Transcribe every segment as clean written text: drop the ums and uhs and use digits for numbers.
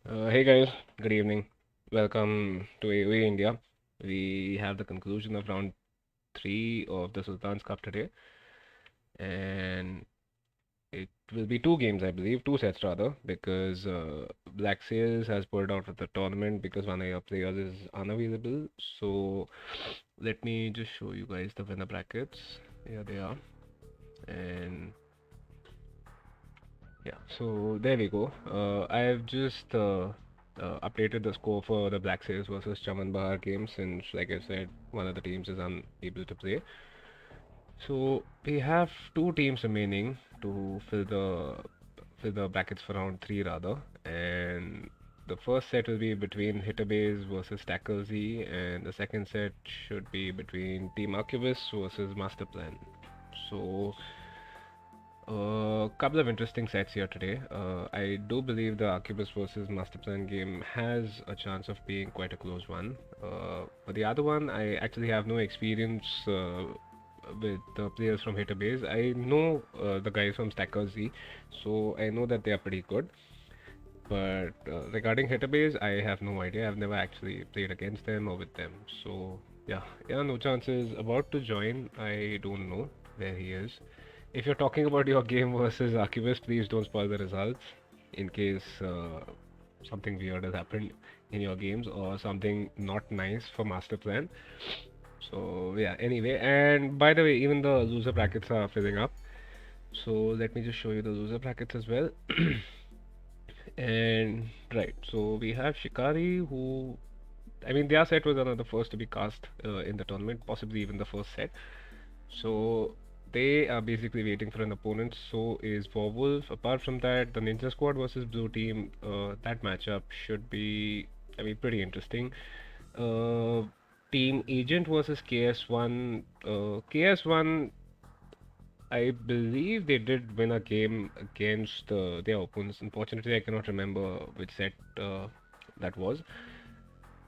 Hey guys, good evening. Welcome to AOE India. We have the conclusion of round three of the Sultans Cup today, and it will be two games, I believe, two sets rather, because Black Sails has pulled out of the tournament because one of your players is unavailable. So let me just show you guys the winner brackets. Here they are, and yeah, so there we go. I've just updated the score for the Black Sails versus Chaman Bahar game since, like I said, one of the teams is unable to play. So we have two teams remaining to fill the brackets for round three rather, and the first set will be between Hitterbase versus Tackle Z, and the second set should be between Team Archivist versus Masterplan. So a couple of interesting sets here today. I do believe the Arquebus versus Masterplan game has a chance of being quite a close one. But the other one, I actually have no experience with the players from Base. I know the guys from Stacker Z, so I know that they are pretty good. But regarding Base, I have no idea. I've never actually played against them or with them. So yeah, no chances. About to join. I don't know where he is. If you're talking about your game versus Archivist, please don't spoil the results in case something weird has happened in your games or something not nice for Master Plan. So yeah, anyway, and by the way, even the loser brackets are filling up. So let me just show you the loser brackets as well. And right, so we have Shikari, who I mean, their set was one of the first to be cast in the tournament, possibly even the first set. So they are basically waiting for an opponent. So is Werewolf. Apart from that, the Ninja Squad versus Blue Team, that matchup should be, I mean, pretty interesting. Uh, Team Agent versus KS1. KS1, I believe they did win a game against their opponents. Unfortunately, I cannot remember which set that was.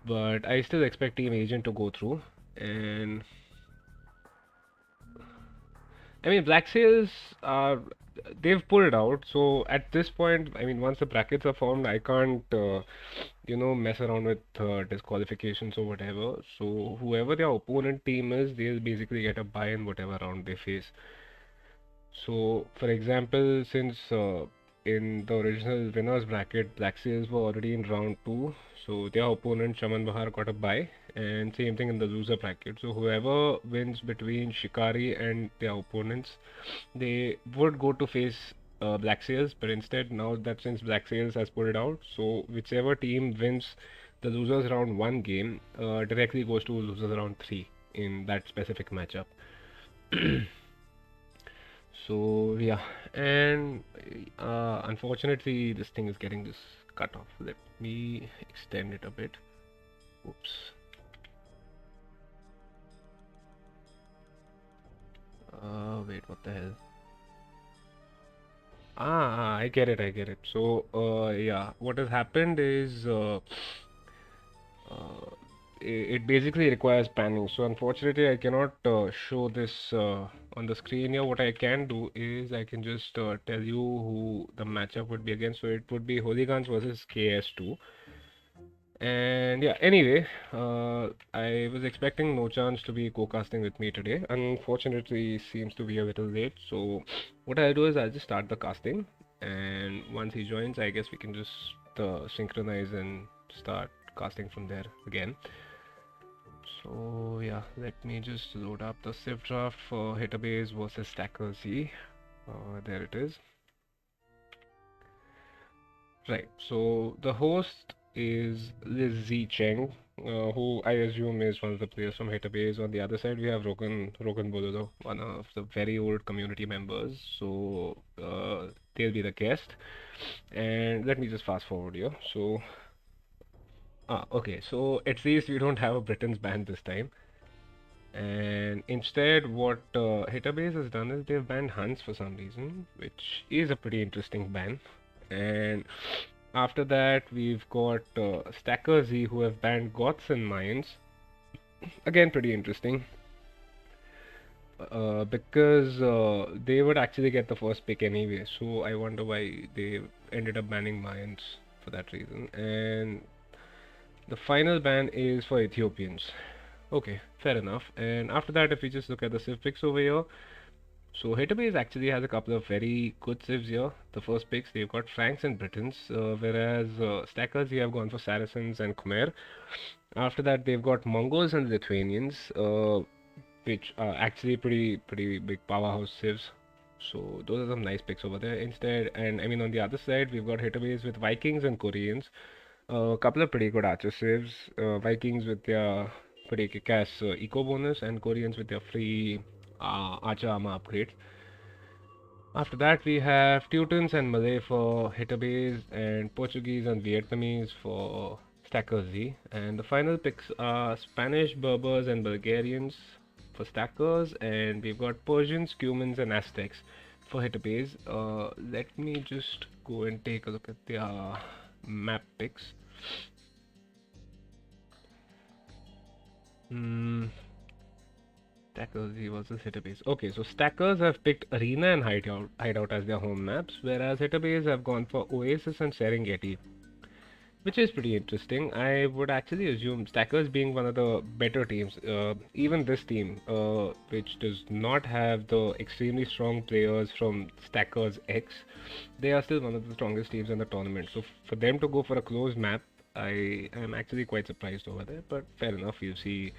But I still expect Team Agent to go through. And I mean, Black Sails are they've pulled out. So at this point, I mean, once the brackets are formed, I can't mess around with disqualifications or whatever. So whoever their opponent team is, they'll basically get a bye in whatever round they face. So, for example, since in the original winners bracket, Black Sails were already in round two, so their opponent Chaman Bahar got a bye, and same thing in the loser bracket. So, whoever wins between Shikari and their opponents, they would go to face Black Sails, but instead, now that since Black Sails has pulled it out, so whichever team wins the losers round one game directly goes to losers round three in that specific matchup. So yeah, and unfortunately, this thing is getting this cut off. Let me extend it a bit. Oops. Wait, what the hell? I get it, I get it. So, yeah, what has happened is uh, it basically requires panning. So, unfortunately, I cannot show this on the screen here. What I can do is I can just tell you who the matchup would be against. So, it would be Hooligans versus KS2. And yeah, anyway, I was expecting No Chance to be co-casting with me today. Unfortunately, seems to be a little late. So what I'll do is I'll just start the casting, and once he joins, I guess we can just synchronize and start casting from there again. So yeah, let me just load up the Civ draft for Hitterbase versus Stacker Z. There it is. Right. So the host is Liz Z Cheng, who I assume is one of the players from Base. On the other side, we have Rogan Bololo, one of the very old community members. So they'll be the guest. And let me just fast forward here. So okay. So at least we don't have a Britain's band this time. And instead, what Base has done is they've banned Hunts for some reason, which is a pretty interesting ban. And after that, we've got Stacker Z who have banned Goths and Mayans. Again, pretty interesting. Because they would actually get the first pick anyway, so I wonder why they ended up banning Mayans for that reason. And the final ban is for Ethiopians. Okay, fair enough. And after that, if we just look at the civ picks over here, so Hitabase actually has a couple of very good civs here. The first picks, they've got Franks and Britons, whereas stackers, they have gone for Saracens and Khmer. After that, they've got Mongols and Lithuanians, which are actually pretty big powerhouse civs. So those are some nice picks over there instead. And I mean, on the other side, we've got Hitabase with Vikings and Koreans. A couple of pretty good archer saves. Vikings with their pretty kick-ass eco bonus, and Koreans with their free archer armor upgrade. After that, we have Teutons and Malay for hitter base, and Portuguese and Vietnamese for Stacker Z. And the final picks are Spanish, Berbers, and Bulgarians for stackers, and we've got Persians, Cumans, and Aztecs for hitter base. Let me just go and take a look at their map picks. Stackers versus Hitterbase. Okay, so Stackers have picked Arena and Hideout as their home maps, whereas Hitterbase have gone for Oasis and Serengeti, which is pretty interesting. I would actually assume Stackers being one of the better teams, even this team, which does not have the extremely strong players from Stackers X, they are still one of the strongest teams in the tournament. So for them to go for a closed map, I am actually quite surprised over there, but fair enough, we'll see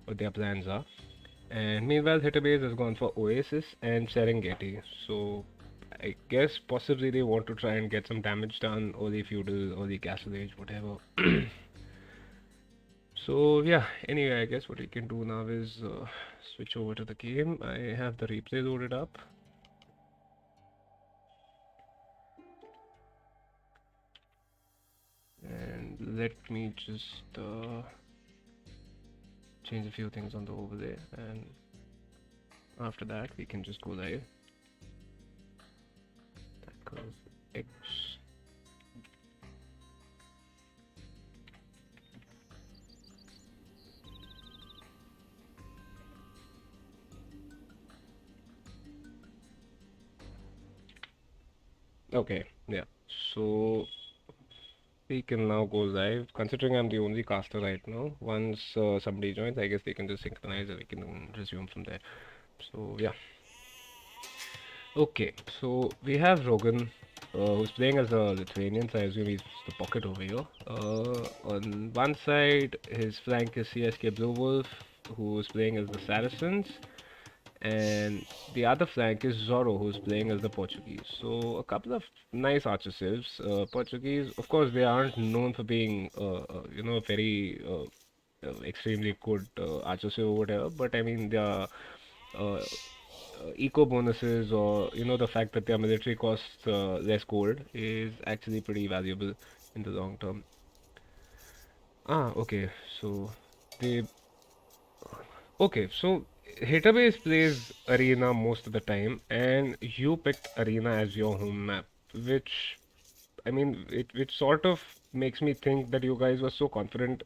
what their plans are. And meanwhile, Hitterbase has gone for Oasis and Serengeti. So I guess possibly they want to try and get some damage done, early feudal, early castle age, whatever. So yeah, anyway, I guess what we can do now is switch over to the game. I have the replay loaded up. And let me just change a few things on the overlay, and after that we can just go live. Tackles X. Okay, yeah. So we can now go live. Considering I'm the only caster right now, once somebody joins, I guess they can just synchronize and we can resume from there. So yeah. Okay, so we have Rogan, who's playing as a Lithuanian, so I assume he's the pocket over here. On one side, his flank is CSK Blue Wolf, who's playing as the Saracens, and the other flank is Zorro, who's playing as the Portuguese. So a couple of nice archer civs. Portuguese, of course, they aren't known for being, very extremely good archer civ or whatever, but I mean, they are eco bonuses, or the fact that their military costs less gold is actually pretty valuable in the long term. Okay, so they so Hitabase plays Arena most of the time, and you picked Arena as your home map, which I mean, it sort of makes me think that you guys were so confident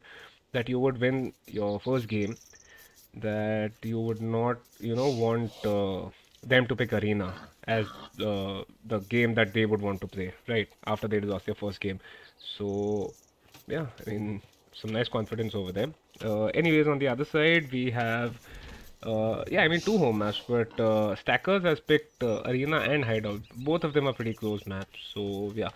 that you would win your first game, that you would not, want them to pick Arena as the game that they would want to play, right? After they lost their first game. So, yeah, I mean, some nice confidence over there. Anyways, on the other side, we have, yeah, I mean, two home maps, but Stackers has picked Arena and Hideout. Both of them are pretty close maps, so yeah.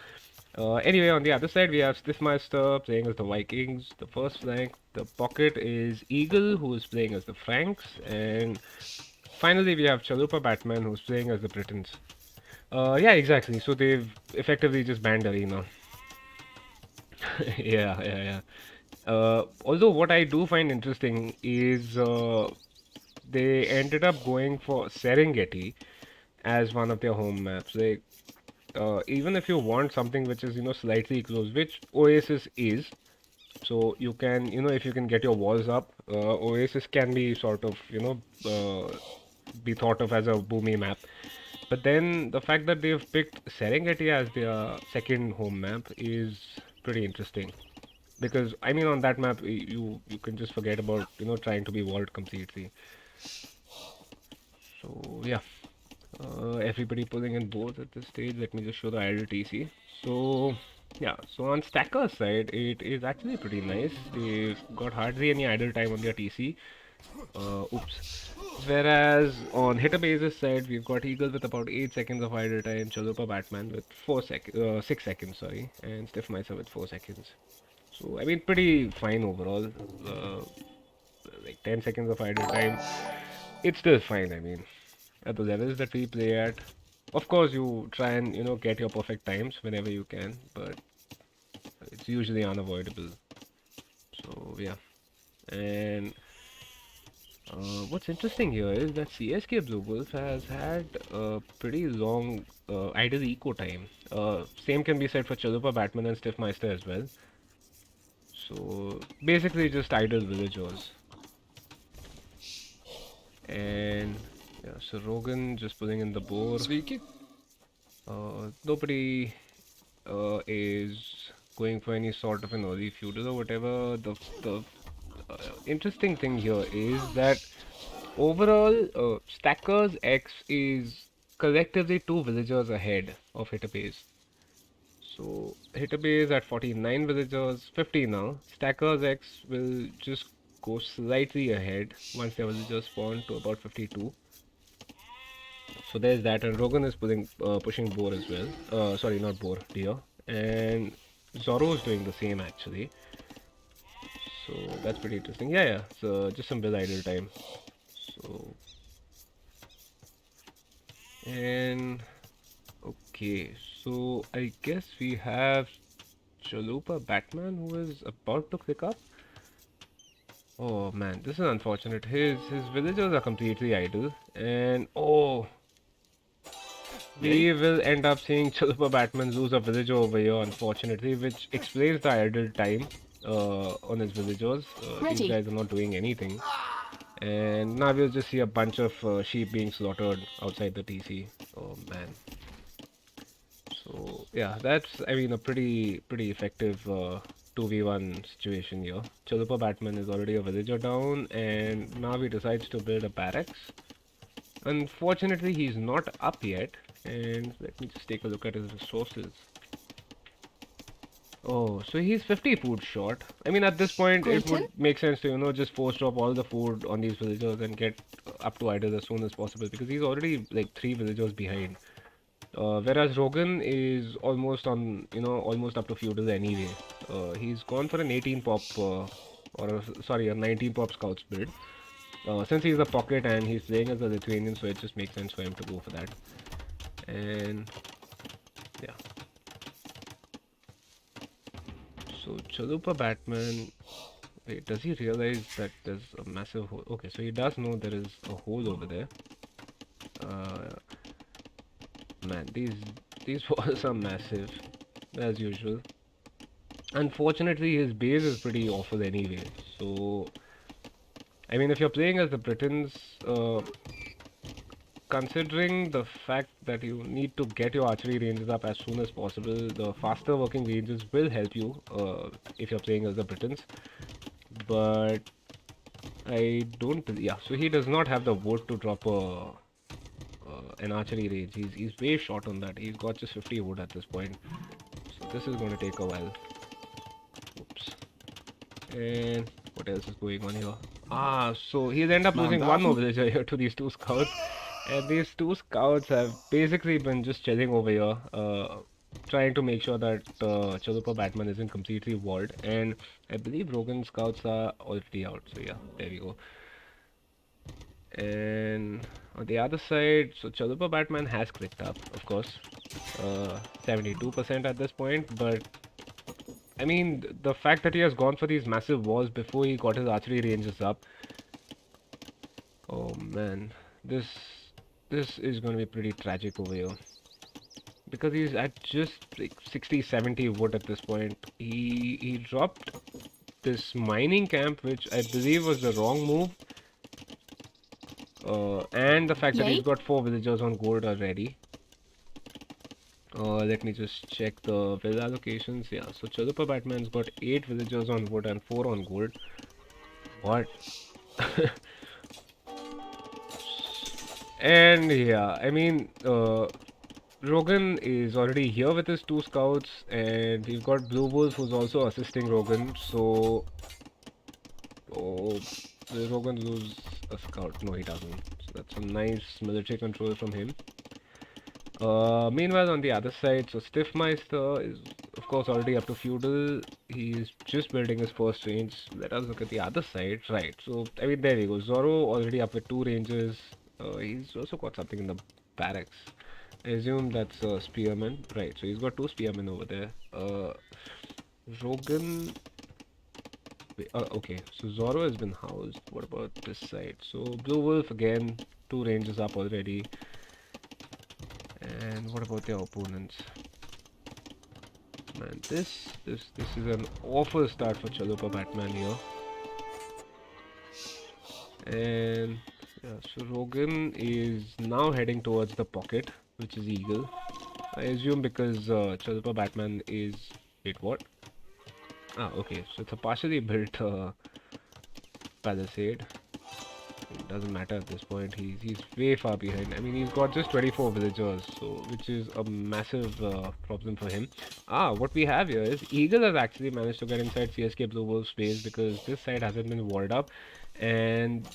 Anyway, on the other side, we have Stiffmaster playing as the Vikings. The first flank, the pocket is Eagle, who is playing as the Franks. And finally, we have Chalupa Batman, who's playing as the Britons. Yeah, exactly. So they've effectively just banned Arena. Yeah. Although, what I do find interesting is they ended up going for Serengeti as one of their home maps. Like, even if you want something which is slightly close, which Oasis is, so you can if you can get your walls up, Oasis can be sort of be thought of as a boomy map. But then the fact that they've picked Serengeti as their second home map is pretty interesting, because I mean on that map you can just forget about trying to be walled completely. So yeah. Everybody pulling in both at this stage. Let me just show the idle TC. So Yeah, so on Stacker's side, it is actually pretty nice. They've got hardly any idle time on their TC. Oops. Whereas on Hitter Base's side, we've got Eagle with about 8 seconds of idle time, Chalupa Batman with 6 seconds, sorry, and Stiff Micer with 4 seconds. So, I mean, pretty fine overall. Like 10 seconds of idle time. It's still fine, I mean, at the levels that we play at. Of course, you try and, get your perfect times whenever you can, but it's usually unavoidable. So, yeah. And what's interesting here is that CSK Blue Bulls has had a pretty long idle eco time. Same can be said for Chalupa Batman and Stiff Meister as well. So basically just idle villagers. And yeah, so Rogan just pulling in the boar. Nobody is going for any sort of an early feudal or whatever. The interesting thing here is that overall, Stackers X is collectively 2 villagers ahead of Hitterbase. So Hitterbase at 49 villagers, 50 now. Stackers X will just go slightly ahead once their villagers spawn to about 52. So there's that, and Rogan is pushing boar as well. Sorry, not boar, deer. And Zoro is doing the same actually. So that's pretty interesting. Yeah, yeah. So just some bill idle time. So and okay, so I guess we have Chalupa Batman who is about to click up. Oh man, this is unfortunate. His villagers are completely idle, and oh, we will end up seeing Chalupa Batman lose a villager over here, unfortunately, which explains the idle time on his villagers. These guys are not doing anything, and now we'll just see a bunch of sheep being slaughtered outside the TC. Oh man. So yeah, that's I mean a pretty effective 2v1 situation here. Chalupa Batman is already a villager down, and now he decides to build a barracks. Unfortunately, he's not up yet, and let me just take a look at his resources. Oh, so he's 50 food short. I mean, at this point, it would make sense to, just force drop all the food on these villagers and get up to idols as soon as possible because he's already like 3 villagers behind. Whereas Rogan is almost on, almost up to feudal anyway. He's gone for an 18 pop, sorry, a 19 pop scouts build. Since he's a pocket and he's playing as a Lithuanian, so it just makes sense for him to go for that. And yeah. So Chalupa Batman, wait, does he realize that there's a massive hole? Okay, so he does know there is a hole over there. Man, these walls are massive, as usual. Unfortunately, his base is pretty awful anyway. So, I mean, if you're playing as the Britons, considering the fact that you need to get your archery ranges up as soon as possible, the faster working ranges will help you if you're playing as the Britons. But I don't. Yeah, so he does not have the wood to drop an archery range. He's way short on that. He's got just 50 wood at this point. So this is going to take a while. Oops. And what else is going on here? Ah, so he'll end up losing one more villager here to these 2 scouts. And these 2 scouts have basically been just chilling over here, trying to make sure that Chalupa Batman isn't completely walled. And I believe Rogan scouts are already out. So yeah, there we go. And on the other side, so Chalupa Batman has clicked up, of course, 72% at this point, but I mean, the fact that he has gone for these massive walls before he got his archery ranges up, oh man, this is going to be pretty tragic over here. Because he's at just like 60-70 wood at this point. He dropped this mining camp, which I believe was the wrong move. And the fact that he's got 4 villagers on gold already. Let me just check the villa allocations. Yeah, so Chalupa Batman's got 8 villagers on wood and 4 on gold. What? And yeah, I mean, Rogan is already here with his 2 scouts, and we've got Blue Wolf who's also assisting Rogan. So, oh, will Rogan lose a scout? No, he doesn't. So that's some nice military control from him. Meanwhile, on the other side, so Stiffmeister is, of course, already up to feudal. He's just building his first range. Let us look at the other side. Right. So, I mean, there we go. Zoro already up with 2 ranges. He's also got something in the barracks. I assume that's a spearman. Right. So he's got 2 spearmen over there. Rogan. Wait, okay. So Zoro has been housed. What about this side? So Blue Wolf again. 2 ranges up already. And what about their opponents? Man, this is an awful start for Chalupa Batman here. And yeah, so Rogan is now heading towards the pocket, which is Eagle. I assume because Chalupa Batman is... Wait, what? Ah, okay. So it's a partially built palisade. It doesn't matter at this point. He's way far behind. I mean, he's got just 24 villagers, so which is a massive problem for him. Ah, what we have here is Eagle has actually managed to get inside CSK Blue Wolf's base because this side hasn't been walled up, and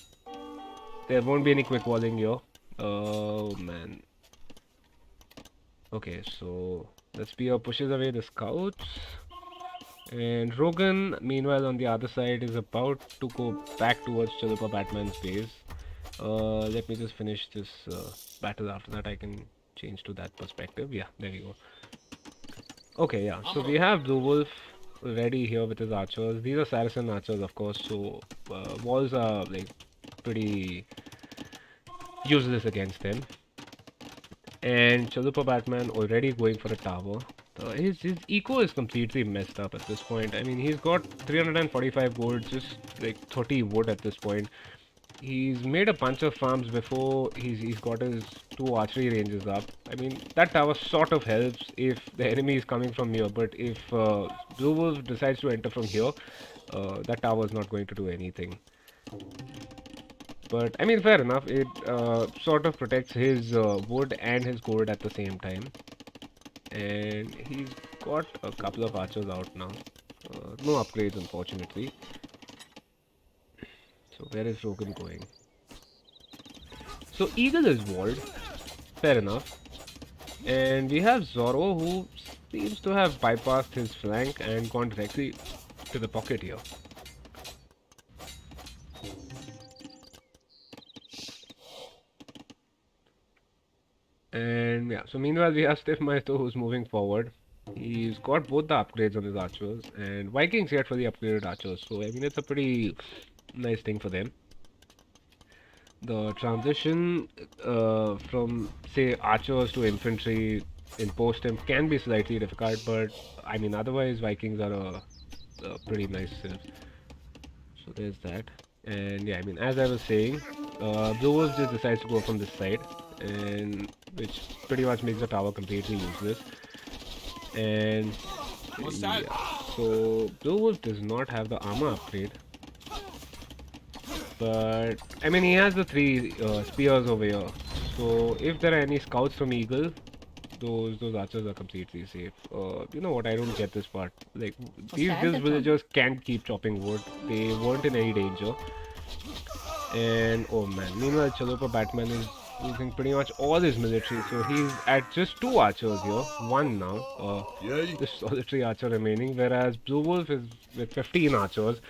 there won't be any quick walling here. Oh man. Okay, so the spear pushes away the scouts. And Rogan, meanwhile, on the other side, is about to go back towards Chalupa Batman's base. Let me just finish this battle. After that, I can change to that perspective. Yeah, there we go. Okay, yeah. So we have Blue Wolf ready here with his archers. These are Saracen archers, of course. So walls are like pretty useless against them. And Chalupa Batman already going for a tower. His eco is completely messed up at this point. I mean, he's got 345 gold, just like 30 wood at this point. He's made a bunch of farms before he's got his 2 archery ranges up. I mean, that tower sort of helps if the enemy is coming from here, but if Blue Wolf decides to enter from here, that tower is not going to do anything. But, I mean, fair enough. It sort of protects his wood and his gold at the same time. And he's got a couple of archers out now. No upgrades, unfortunately. So where is Rogan going? So Eagle is walled. Fair enough. And we have Zoro, who seems to have bypassed his flank and gone directly to the pocket here. And yeah, so meanwhile we have Stiffmeister who's moving forward. He's got both the upgrades on his archers, and Vikings yet for the upgraded archers. So I mean, it's a pretty nice thing for them. The transition from say archers to infantry in post-temp can be slightly difficult, but I mean otherwise Vikings are a pretty nice sieve. So there's that. And yeah, I mean as I was saying, Blue Wolf just decides to go from this side, and which pretty much makes the tower completely useless. And yeah, so Blue Wolf does not have the armor upgrade, but I mean he has the 3 spears over here. So if there are any scouts from Eagle, those archers are completely safe. You know what? I don't get this part. Like these villagers can't keep chopping wood. They weren't in any danger. And oh man, meanwhile Chalupa Batman is using pretty much all his military, so he's at just 2 archers here, 1 now, this solitary archer remaining, whereas Blue Wolf is with 15 archers.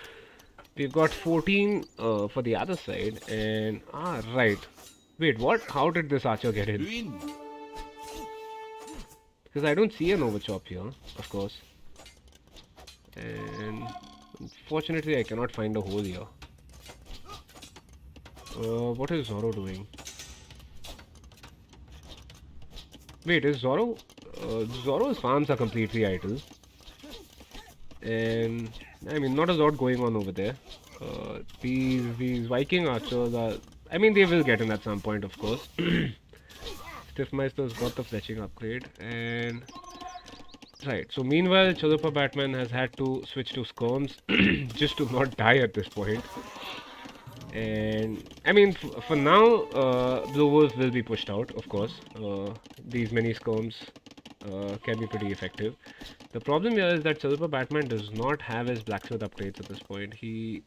We've got 14 for the other side, and right. Wait, what? How did this archer get in? Because I don't see an overchop here, of course. And unfortunately I cannot find a hole here. What is Zoro doing? Wait, is Zoro? Zoro's farms are completely idle. And, I mean, not a lot going on over there. These Viking archers are... I mean, they will get in at some point, of course. Stiffmeister's got the fletching upgrade. And... Right, so meanwhile, Chalupa Batman has had to switch to skirms just to not die at this point. And I mean, for now, Blue Wolf will be pushed out, of course. These mini scomes can be pretty effective. The problem here is that Silver Batman does not have his blacksmith upgrades at this point. Wait,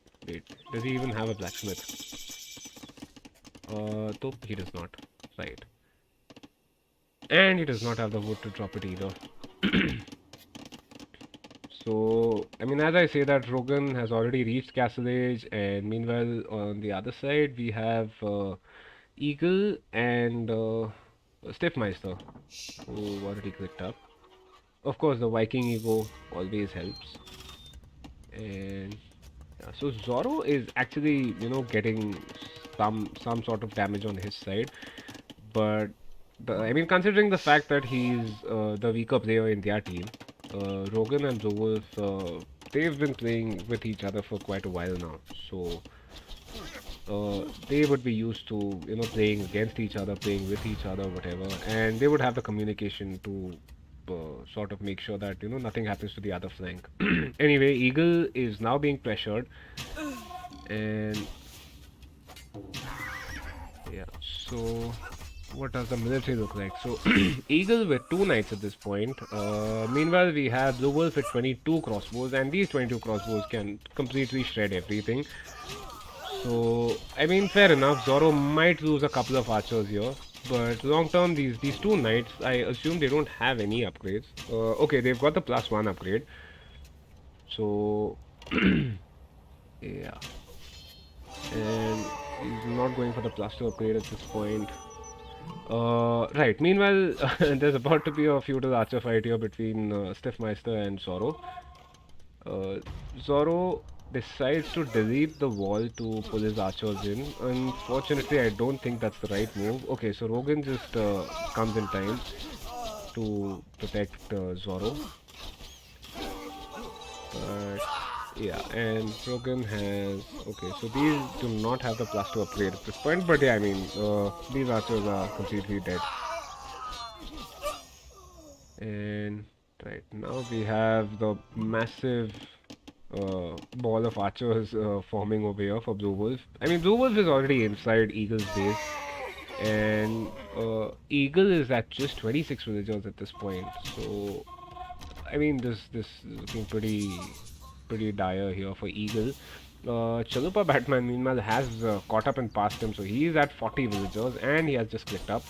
does he even have a blacksmith? Nope, he does not. Right. And he does not have the wood to drop it either. So, I mean, as I say that, Rogan has already reached Castle Age, and meanwhile, on the other side, we have Eagle and Stiffmeister, who already clicked up. Of course, the Viking ego always helps. And yeah, so Zoro is actually, getting some sort of damage on his side, but I mean, considering the fact that he's the weaker player in their team, Rogan and Zowolf, they've been playing with each other for quite a while now, so they would be used to, playing against each other, playing with each other, whatever, and they would have the communication to sort of make sure that, nothing happens to the other flank. Anyway, Eagle is now being pressured, and yeah, so what does the military look like? So, Eagle with 2 knights at this point. Meanwhile, we have Blue Wolf with 22 crossbows, and these 22 crossbows can completely shred everything. So, I mean, fair enough. Zoro might lose a couple of archers here, but long term, these 2 knights, I assume they don't have any upgrades. Okay, they've got the +1 upgrade. So, yeah, and he's not going for the +2 upgrade at this point. Right. Meanwhile, there's about to be a feudal archer fight here between Stiffmeister and Zoro. Uh, Zoro decides to delete the wall to pull his archers in. Unfortunately, I don't think that's the right move. Okay, so Rogan just comes in time to protect Zoro. But yeah, and Rogan has... Okay, so these do not have the +2 upgrade at this point. But yeah, I mean, these archers are completely dead. And right now we have the massive ball of archers forming over here for Blue Wolf. I mean, Blue Wolf is already inside Eagle's base, and Eagle is at just 26 villagers at this point. So, I mean, this is looking pretty dire here for Eagle. Chalupa Batman, meanwhile, has caught up and passed him, so he's at 40 villagers, and he has just clicked up.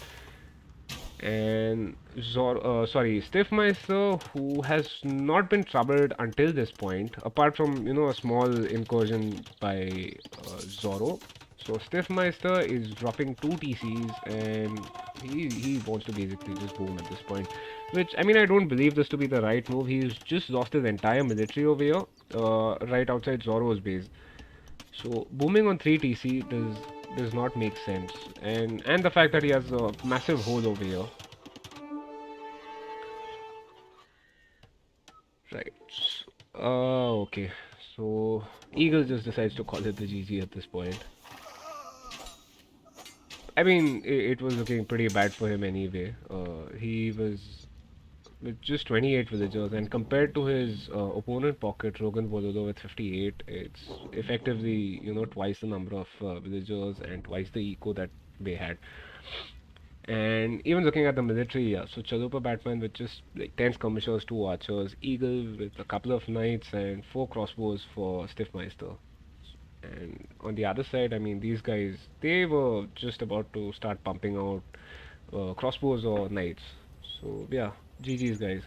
And Stiffmeister, who has not been troubled until this point, apart from a small incursion by Zoro. So Stiffmeister is dropping 2 TCs, and he wants to basically just boom at this point. Which, I mean, I don't believe this to be the right move. He's just lost his entire military over here, right outside Zoro's base. So booming on 3 TC does not make sense, and the fact that he has a massive hole over here. Right. Okay. So Eagle just decides to call it the GG at this point. I mean, it was looking pretty bad for him anyway. He was with just 28 villagers, and compared to his opponent Pocket, Rogan Bololo with 58, it's effectively, twice the number of villagers and twice the eco that they had. And even looking at the military, yeah, so Chalupa Batman with just like 10 skirmishers, 2 archers, Eagle with a couple of knights, and 4 crossbows for Stiffmeister. And on the other side, I mean, these guys, they were just about to start pumping out crossbows or knights. So, yeah, GG's, guys.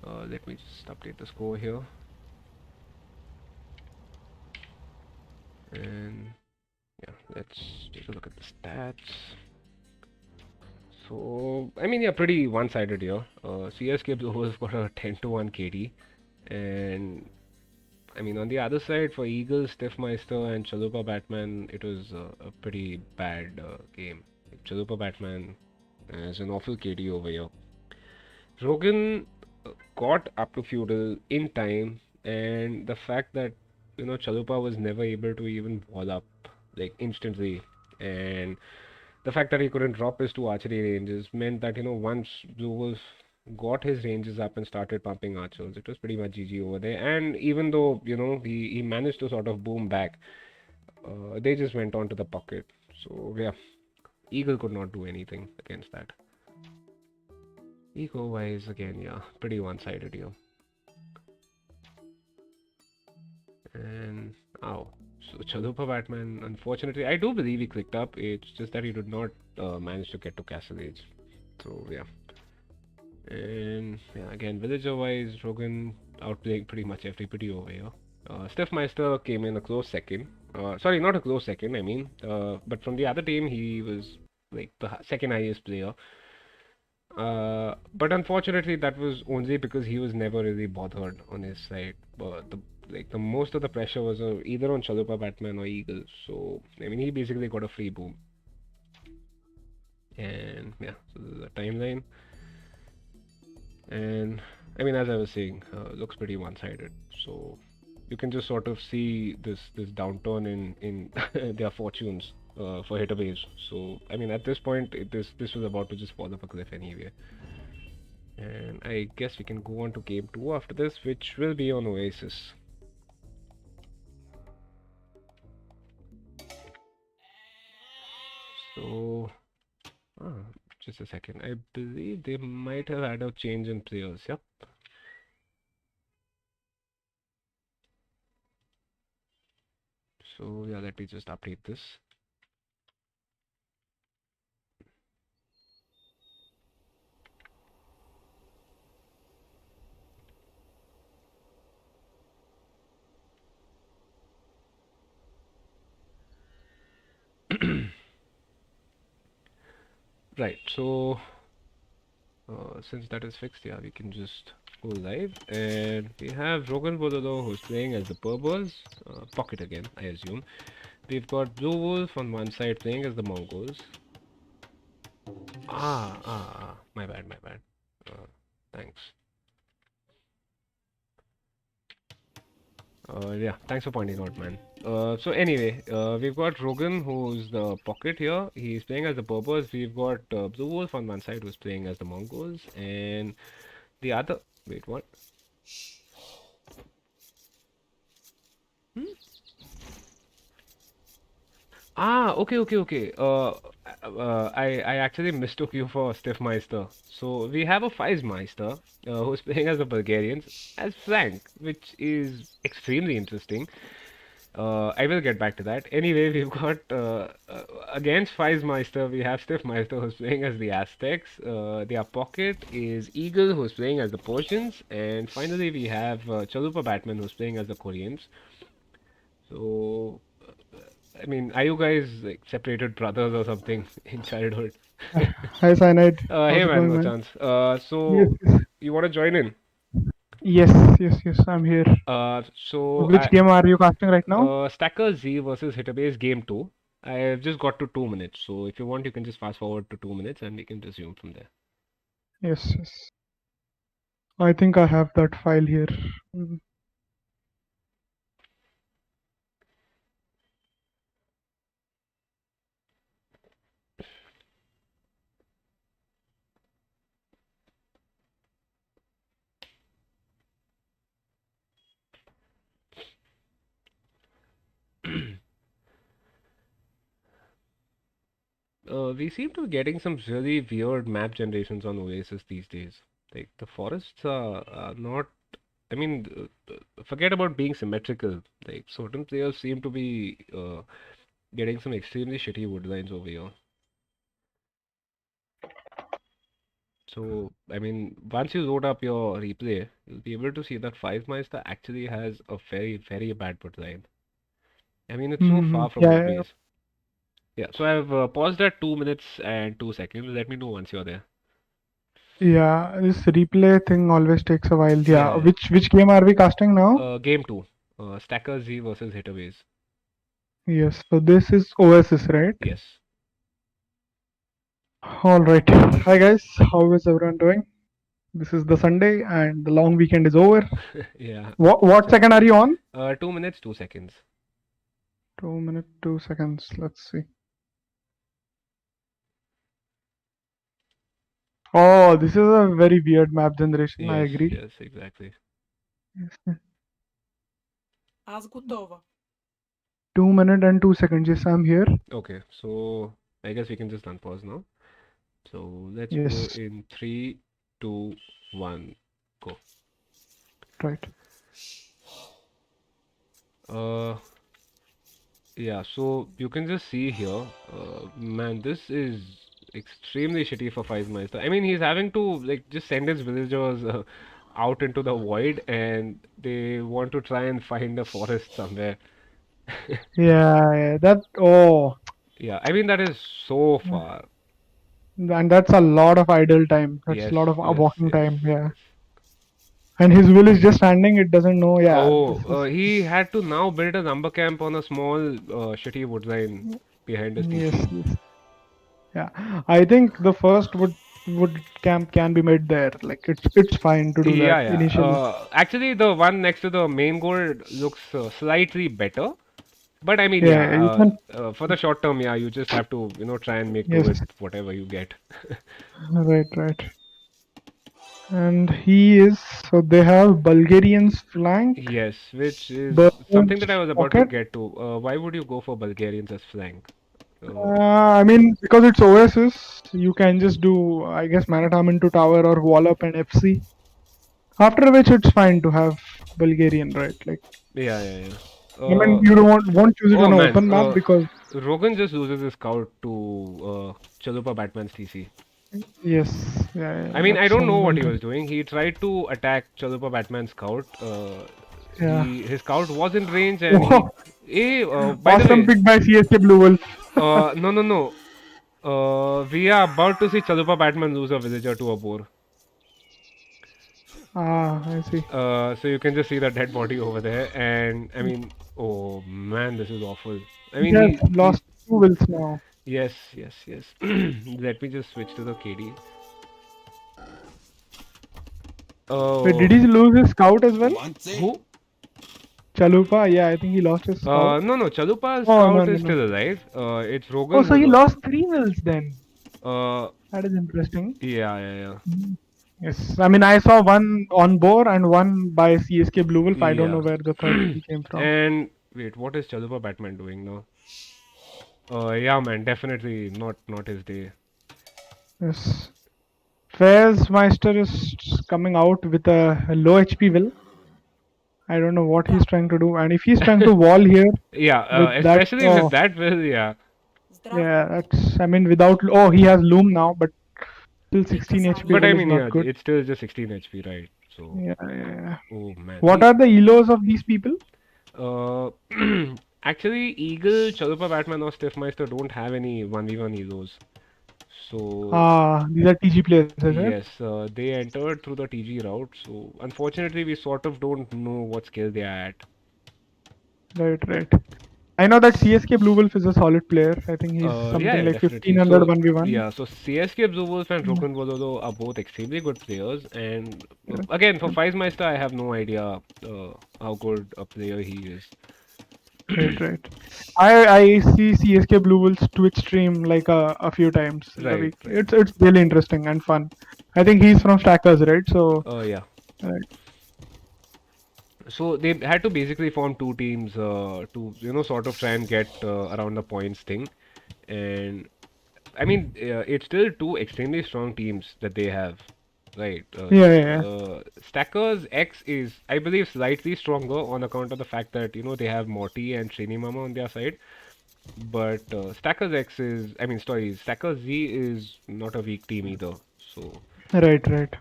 Let me just update the score here. And yeah, let's take a look at the stats. So, I mean, yeah, pretty one-sided here. CSK Blue Wolf got a 10 to 1 KD. And, I mean, on the other side, for Eagles, Stiffmeister, and Chalupa Batman, it was a pretty bad game. Chalupa Batman has an awful KD over here. Rogan got up to feudal in time, and the fact that, Chalupa was never able to even wall up, like, instantly. And the fact that he couldn't drop his 2 archery ranges meant that, once Blue Wolf got his ranges up and started pumping archers, it was pretty much GG over there. And even though, he managed to sort of boom back, They just went on to the pocket. So yeah, Eagle could not do anything against that. Ego wise, again, yeah, pretty one-sided here. And oh, so Chalupa Batman, unfortunately, I do believe he clicked up. It's just that he did not manage to get to Castle Age. So yeah, and yeah, again, villager wise, Rogan outplaying pretty much everybody over here. Steph Meister came in a close second. Sorry, not a close second. I mean, but from the other team, he was like the second highest player. But unfortunately, that was only because he was never really bothered on his side. But the most of the pressure was either on Chalupa Batman or Eagle. So I mean, he basically got a free boom. And yeah, so this is a timeline. And I mean, as I was saying, looks pretty one-sided. So you can just sort of see this downturn in their fortunes for hitaways. So I mean, at this point, this was about to just fall off a cliff anyway. And I guess we can go on to game 2 after this, which will be on Oasis. So, ah, just a second. I believe they might have had a change in players. Yep. So yeah, let me just update this. Right. So since that is fixed, yeah, we can just go live. And we have Rogan Bololo who's playing as the Purbals. Pocket again, I assume. We've got Blue Wolf on one side playing as the Mongols. My bad, my bad. Thanks. Yeah, thanks for pointing out, man. So anyway, we've got Rogan, who's the pocket here. He's playing as the Berbers. We've got Blue Wolf on one side, who's playing as the Mongols, and the other. Wait, what? Hmm? Okay. I actually mistook you for Stiffmeister. So we have a Feismeister, who's playing as the Bulgarians as Frank, which is extremely interesting. I will get back to that. Anyway, we've got against Feismeister, we have Stiffmeister who's playing as the Aztecs. Their pocket is Eagle who's playing as the Persians, and finally we have Chalupa Batman who's playing as the Koreans. So, I mean, are you guys like separated brothers or something in childhood? Hi, Cyanide. Hey How's it man, going, no man? chance. Yes, So yes, you want to join in? yes, yes, yes. I'm here. So Which game are you casting right now? Stacker Z versus Hitabase game 2. I've just got to 2 minutes, so if you want, you can just fast forward to 2 minutes and we can resume from there. Yes, yes. I think I have that file here. Mm. We seem to be getting some really weird map generations on Oasis these days. Like the forests are not. I mean, forget about being symmetrical. Like certain players seem to be getting some extremely shitty wood lines over here. So, I mean, once you load up your replay, you'll be able to see that Five Meister actually has a very, very bad wood line. I mean, it's so Mm-hmm. far from his Yeah, base. Yeah, so I've paused at 2 minutes and 2 seconds. Let me know once you're there. yeah. This replay thing always takes a while. Yeah, Yeah. yeah, Which game are we casting now? Game 2. Stacker Z versus Hitaways. Yes. So this is Oasis, right? Yes. All right. Hi guys. How is everyone doing? This is the Sunday and the long weekend is over. Yeah, What second are you on? 2 minutes, 2 seconds. 2 minutes, 2 seconds. Let's see. Oh, this is a very weird map generation. I Yes, agree. yes, exactly. Yes. Аз готова. 2 minutes and 2 seconds. Yes, I'm here. Okay, so I guess we can just unpause now. So let's go Yes, in three, two, one, go. right. Uh, yeah, so you can just see here, man, this is extremely shitty for Five Meister. I mean, he's having to like just send his villagers out into the void, and they want to try and find a forest somewhere. Yeah, that. Oh, Yeah, I mean that is so far. and that's a lot of idle time. That's a Yes, lot of yes, walking yes, time. Yeah, yes. and his will is just standing. It doesn't know. Yeah, Oh, this is. he had to now build a number camp on a small, shitty wood line behind his Yes, TC. yes. Yeah, I think the first would camp can be made there. Like it's fine to do that Yeah, yeah. initially. Actually, the one next to the main goal looks slightly better. But I mean, Yeah, yeah, you can. for the short term, yeah, you just have to, try and make do Yes, with whatever you get. right, right. And he is. So they have Bulgarians flank, Yes, which is something that I Berlin's was about to pocket. get to. Why would you go for Bulgarians as flank? I mean, because it's Oasis, you can just do, I guess, Manatam into tower or wall up and FC. After which, it's fine to have Bulgarian, right? Like, Yeah, yeah, yeah. I mean, Uh, you don't won't choose it oh on an man, open map because Rogan just loses his scout to Chalupa Batman's TC. yes, yeah, I yeah, mean, I that's don't know some what he mental. was doing. He tried to attack Chalupa Batman's scout. Yeah. His scout was in range, and he. Oh, Hey, by the awesome way, pick by CSK Blue Wolf. no, no, no. We are about to see Chalupa Batman lose a villager to a boar. Ah, I see. So you can just see the dead body over there, and I mean, oh man, this is awful. I He mean, has he lost two wills now. yes, yes, yes. Let me just switch to the KD. Wait, did Oh, he lose his scout as well? who? Chalupa, yeah, I think he lost his scout. No, no, Chalupa's Oh, no, scout no, is no. still alive. It's Oh, Rogan so who he lost. lost three wills then. Uh, That is interesting. yeah, yeah, yeah. Yes, I mean I saw one on board and one by CSK Blue Wolf. I don't know Yeah. where the third kill came from. And wait, what is Chalupa Batman doing now? Yeah, man, definitely not his day. Yes, Fairs Meister is coming out with a low HP will. I don't know what he's trying to do, and if he's trying to wall here Yeah, with that, especially with oh that will, yeah. yeah, that's I mean without oh he has Loom now, but still 16 HP But I will is mean, not yeah, good. it's still just 16 HP, right? So, Yeah, yeah, yeah. oh man, What are the elos of these people? uh, actually, Eagle, Chalupa Batman, or Stiffmeister don't have any 1v1 heroes. So, Ah, these are TG players, is it? yes, they entered through the TG route. So, unfortunately, we sort of don't know what skill they are at. Right, right. I know that CSK Blue Wolf is a solid player. I think he's Yeah, something yeah, like definitely. 1500 So, 1v1. yeah, so CSK Blue Wolf and Roken Bololo are both extremely good players. And again, for Feismeister, I have no idea how good a player he is. Right, right. I see CSK Blue Wolves Twitch stream like a few times in the Right, week. right. It's really interesting and fun. I think he's from Stackers, right? So Yeah. right. So they had to basically form two teams to sort of try and get around the points thing, and I mean it's still two extremely strong teams that they have, right? Yeah, yeah, yeah. Stackers X is I believe slightly stronger on account of the fact that they have Morty and Srini Mama on their side, but Stackers X is I mean sorry Stackers Z is not a weak team either. So Right, right.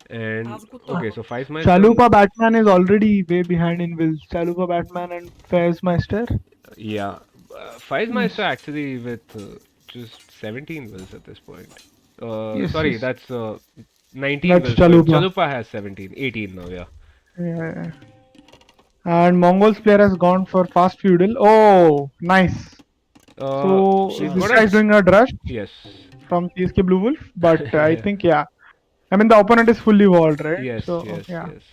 and okay, so Five Meister. Chalupa Batman is already way behind in wills. Chalupa Batman and Fairs Meister. Yeah, Feismeister Yes. actually with just 17 wills at this point. Yes, Sorry, yes. that's 19 That's wills for him. Chalupa. Chalupa has 17, 18 now, yeah. Yeah, yeah. And Mongols player has gone for fast feudal. Oh, nice. So He's this got guy a is doing a drush yes, from CSK Blue Wolf, but I yeah, think yeah. I mean the opponent is fully walled, right? yes, So yes, yeah, yes.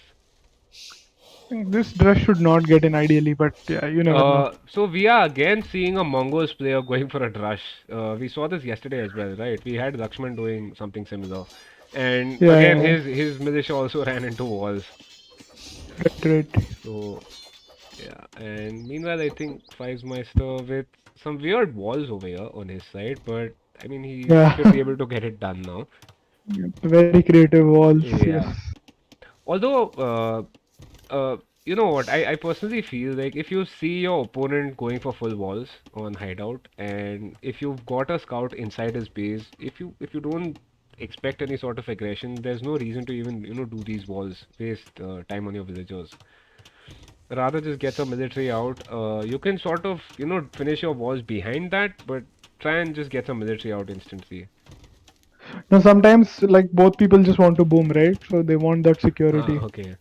I think this drush should not get in ideally, but yeah, you never know. So we are again seeing a Mongols player going for a drush. We saw this yesterday as well, right? We had Lakshman doing something similar, and Yeah, again yeah, his militia also ran into walls. right, right. So Yeah, and meanwhile, I think Fives Meister with some weird walls over here on his side, but I mean, he Yeah, should be able to get it done now. very creative walls. Yes. Yeah. Although, you know what? I personally feel like if you see your opponent going for full walls on hideout, and if you've got a scout inside his base, if you don't expect any sort of aggression, there's no reason to even do these walls, waste time on your villagers. Rather just get some military out. You can sort of finish your walls behind that, but try and just get some military out instantly. Now sometimes like both people just want to boom, right? So they want that Ah, security. okay.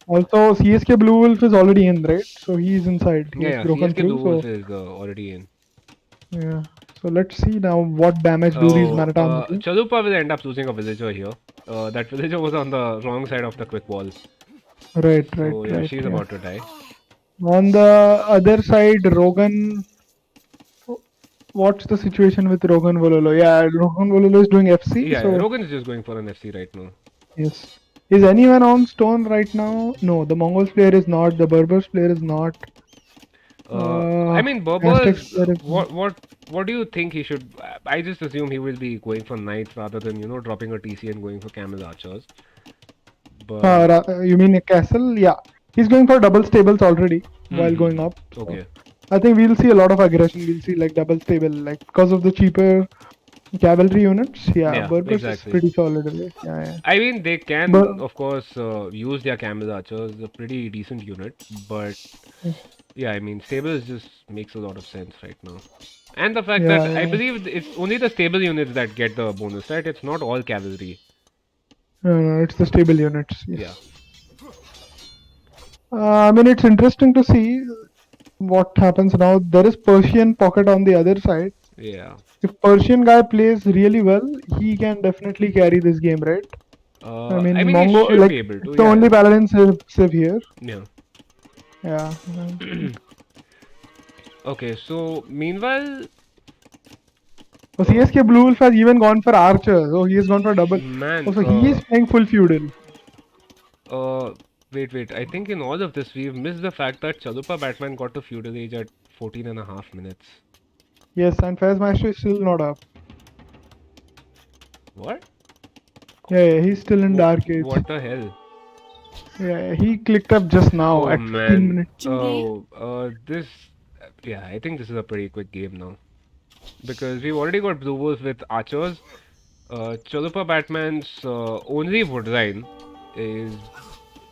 Also, CSK Blue Wolf is already in, right? So he's inside. He Yeah, has yeah. broken CSK through. Blue Wolf So is already in. yeah. So let's see now what damage do these Oh, Manatams do. Chalupa will end up losing a villager here. That villager was on the wrong side of the quick wall. Right, right, So yeah, right. she's Yeah. about to die. On the other side, Rogan. What's the situation with Rogan Vololo? Yeah, Rogan Vololo is doing FC. Yeah, So Rogan is just going for an FC right now. yes. Is anyone on stone right now? No, the Mongols player is not. The Berbers player is not. I mean, Aztecs Berber's. player is not. What do you think he should? I just assume he will be going for knights rather than dropping a TC and going for camel archers. But You mean a castle? Yeah. He's going for double stables already while going up. So okay, I think we'll see a lot of aggression. We'll see like double stable, like because of the cheaper cavalry units. Yeah, yeah, Berbers is exactly. pretty solid. Right? Yeah, yeah. I mean, they But can, of course, use their camel archers, a pretty decent unit, but yeah, I mean, stables just makes a lot of sense right now. And the fact yeah, that I yeah. believe it's only the stable units that get the bonus, right? It's not all cavalry. It's the stable units. Yeah. Yes. I mean, it's interesting to see what happens now. There is Persian pocket on the other side. Yeah. If Persian guy plays really well, he can definitely carry this game, right? I I mean, mean, he Mongo, should like, be able it's to. the Yeah, only paladin save here. yeah. Yeah. Yeah. Okay, so meanwhile, So uh, CSK Blue Wolf has even gone for archers. Oh, he has gone for double. man, Oh, so he is playing full feudal. uh, wait. I think in all of this, we've missed the fact that Chalupa Batman got to feudal age at 14 and a half minutes. Yes, and Faiz Maestro is still not up. What? Yeah, he's still in Dark Age. What the hell? Yeah, he clicked up just now Oh at 15 man. minutes. This. Yeah, I think this is a pretty quick game now. Because we've already got Blue Wolves with archers. Chalupa Batman's only wood line is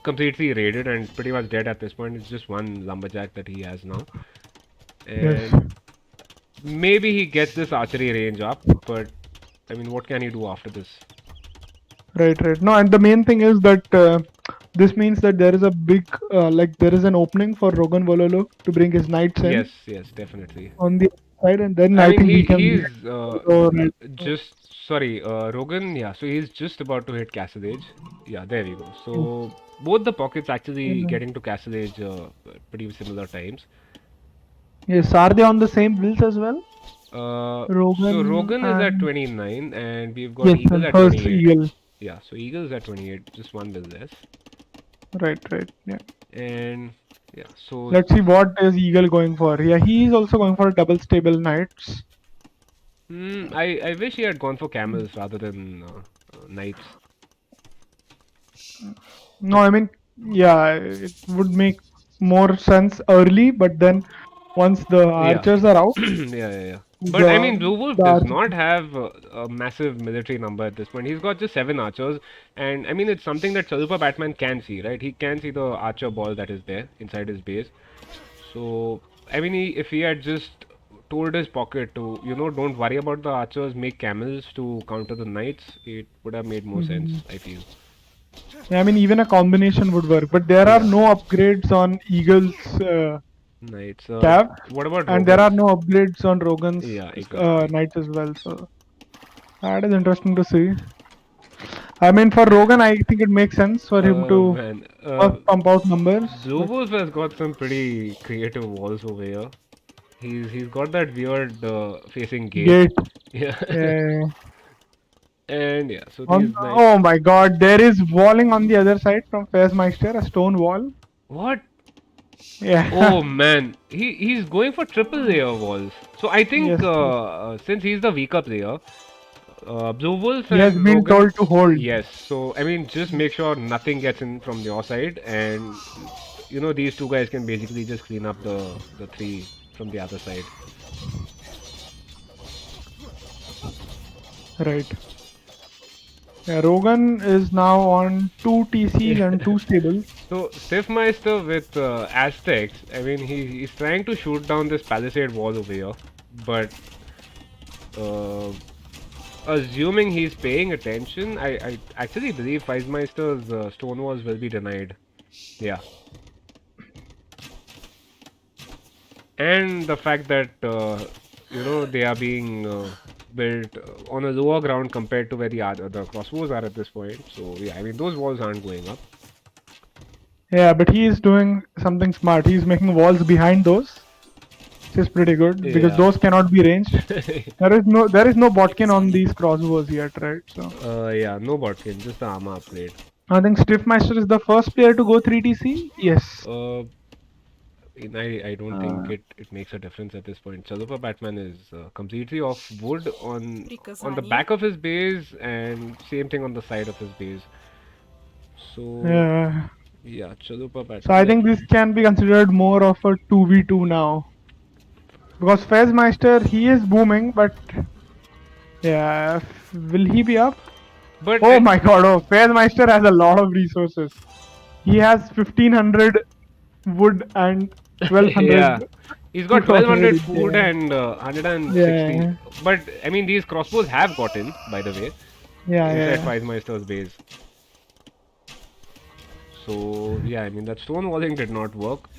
completely raided and pretty much dead at this point. It's just one lumberjack that he has now. Yes. And maybe he gets this archery range up, but I mean, what can he do after this? Right, right. No, and the main thing is that this means that there is a big, like, there is an opening for Rogan Vololo to bring his knights in Yes, yes, definitely. on the side, and then I I mean, think he can he's go right. just sorry, Rogan. Yeah, so he's just about to hit Castle Age. Yeah, there we go. So both the pockets actually getting to Castle Age pretty similar times. Yes, are they on the same bills as well? So Rogan Rogan is at and 29, and we've got yes, Eagle and at first 28. Eagle. Yeah, so Eagle's at 28, just one bill less. Right, right. Yeah. And yeah, so Let's see what is Eagle going for. Yeah, he is also going for double stable knights. I wish he had gone for camels rather than knights. No, I mean, yeah, it would make more sense early, but then once the Yeah. archers are out, Yeah. But I mean, the Blue Wolf the does archers. not have a massive military number at this point. He's got just 7 archers, and I mean, it's something that Chalupa Batman can see, right? He can see the archer ball that is there inside his base. So, I mean, if he had just told his pocket to, don't worry about the archers, make camels to counter the knights, it would have made more sense, Mhm. I feel. Yeah, I mean, even a combination would work, but there are Yeah, no upgrades on Eagle's knights. cap, What about and there Rogan's? are no upgrades on Rogan's Yeah, exactly. knights as well. So that is interesting to see. I mean, for Rogan, I think it makes sense for him to Man, first pump out numbers. Blue But Wolf has got some pretty creative walls over here. He's got that weird facing gate. gate, Yeah. uh, And yeah, so these knights. oh my God, there is walling on the other side from Fairs Meister, a stone wall. What? Oh Yeah. man, he's going for triple layer walls. So I think Yes, yes. since he's the weaker player, Blue Wolf He has and been Rogan, told to hold. yes. So I mean, just make sure nothing gets in from your side, and these two guys can basically just clean up the three from the other side. Right. Yeah, Rogan is now on 2 TCs and 2 stables. So Stiffmeister with Aztecs, I mean, he's trying to shoot down this palisade wall over here, but uh, assuming he's paying attention, I actually believe Weismeister's stone walls will be denied. Yeah. And the fact that, they are being built on a lower ground compared to where the crossbows are at this point. So, yeah, I mean, those walls aren't going up. Yeah, but he is doing something smart. He's making walls behind those, which is pretty good because Yeah. those cannot be ranged. There is no botkin on these crossbows yet, right? So Yeah, no botkin, just the armor upgrade. I think Stiffmaster is the first player to go 3 TC. Yes. Uh, I don't think Uh, it makes a difference at this point. Chalupa Batman is completely off wood on the Приказание. back of his base and same thing on the side of his base. So yeah. yeah, Chalupa So I Batman. think this can be considered more of a 2v2 now because Fezmeister he is booming, but yeah, will he be up? But Oh my god! Oh, Fezmeister has a lot of resources. He has 1500 wood and 1200 yeah, he's got food 1200 already. food Yeah. and 160. Yeah. But I mean, these crossbows have gotten, by the way, Yeah. inside Yeah. Feismeister's base. So yeah, I mean that stone walling did not work.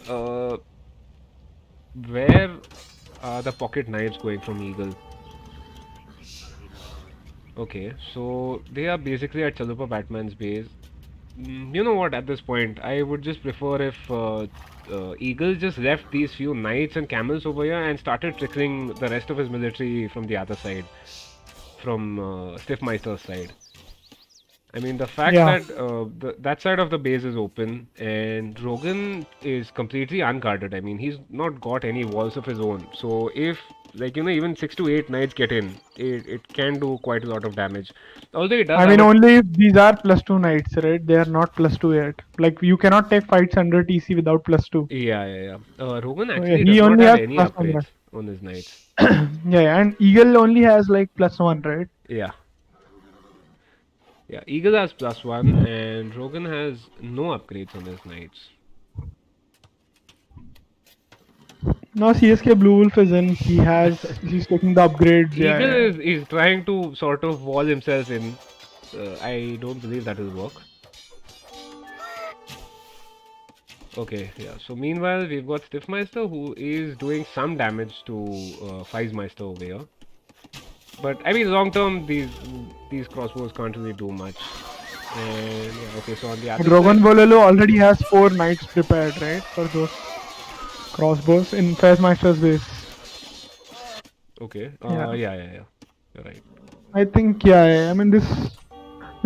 Where are the pocket knives going from Eagle? Okay, so they are basically at Chalupa Batman's base. You know what? At this point, I would just prefer if Eagle just left these few knights and camels over here and started trickling the rest of his military from the other side, from Stiffmeister's side. I mean, the fact Yeah. that that side of the base is open and Rogan is completely unguarded. I mean, he's not got any walls of his own. So if, like, even 6 to 8 knights get in, it can do quite a lot of damage. Although it does I have mean, a only if these are +2 knights, right? They are not +2 yet. Like, you cannot take fights under TC without +2. yeah, yeah, yeah. Rogan So yeah, actually he does not only have has any +1 upgrades left. on his knights. Yeah, yeah, and Eagle only has like +1, right? Yeah, yeah. Eagle has +1 and Rogan has no upgrades on his knights. No, CSK Blue Wolf is in. He's taking the upgrades. Yeah, Eagle yeah. is trying to sort of wall himself in. I don't believe that will work. Okay, yeah. So meanwhile, we've got Stiffmeister who is doing some damage to Feismeister over here. But I mean, long term, these crossbows can't really do much. And yeah, okay, so on the But other Rogan side, Bololo already has 4 knights prepared, right? For those crossbows in Fezmeister's base. okay, Yeah. yeah, yeah, yeah, you're right. I think, yeah, yeah. I mean, this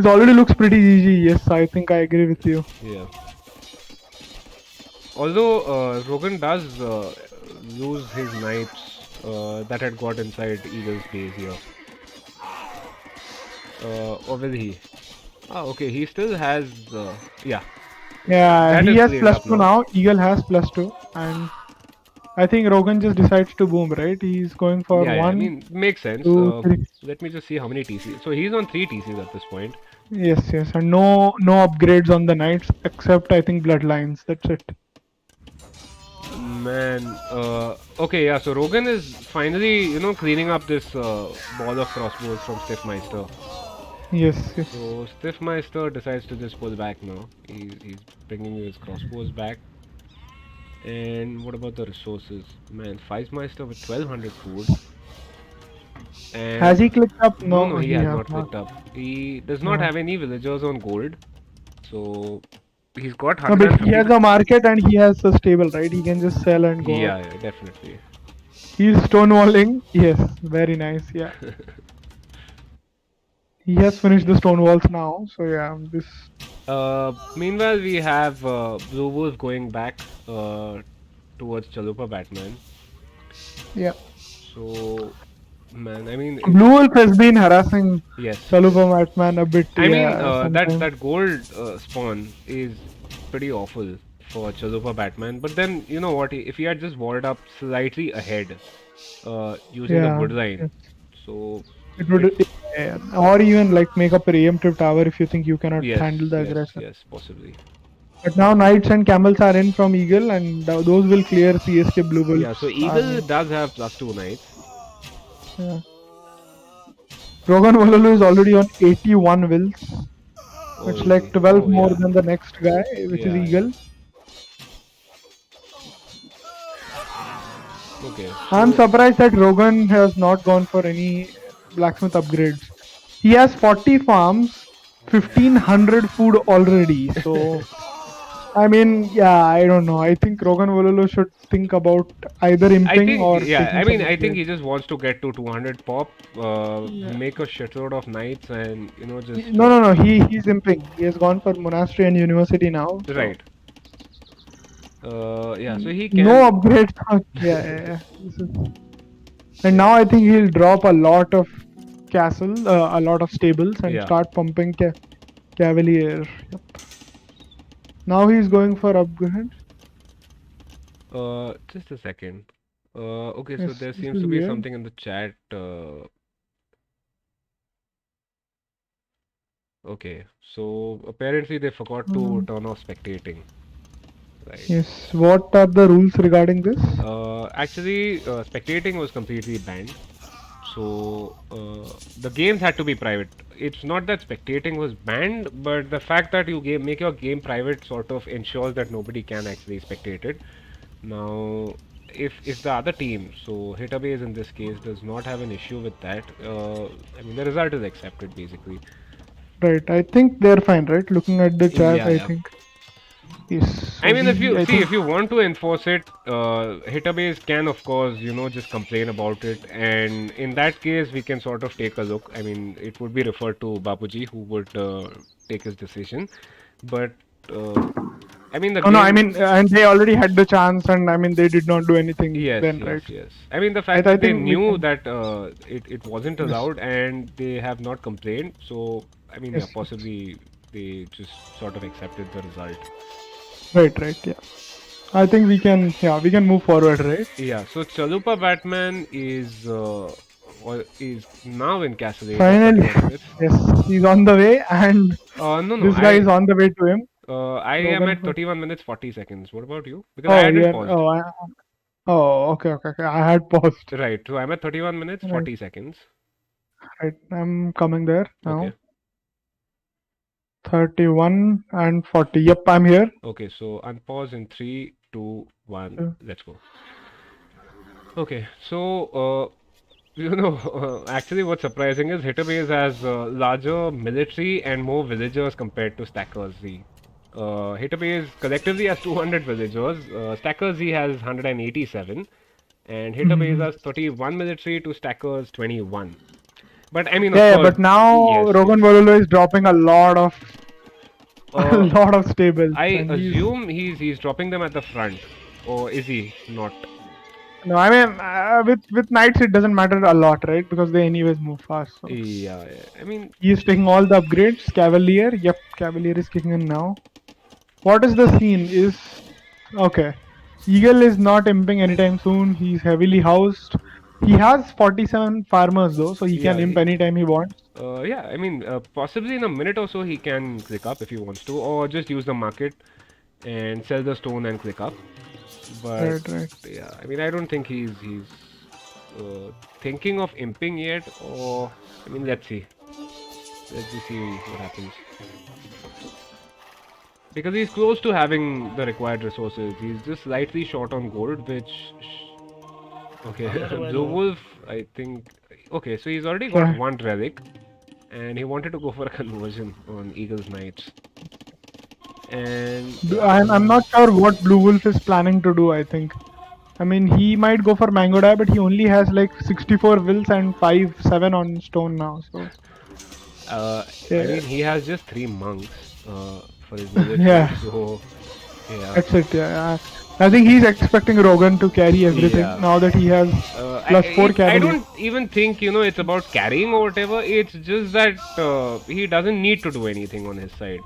already looks pretty easy. Yes, I think I agree with you. Yeah. Although Rogan does lose his knights that had got inside Eagle's base here. Or will he? Ah, okay, he still has. Yeah, Yeah, that he is has cleaned up +2 now. now. Eagle has +2. And I think Rogan just decides to boom, right? He's going for Yeah, yeah, I one, mean, makes sense. 2, 3. Let me just see how many TCs. So he's on 3 TCs at this point. Yes, yes. And no upgrades on the knights except I think bloodlines. That's it. Man, okay, yeah, so Rogan is finally, cleaning up this ball of crossbows from Stiffmeister. Yes, yes. So Stiffmeister decides to just pull back now. He's bringing his crossbows back. And what about the resources? Man, Feismeister with 1200 food. Has And he clicked up? no, No, no, he he has has not not. clicked up. He does not No. have any villagers on gold. So he's got No, but he 150. has a market and he has a stable, right? He can just sell and go up. Yeah, yeah, definitely. He's stonewalling. Yes, very nice. Yeah. He has finished the stone walls now. So yeah, this Meanwhile, we have Blue Wolf going back towards Chalupa Batman. Yeah. So, man, I mean, Blue Wolf has been harassing yes. Chalupa Matman a bit, I mean, yeah, sometimes. that gold spawn is pretty awful for Chalupa Batman. But then, you know what? If he had just walled up slightly ahead, using the Yeah. wood line, Yes. so It it. would, yeah, or even like make a preemptive tower if you think you cannot Yes, handle the yes, aggression. yes, possibly. But now Knights and Camels are in from Eagle, and those will clear CSK Blue Yeah, so Wolf's Eagle army. does have +2 knights. Yeah. Rogan Wololo is already on 81 wills. Oh, It's is like he? 12 Oh, more yeah. than the next guy, which is Yeah, yeah. Eagle. Okay, I'm so surprised that Rogan has not gone for any blacksmith upgrades. He has 40 farms, 1500 food already. So, I mean, yeah, I don't know. I think Rogan Wololo should think about either I imping think, or yeah, taking I some mean, I think upgrades. he just wants to get to 200 pop, Yeah. make a shitload of knights, and just No, no, no. He's imping. He has gone for monastery and university now. So right. Yeah, so he no can. upgrades. Yeah, yeah, yeah. And now I think he'll drop a lot of a lot of stables, and Yeah. start pumping Cavalier. Yep. Now he's going for upgrade. Just a second. Okay, so Yes, there this seems is to be weird. something in the chat. Okay, so apparently they forgot to Hmm. turn off spectating, right? Yes. What are the rules regarding this? Actually, spectating was completely banned. So the games had to be private. It's not that spectating was banned, but the fact that make your game private sort of ensures that nobody can actually spectate it. Now, if the other team, so Hitabase in this case, does not have an issue with that, I mean the result is accepted basically. Right. I think they're fine. Right. Looking at the chat, Yeah, I yeah. think yes. I So mean, if we, you I see, think if you want to enforce it, Hitabase can, of course, just complain about it, and in that case, we can sort of take a look. I mean, it would be referred to Babuji, who would take his decision. But I mean, the no, no. I game. mean, and they already had the chance, and I mean, they did not do anything Yes, then, yes, right? yes. I mean, the I, fact I that they think we knew can. that it wasn't Yes. allowed and they have not complained. So, I mean, yeah, Yes. Yes. possibly they just sort of accepted the result. Right. Right. Yeah. I think we can. Yeah, we can move forward, right? Yeah, so Chalupa Batman is now in Castle 8 at Finally, 31 minutes. yes, he's on the way, and No, no, this guy is on the way to him. I am Rogan. at 31 minutes 40 seconds. What about you? Because I Oh, hadn't you're. paused. Oh, okay, okay, okay. I had paused. Right, so I'm at 31 minutes Right, 40 seconds. right. I'm coming there Okay. now. 31 and 40. Yep, I'm here. Okay, so unpause in 3, 2, 1. Uh, Let's go. Okay, so actually, what's surprising is Hitabase has larger military and more villagers compared to Stackers Z. Hitabase collectively has 200 villagers. Stackers Z has 187, and Hitabase mhm. has 31 military to Stackers 21. But I mean, of Yeah, yeah, course, but now yes, yes. Rogan Bololo is dropping a lot of a Uh, lot of stables, I and he's assume he's dropping them at the front, or is he not? no. I mean, with knights it doesn't matter a lot, right? Because they anyways move fast. So Yeah, yeah. I mean, he is taking all the upgrades. Cavalier, yep, Cavalier is kicking in now. What is the scene? Is okay. Eagle is not imping anytime soon. He's heavily housed. He has 47 farmers though, so he can yeah, imp anytime he wants. yeah, I mean, possibly in a minute or so he can click up if he wants to, or just use the market and sell the stone and click up. But Right, right. yeah, I mean, I don't think he's uh, thinking of imping yet, or I mean, let's see. Let's just see what happens. Because he's close to having the required resources. He's just slightly short on gold, which okay, Blue Wolf, I think. Okay, so he's already got Yeah. one relic, and he wanted to go for a conversion on Eagle's Knights. And I'm not sure what Blue Wolf is planning to do. I think. I mean, he might go for Mango Dye, but he only has like 64 wills and 7 on stone now. So I yeah, mean, he has just 3 monks. for his military. Yeah, So yeah, that's it. Yeah, I think he's expecting Rogan to carry everything yeah. now that he has +4 I Cavalier. don't even think it's about carrying or whatever. It's just that he doesn't need to do anything on his side,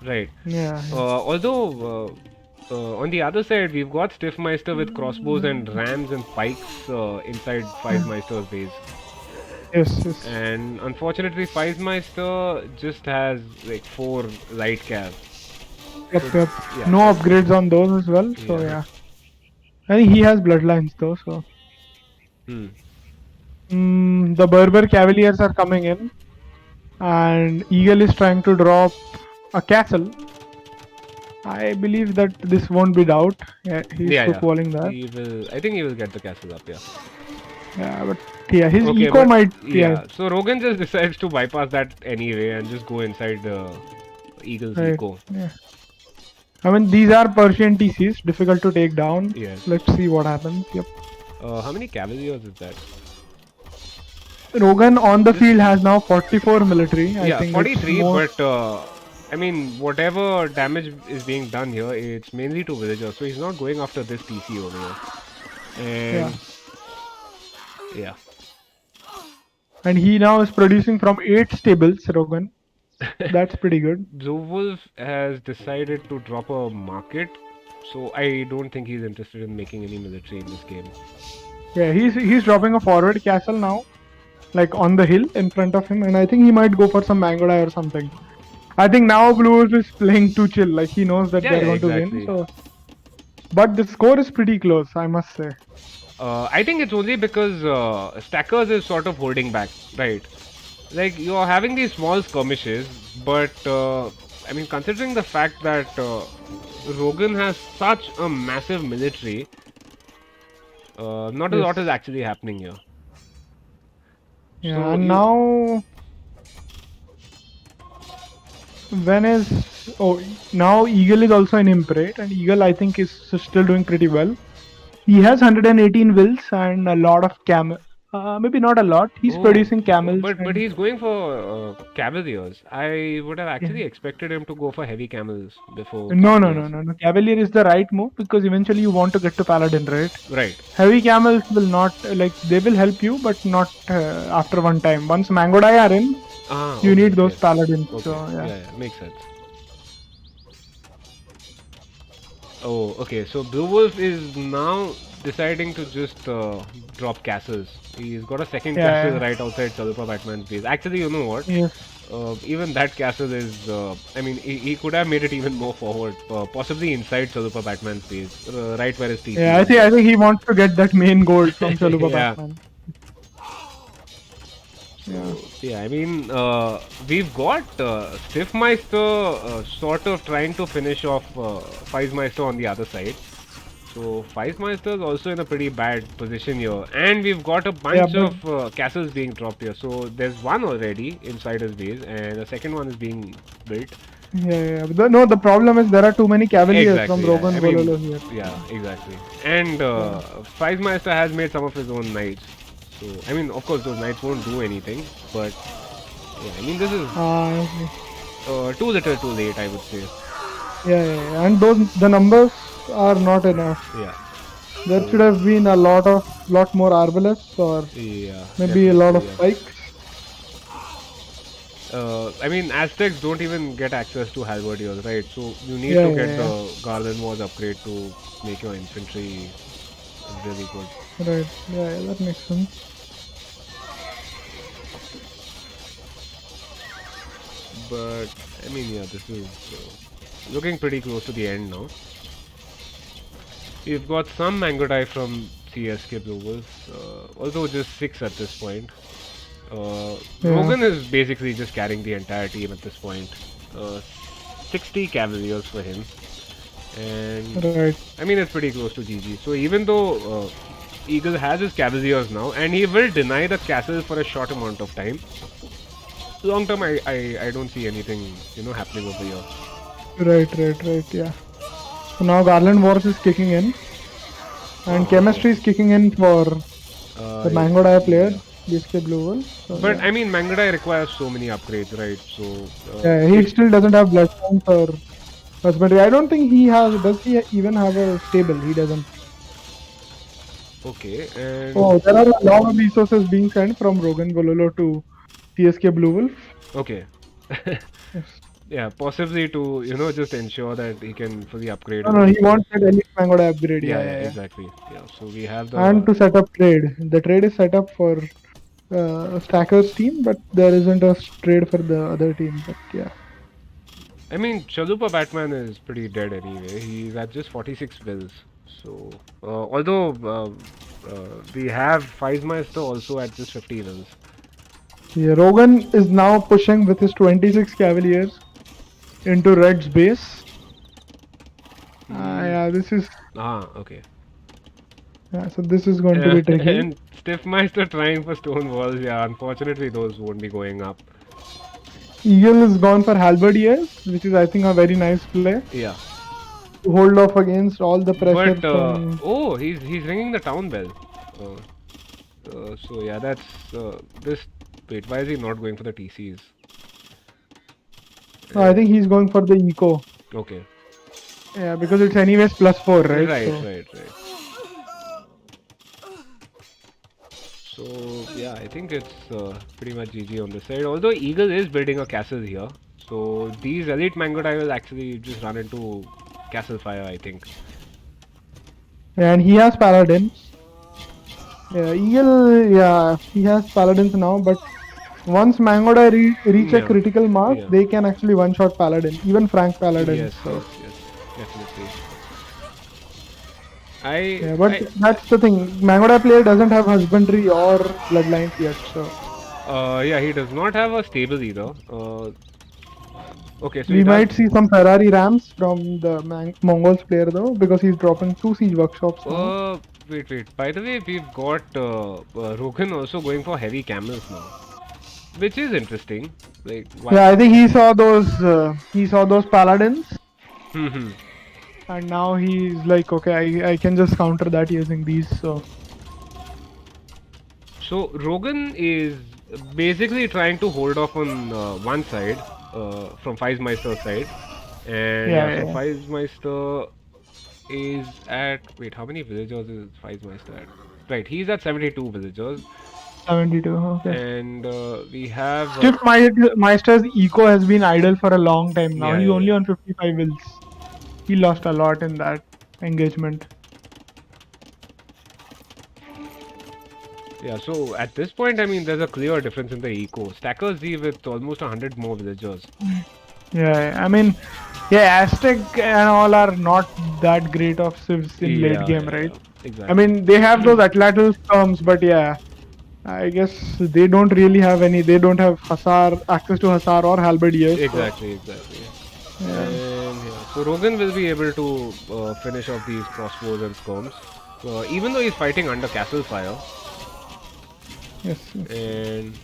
right? Yeah, yeah. Although on the other side we've got Stiffmeister with crossbows and rams and pikes inside Feismeister's base, Yes, yes. and unfortunately Feismeister just has like 4 light cav. Yep, So yep. yeah, No upgrades on those as well. So yeah. yeah, I think he has bloodlines though. So Hmm. the Berber Cavaliers are coming in, and Eagle is trying to drop a castle. I believe that this won't be doubt. Yeah, he's Yeah, yeah. calling that. He will. I think he will get the castle up. Yeah. Yeah, but yeah, his Okay, eco but might. Yeah, yeah. So Rogan just decides to bypass that anyway and just go inside the Eagle's right. eco. Yeah. I mean, these are Persian TCs, difficult to take down. Yes. Let's see what happens. Yep. How many cavaliers is that? Rogan on the This field has now 44 military. I Yeah, think it's 43. more. But I mean, whatever damage is being done here, it's mainly to villagers. So he's not going after this TC over here. Yeah. And yeah. And he now is producing from 8 stables, Rogan. That's pretty good. Zowolf has decided to drop a market, so I don't think he's interested in making any military in this game. Yeah, he's dropping a forward castle now, like on the hill in front of him, and I think he might go for some mango dye or something. I think now Blue Wolf is playing too chill, like he knows that Yeah, they're yeah, going to win. exactly. So, but the score is pretty close, I must say. I think it's only because Stackers is sort of holding back, right? Like you're having these small skirmishes, but I mean, considering the fact that Rogan has such a massive military, not a lot Yes. is actually happening here. Yeah, So and you, now when is now Eagle is also an imprate, and Eagle I think is still doing pretty well. He has 118 wills and a lot of maybe not a lot. He's producing camels but and he's going for cavaliers. I would have yeah. actually expected him to go for heavy camels before No, no, no, cavaliers. no, no. Cavalier is the right move because eventually you want to get to Paladin, right? Right. Heavy camels will not like they will help you, but not after one time. Once Mango Dye are in, Ah, you okay, need those yes. Paladins. Okay. So yeah, Yeah, makes sense. Oh, okay. So Blue Wolf is now deciding to just drop castles. He's got a second castle yeah, right outside Chalupa Batman's base. Actually, you know what? yes, Even that castle is. I mean, he could have made it even more forward, possibly inside Chalupa Batman's base, right where his TC yeah. is. I think he wants to get that main gold from Chalupa Yeah. Batman. Yeah, So yeah, I mean, we've got Stiffmeister sort of trying to finish off Feismeister on the other side. So Feismeister is also in a pretty bad position here, and we've got a yeah, bunch but of castles being dropped here. So there's one already inside his base, and the second one is being built. yeah. No, the problem is there are too many Cavaliers from Exactly. Yeah. Rogan I mean, Bololo here. yeah, exactly. And Yeah. Feismeister has made some of his own knights. So I mean, of course, those knights won't do anything, but yeah, I mean, this is Okay. too little, too late, I would say. Yeah. And the numbers are not enough. Yeah. There should So have been a lot more Arbalest or yeah, maybe a lot definitely. of Yeah. spikes. I mean, Aztecs don't even get access to halberdiers, right? So you need Yeah, to yeah, get yeah. the Garland Wars upgrade to make your infantry really good. Right. Yeah, that makes sense. But I mean, yeah, this is looking pretty close to the end now. We've got some mango dye from CSK Blue Wolves, although just 6 at this point. Yeah. Rogan is basically just carrying the entire team at this point. Uh, 60 cavaliers for him. And Right. I mean, it's pretty close to GG. So even though Eagle has his cavaliers now, and he will deny the castle for a short amount of time. Long term, I don't see anything, happening over here. Right. Yeah. So now Garland Wars is kicking in. And Oh, chemistry is kicking in for the yeah, Mango Dye player. yeah. DSK Blue Wolf. So But yeah, I mean, Mangudai requires so many upgrades, right? So he if still doesn't have blood stones or husbandry. I don't think he has. Does he even have a stable? He doesn't. okay, and Oh, there are a lot of resources being sent from Rogan Gololo to CSK Blue Wolf. okay. Yes. Yeah, possibly to, just ensure that he can fully upgrade No, no, his. he wants that Elite Mangoda upgrade. Yeah, Yeah, yeah, yeah, yeah. exactly. Yeah, so we have And the. to set up trade. The trade is set up for Stacker's team, but there isn't a trade for the other team. But yeah. I mean, Chalupa Batman is pretty dead anyway. He's at just 46 bills. So, although we have Feismeister also at just 50 bills. Yeah, Rogan is now pushing with his 26 Cavaliers into Red's base. Hmm. Yeah, this is Okay. so this is going to be tricky. And Stiffmeister trying for stone walls. Yeah, unfortunately, those won't be going up. Eagle is gone for Halberdiers, which is I think a very nice play Yeah. to hold off against all the pressure But from. oh, he's ringing the town bell. So yeah, that's this. Wait, why is he not going for the TCs? No, I think he's going for the eco. Okay. Yeah, because it's anyways +4, right? Right, So right, right. So yeah, I think it's pretty much GG on this side. Although Eagle is building a castle here, so these elite Mangodai will actually just run into castle fire, I think. and he has paladins. Yeah, Eagle. Yeah, he has paladins now, but once Mangoda reach a Yeah, critical mass, yeah. they can actually one-shot paladin, even Frank paladins. Yes, So yes, yes, definitely. yeah, but I, that's the thing. Mangoda player doesn't have husbandry or bloodlines yet. So yeah, he does not have a stable either. Okay, so he we does. might see some Ferrari Rams from the Mongols player though, because he's dropping 2 siege workshops now. Uh, wait. By the way, we've got Rogan also going for heavy camels now, which is interesting. Like, why? Yeah, I think he saw those. He saw those paladins, Hmm. and now he's like, okay, I can just counter that using these. So So Rogan is basically trying to hold off on one side, from Feismeister's side, and yeah, yeah, yeah, so yeah. Feismeister is at, wait, how many villagers is Feismeister at? Right, he's at 72 villagers, 72. Okay. and we have Stiff Meister's eco has been idle for a long time now. yeah, He's yeah, only yeah. on 55 wills. He lost a lot in that engagement. Yeah, so at this point, I mean, there's a clear difference in the eco. Stackers Z with almost 100 more villagers. Yeah, I mean, yeah, Aztec and all are not that great of civs in late Yeah, game, yeah, right? yeah. I Exactly. mean, they have those Atlatl storms, but yeah, I guess they don't really have any. They don't have Hussar access to Hussar or halberdiers. So Exactly. yeah, And yeah, so Rogan will be able to finish off these crossbows and storms, even though he's fighting under castle fire. yes, yes. And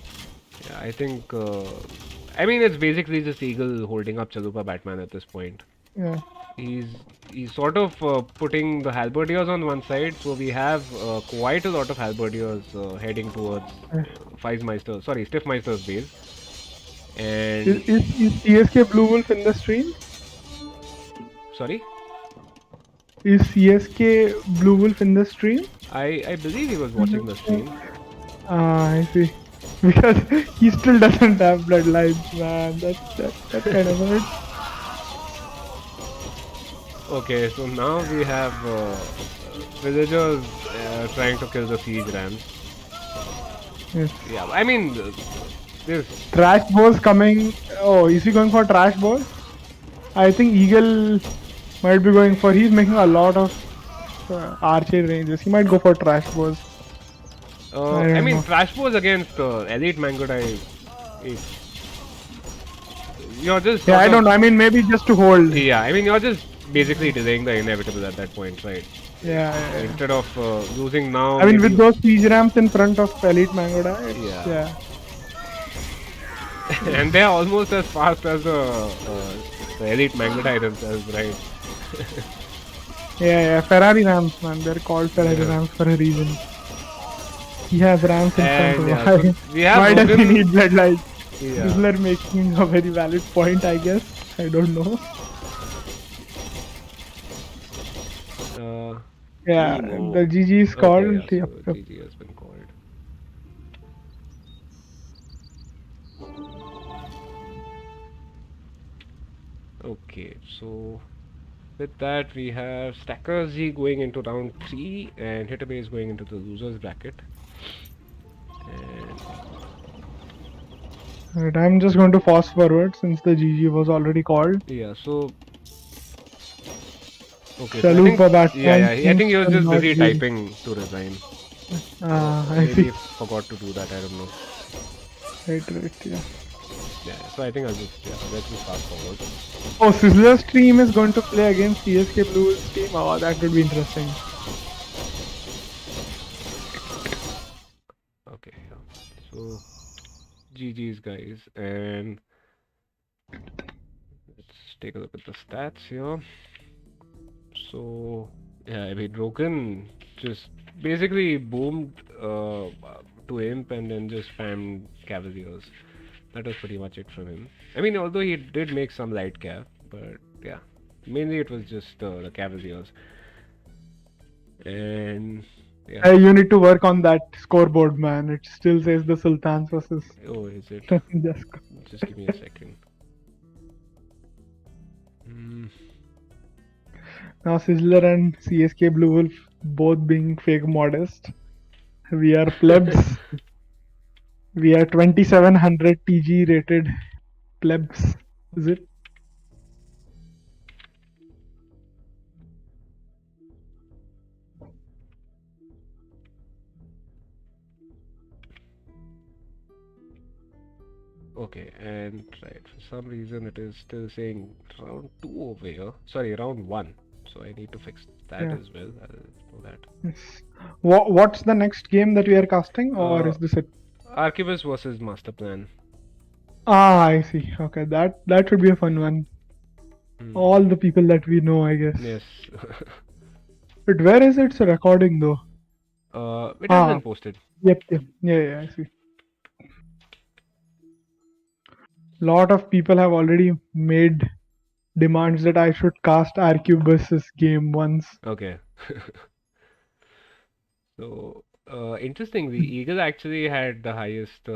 yeah, I think, I mean, it's basically just Eagle holding up Chalupa Batman at this point. Yeah. He's he's sort of putting the halberdiers on one side, so we have quite a lot of halberdiers heading towards Stiffmeister's base. And Is CSK Blue Wolf in the stream? sorry, Is CSK Blue Wolf in the stream? I believe he was watching the stream. Ah, I see. Because he still doesn't have bloodlines, man. That kind of hurts. Okay, so now we have villagers trying to kill the siege rams. Yes. Yeah, I mean, this. Trash balls coming. Oh, is he going for trash balls? I think Eagle might be going for. He's making a lot of archer ranges. He might go for trash balls. I I don't mean, know. trash balls against elite Mangodai. It's, you're just Yeah, sort I of. don't know. I mean, maybe just to hold. Yeah, I mean, you're just basically delaying the inevitable at that point, right? Yeah. Yeah. Instead of losing now, I mean, maybe. with those siege ramps in front of Elite Mangoda, it's, Yeah. yeah. And they're almost as fast as the elite Mangodai themselves, right? Yeah, Ferrari Rams, man. They're called Ferrari Yeah. Rams for a reason. He has Rams in front. And yeah, Why? so we have Why does he Rogan. need bloodline? Yeah. Sizzler making a very valid point, I guess. I don't know. Uh, Yeah, Emo. the GG is Okay, yeah, called. Yep, so yep. GG has been called. Okay, so with that we have Stacker Z going into round 3 and Hitabase going into the losers bracket. And Right, I'm just going to fast forward since the GG was already called. yeah, so okay, so I think Chalupa yeah, Batman I seems think he was to just not busy be. typing to resign. I Maybe see. he forgot to do that, I don't know. Right, right, yeah. Yeah, so I think I'll just let's just fast forward. Oh, Sizzler's team is going to play against CSK Blues team. Oh, that would be interesting. Okay, yeah. So GG's guys, and let's take a look at the stats here. So yeah, I mean Roken just basically boomed to Imp and then just spammed Cavaliers. That was pretty much it from him. I mean, although he did make some light cav, but yeah, mainly it was just the Cavaliers. And yeah, You need to work on that scoreboard, man. It still says the Sultans versus oh, is it? Jasco. Just give me a second. Mm, Now Sizzler and CSK Blue Wolf both being fake modest. We are plebs. We are 2700 TG rated plebs. Is it? okay, and right, for some reason it is still saying round 2 over here. Sorry, round 1. So I need to fix that Yeah. as well. I'll do that. Yes. What's the next game that we are casting, or Uh, is this it? Archivist versus Master Plan. I see. Okay, that should be a fun one. Hmm. All the people that we know, I guess. Yes. But where is its recording though? It has been Ah, posted. yep, yep. Yeah, I see. Lot of people have already made demands that I should cast Arquebus's game once. Okay. So, interestingly, Eagle actually had the highest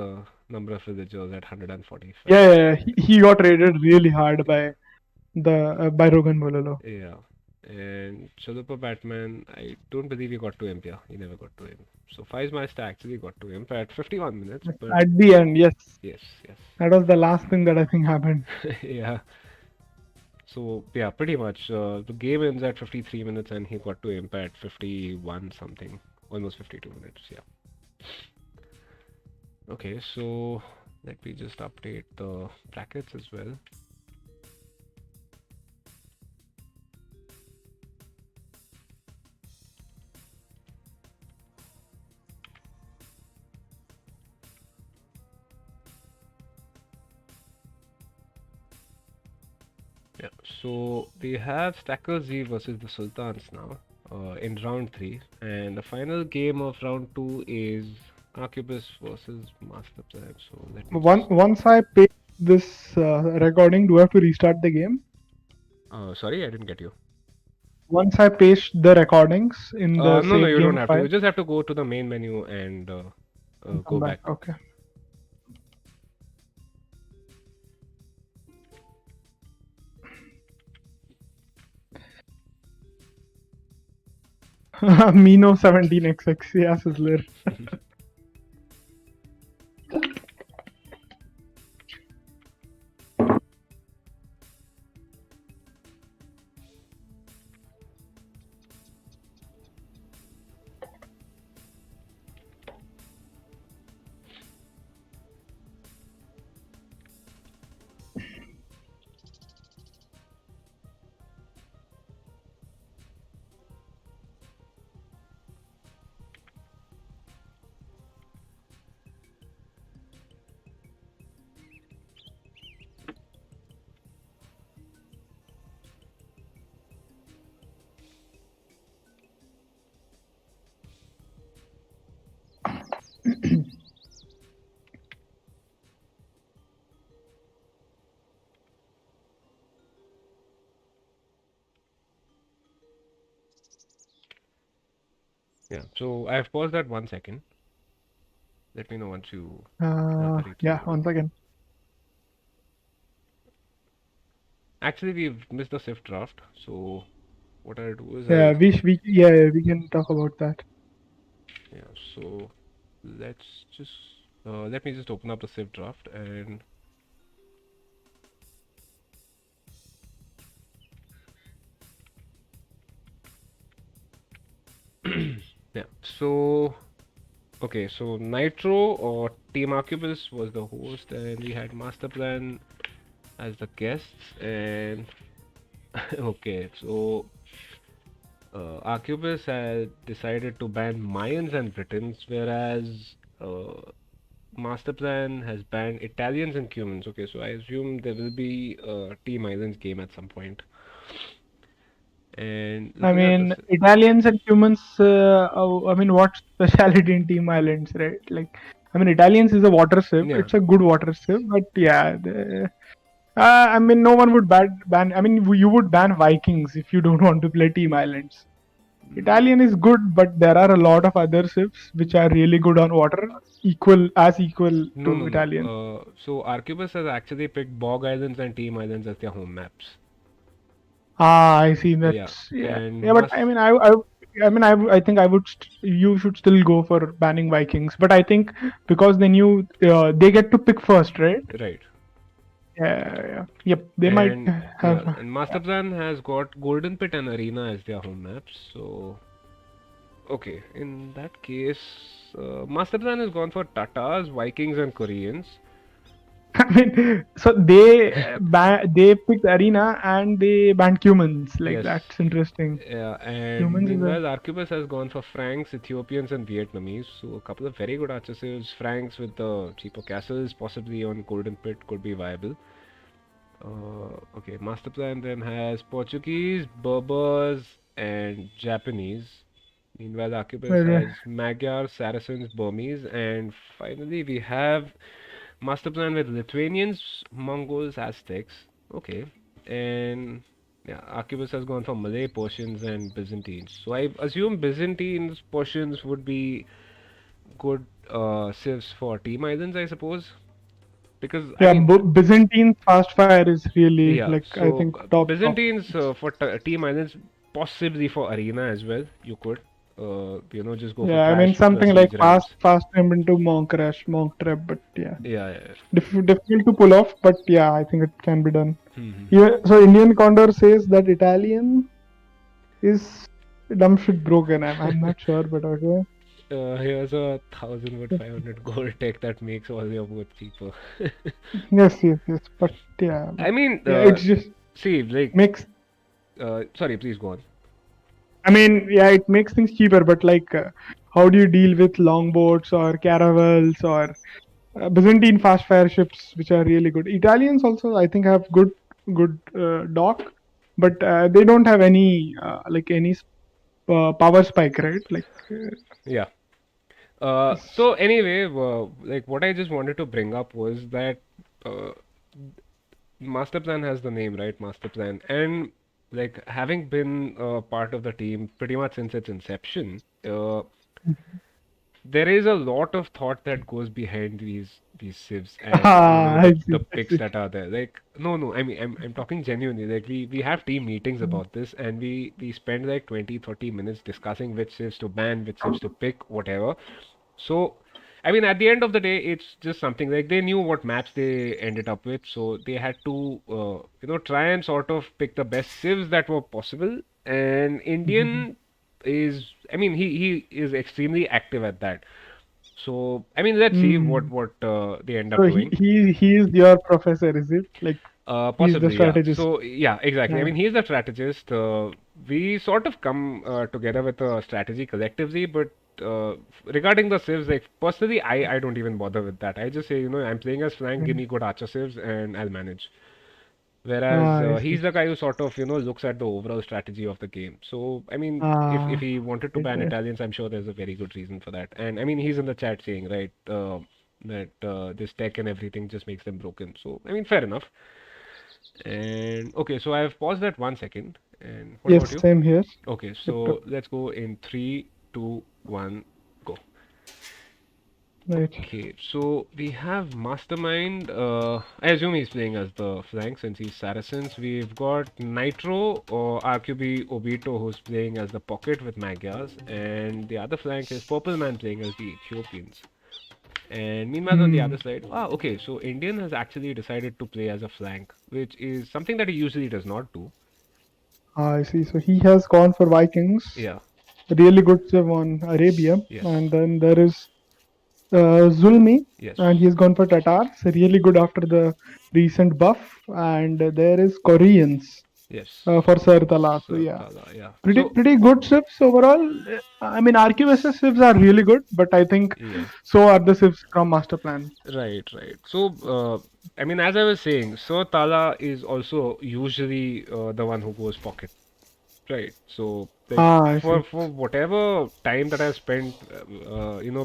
number of villagers at 145. Yeah. He got raided really hard by the by Rogan Bololo. Yeah. And Chalupa Batman, I don't believe he got to imp, yeah. He never got to imp. So Five Master actually got to imp at 51 minutes, but At the end, yes, yes, yes. that was the last thing that I think happened. Yeah. So yeah, pretty much. The game ends at 53 minutes and he got to imp at 51 something. Almost 52 minutes, yeah. Okay, so let me just update the brackets as well. Yeah, so we have Stacker Z versus the Sultans now in round 3, and the final game of round 2 is Arquebus versus Master Plan. So let me just. Once I pay this recording, do I have to restart the game? Sorry, I didn't get you. Once I paste the recordings in the No, save you don't game have to. file, You just have to go to the main menu and come go back. back. Okay. Mino 17XX, yeah, Sizzler. Yeah. So I've paused that 1 second. Let me know once you have the replay Yeah, loaded. once again. Actually, we've missed the SIF draft. So what I'll do is Yeah, I'll we can talk about that. yeah. So let's just let me just open up the SIF draft and yeah. So okay. So Nitro or Team Arcubus was the host, and we had Master Plan as the guests. And okay, so Arcubus had decided to ban Mayans and Britons, whereas Master Plan has banned Italians and Cumans. Okay, so I assume there will be a Team Islands game at some point. And I looking at mean, this, Italians and humans. I mean, what speciality in Team Islands, right? Like, I mean, Italians is a water civ. yeah, It's a good water civ, but yeah, I mean, no one would ban. I mean, you would ban Vikings if you don't want to play Team Islands. Italian is good, but there are a lot of other civs which are really good on water, equal no, to no, no. Italian. So Arcubus has actually picked Bog Islands and Team Islands as their home maps. I see. Yeah, That's yeah, and yeah. But must I think you should still go for banning Vikings. But I think because they knew they get to pick first, right? right. Yeah, yeah. Yep. They might And have. yeah, and Master Plan has got Golden Pit and Arena as their home maps. So okay, in that case, Master Plan has gone for Tatars, Vikings, and Koreans. I mean, so they picked Arena and they banned humans. Like Yes. that's interesting. And Humans is a meanwhile, Arquebus has gone for Franks, Ethiopians, and Vietnamese. So a couple of very good archers. Franks with the cheaper castles, possibly on Golden Pit, could be viable. Okay, Master Plan then has Portuguese, Berbers, and Japanese. Meanwhile, Arquebus uh, has Magyar, Saracens, Burmese, and finally we have Master Plan with Lithuanians, Mongols, Aztecs. Okay, and yeah, Arquebus has gone for Malay, Persians, and Byzantines. So I assume Byzantines, Persians would be good civs for Team Islands, I suppose. Because I yeah. mean, Byzantine fast fire is really yeah. like I So think top. Byzantines for Team Islands, possibly for Arena as well. You could, just go for Yeah, I mean trash plus something like siege rams. fast time into monk trap, but yeah, Yeah, yeah, difficult to pull off. But yeah, I think it can be done. yeah. Yeah, so Indian Condor says that Italian is dumb shit broken. I'm not sure, but okay. Here's a 1,000 with 500 gold tech that makes all your boats cheaper. Yes, yes, yes. But yeah, I mean, yeah, it's just see, like, makes. sorry, please go on. I mean, yeah, it makes things cheaper. But like, how do you deal with longboats or caravels or Byzantine fast fire ships, which are really good? Italians also, I think, have good dock, but they don't have any like any power spike, right? Like, Yeah. s- So anyway, like what I just wanted to bring up was that uh, Master Plan has the name, right? Master Plan, and like having been part of the team pretty much since its inception, there is a lot of thought that goes behind these civs and I the see, I picks see. that are there. Like no, I mean I'm talking genuinely. Like we have team meetings about this and we spend like 20-30 minutes discussing which civs to ban, which civs to pick, whatever. So, I mean, at the end of the day, it's just something like they knew what maps they ended up with, so they had to, try and sort of pick the best civs that were possible. And Indian is, I mean, he is extremely active at that. So, I mean, let's see what Mm. what they end So up doing. he is your professor, is it? Like he's the Possibly, yeah. strategist. So, yeah, exactly. I Yeah. mean, he's the strategist. We sort of come together with a strategy collectively, but regarding the civs, like personally, I don't even bother with that. I just say, I'm playing as Frank, give me good archer civs, and I'll manage. Whereas I he's see. the guy who sort of, looks at the overall strategy of the game. So, I mean, if Ah, he wanted to right, ban right. Italians, I'm sure there's a very good reason for that. And I mean, he's in the chat saying, right, that this tech and everything just makes them broken. So, I mean, fair enough. And okay, so I've paused that 1 second. And what about Yes, you? same here. Okay, Yep, yep. so let's go in three, two, one, go. Right. Okay, so we have Mastermind. I assume he's playing as the flank since he's Saracens. We've got Nitro or RQB Obito who's playing as the pocket with Magyars, and the other flank is Purple Man playing as the Ethiopians. And meanwhile, on the Hmm. other side, okay, so Indian has actually decided to play as a flank, which is something that he usually does not do. I see. So he has gone for Vikings. Yeah, Really good save on Arabia. yes, And then there is Zulmi, yes, and he's gone for Tatars. Really good after the recent buff. And there is Koreans yes. for Sartala. So yeah, Sartala, yeah. So, pretty good civs overall. I mean, RQSS civs are really good, but I think yeah. so are the civs from Master Plan. Right, right. So, I mean, as I was saying, Sir Tala is also usually the one who goes pocket, right? So, like Ah, I for see. whatever time that I've spent,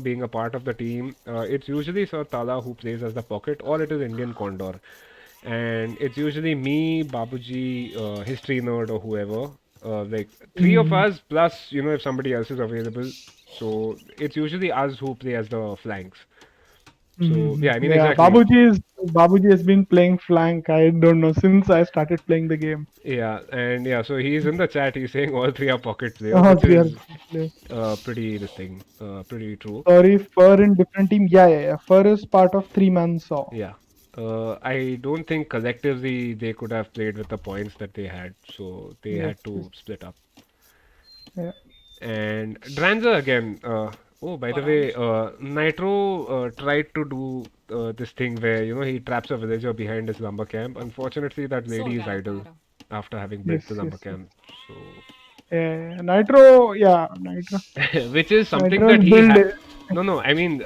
being a part of the team, it's usually Sir Tala who plays as the pocket, or it is Indian Condor, and it's usually me, Babuji, History Nerd, or whoever. Like three of Hmm. us plus, if somebody else is available. So it's usually us who play as the flanks. So yeah, I mean Yeah, exactly. Babuji has been playing flank. I don't know since I started playing the game. Yeah, and yeah, so he's in the chat. He's saying all three are pocket players, Oh, which three are is good players. pretty this thing, pretty true. Sorry, Fur in different team. Yeah, yeah, yeah. Fur is part of three man saw. Yeah, I don't think collectively they could have played with the points that they had, so they Yes, had to split up. yeah. And Dranza again. Oh, by the way, Nitro tried to do this thing where he traps a villager behind his lumber camp. Unfortunately, that lady is idle after having built Yes, the lumber yes, yes. camp. So Nitro, yeah, Nitro. which is something that Nitro's he build. no, no, I mean,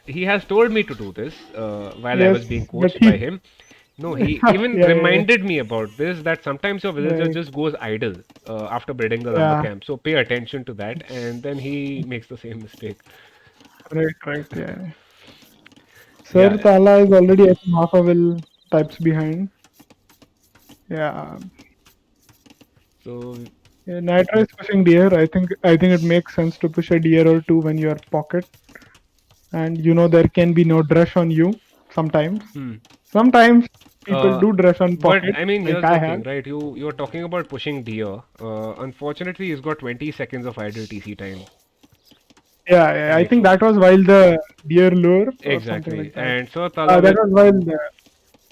he has told me to do this while I was being Yes, but coached by he. him. No, he Yeah, even yeah, yeah. reminded me about this that sometimes your villager Right. just goes idle after building the lumber Yeah. camp. So pay attention to that, and then he makes the same mistake. Right, right. Yeah. Sir Yeah, Tala is already at half a will types behind. Yeah. so Yeah, Nitro is pushing deer. I think it makes sense to push a deer or two when you're pocket, and there can be no drush on you sometimes. hmm. Sometimes people Uh, do drush on but pocket, I mean, like here's I the have. thing, right? You're talking about pushing deer. Unfortunately, he's got 20 seconds of idle TC time. Yeah, yeah, I Right, think so that was while the deer lure or something exactly. like that. And Sir Tala That with was while the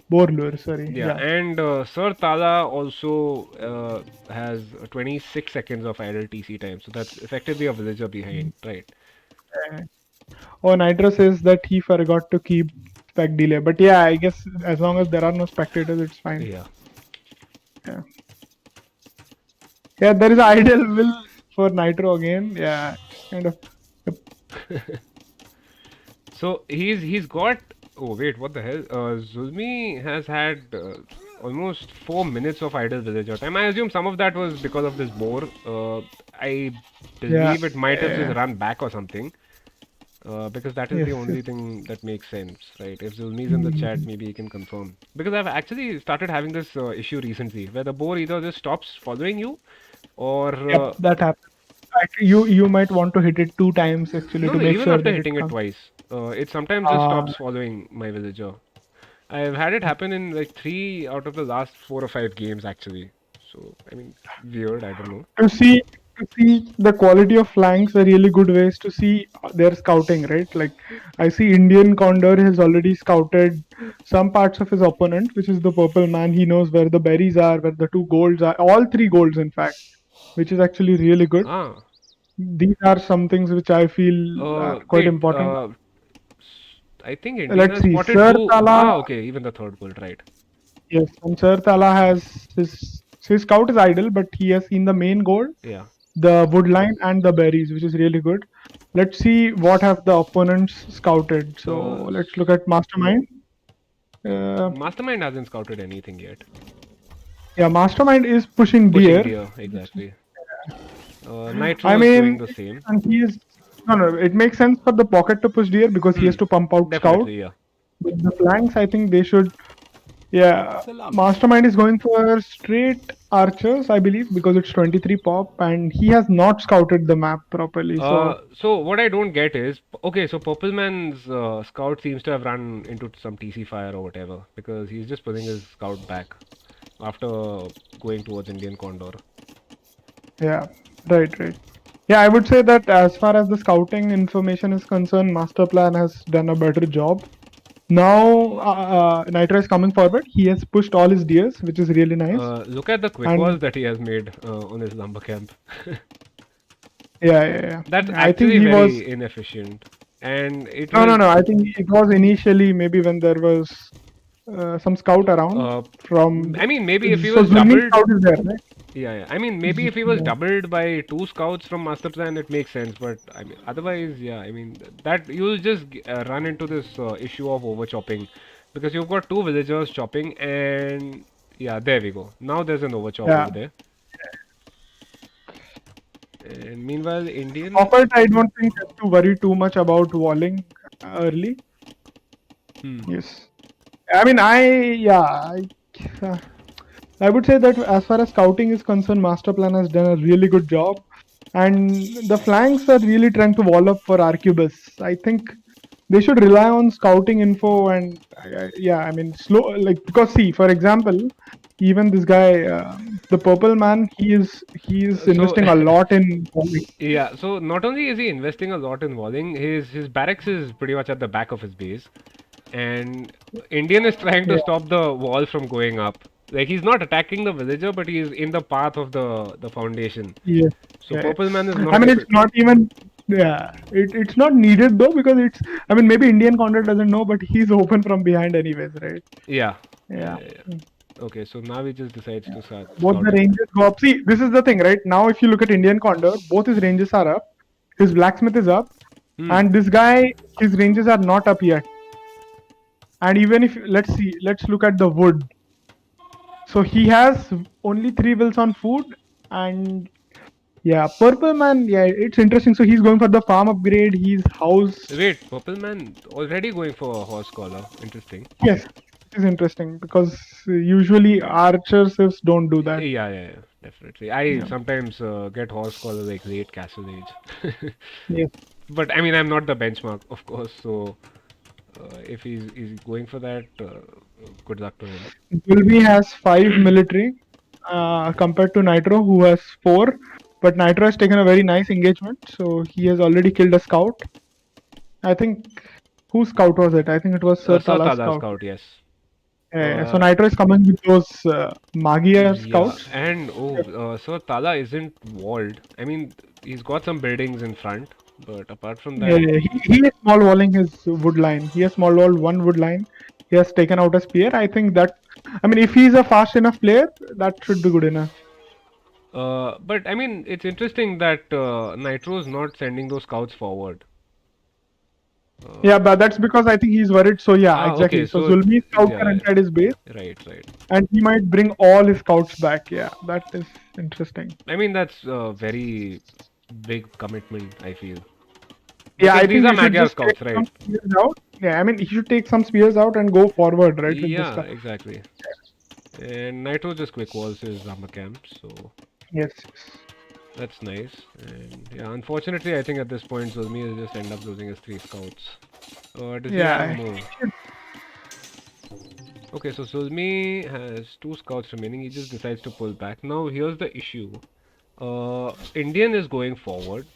boar lure. Sorry. yeah, Yeah. and Sir Tala also has 26 seconds of idle TC time. So that's effectively a villager behind, right? Uh, Oh, Nitro says that he forgot to keep spec delay, but yeah, I guess as long as there are no spectators, it's fine. Yeah. Yeah. Yeah, there is ideal will for Nitro again. Yeah, kind of. Yep. So he's got. Oh wait, what the hell? Zulmi has had almost 4 minutes of idle villager time. I assume some of that was because of this boar. I Yeah. believe it might have just Yeah. run back or something. Because that is Yes. the Yes. only thing that makes sense, right? If Zulmi's in the chat, Mhm. maybe he can confirm. Because I've actually started having this issue recently, where the boar either just stops following you, or Yep, that happens. You might want to hit it two times actually no, to no, make even sure after that it hitting it comes. twice, it sometimes just Uh, stops following my villager. I've had it happen in like 3 out of the last 4 or 5 games actually. So I mean, weird. I don't know. to see to see the quality of flanks are really good ways to see their scouting, right? Like I see Indian Condor has already scouted some parts of his opponent, which is the purple man. He knows where the berries are, where the two golds are, all three golds in fact, which is actually really good. Ah, These are some things which I feel are quite wait. important. I think Indian Let's has see, spotted Sir two. Tala. Ah, okay. Even the third goal, right? Yes, and Sir Tala has his scout is idle, but he has seen the main gold, Yeah. the woodline, and the berries, which is really good. Let's see what have the opponents scouted. So Uh, let's look at Mastermind. Uh, Mastermind hasn't scouted anything yet. Yeah, Mastermind is pushing Pushing deer. deer, exactly. I Nitro is doing mean, the same. and he is no, no. It makes sense for the pocket to push deer because he Hmm. has to pump out scout. Definitely, yeah. With the flanks, I think they should. Yeah, Mastermind is going for straight archers, I believe, because it's 23 pop, and he has not scouted the map properly. So So what I don't get is, okay, so Purple Man's scout seems to have run into some TC fire or whatever because he's just pulling his scout back after going towards Indian Condor. yeah, right, right. Yeah, I would say that as far as the scouting information is concerned, Master Plan has done a better job. Now, Nitro is coming forward. He has pushed all his deers, which is really nice. Look at the quick And walls that he has made on his lumber camp. yeah, yeah, That's yeah. I think actually he was. very inefficient. And it No, no, was, no. I think it was initially maybe when there was some scout around uh, from. I mean, maybe if he So was Zulmi doubled, scout is there, right? yeah, yeah. I mean, maybe if he was Yeah. doubled by two scouts from Master Plan, it makes sense. But I mean, otherwise, yeah. I mean, that you'll just run into this issue of over chopping because you've got two villagers chopping, and yeah, there we go. Now there's an over chop Yeah. over there. And meanwhile, Indian. Pocket, I don't think have to worry too much about walling early. Hmm. Yes. I mean, uh, I would say that as far as scouting is concerned, Master Plan has done a really good job, and the flanks are really trying to wall up for Arquebus. I think they should rely on scouting info and yeah, I mean, slow like because see, for example, even this guy, the Purple Man, he is So investing a lot in walling. yeah, so not only is he investing a lot in walling, his barracks is pretty much at the back of his base, and Indian is trying to Yeah, stop the wall from going up. Like he's not attacking the villager, but he's in the path of the foundation. yes, So yeah. Purple Man is I not mean, able. it's not even. Yeah, it's not needed though because it's. I mean, maybe Indian content doesn't know, but he's open from behind anyways, right? Yeah, Yeah. yeah. Okay, so now he just decides to start Both the scouting. ranges go up. See, this is the thing, right? Now, if you look at Indian Condor, both his ranges are up. His blacksmith is up, Hmm. and this guy, his ranges are not up yet. And even if let's see, let's look at the wood. So he has only 3 wills on food, and yeah, Purple Man. Yeah, it's interesting. So he's going for the farm upgrade. His house. Wait, Purple Man already going for a horse collar. Interesting. Yes, it is interesting because usually archer civs don't do that. Yeah, yeah, yeah, definitely. I Yeah. sometimes get horse collar like late castle age. Yes. But I mean, I'm not the benchmark, of course. So if he's going for that, good luck to him. Gulbi has 5 military compared to Nitro, who has 4. But Nitro has taken a very nice engagement, so he has already killed a scout. I think whose scout was it? I think it was Sir Sir Tala's Tala scout. Scout, yes. So Uh, Nitro is coming with those Magyar yeah, scouts. and Sir Tala isn't walled. I mean, he's got some buildings in front, but apart from Yeah, that, yeah, he is small walling his wood line. He has small walled one wood line. He has taken out a spear. I think that, I mean, if he's a fast enough player, that should be good enough. but I mean, it's interesting that Nitro's not sending those scouts forward. Yeah, but that's because I think he's worried. So yeah, Okay, exactly. So so Zulmi's scouts are yeah, inside his base, right, right. and he might bring all his scouts back. Yeah, that is interesting. I mean, that's a very big commitment, I feel. Yeah, Because I these think are he should Magyar just scouts, take some right? spears out. Yeah, I mean, he should take some spears out and go forward, right, with the Yeah, stuff. exactly. And Nitro just quick walls his armor camp, so Yes. that's nice. And yeah, unfortunately, I think at this point, Zulmi will just end up losing his three scouts. Does he have Yeah. more? Okay, so Zulmi has two scouts remaining. He just decides to pull back. Now, here's the issue. Indian is going forward.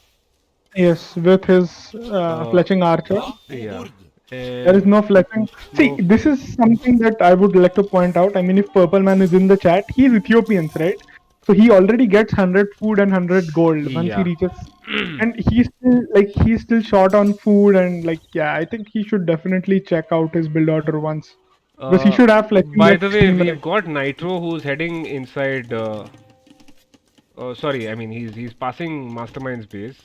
Yes, with his Uh, fletching archer. yeah, There is and no fletching. See, no. this is something that I would like to point out. I mean, if Purple Man is in the chat, he's Ethiopians, right? So he already gets 100 food and 100 gold once he Yeah. reaches. And he's still short on food and like yeah, I think he should definitely check out his build order once because he Uh, should have fletching by like the way, 16 we've minutes. got Nitro who's heading inside. Sorry, I mean he's passing Mastermind's base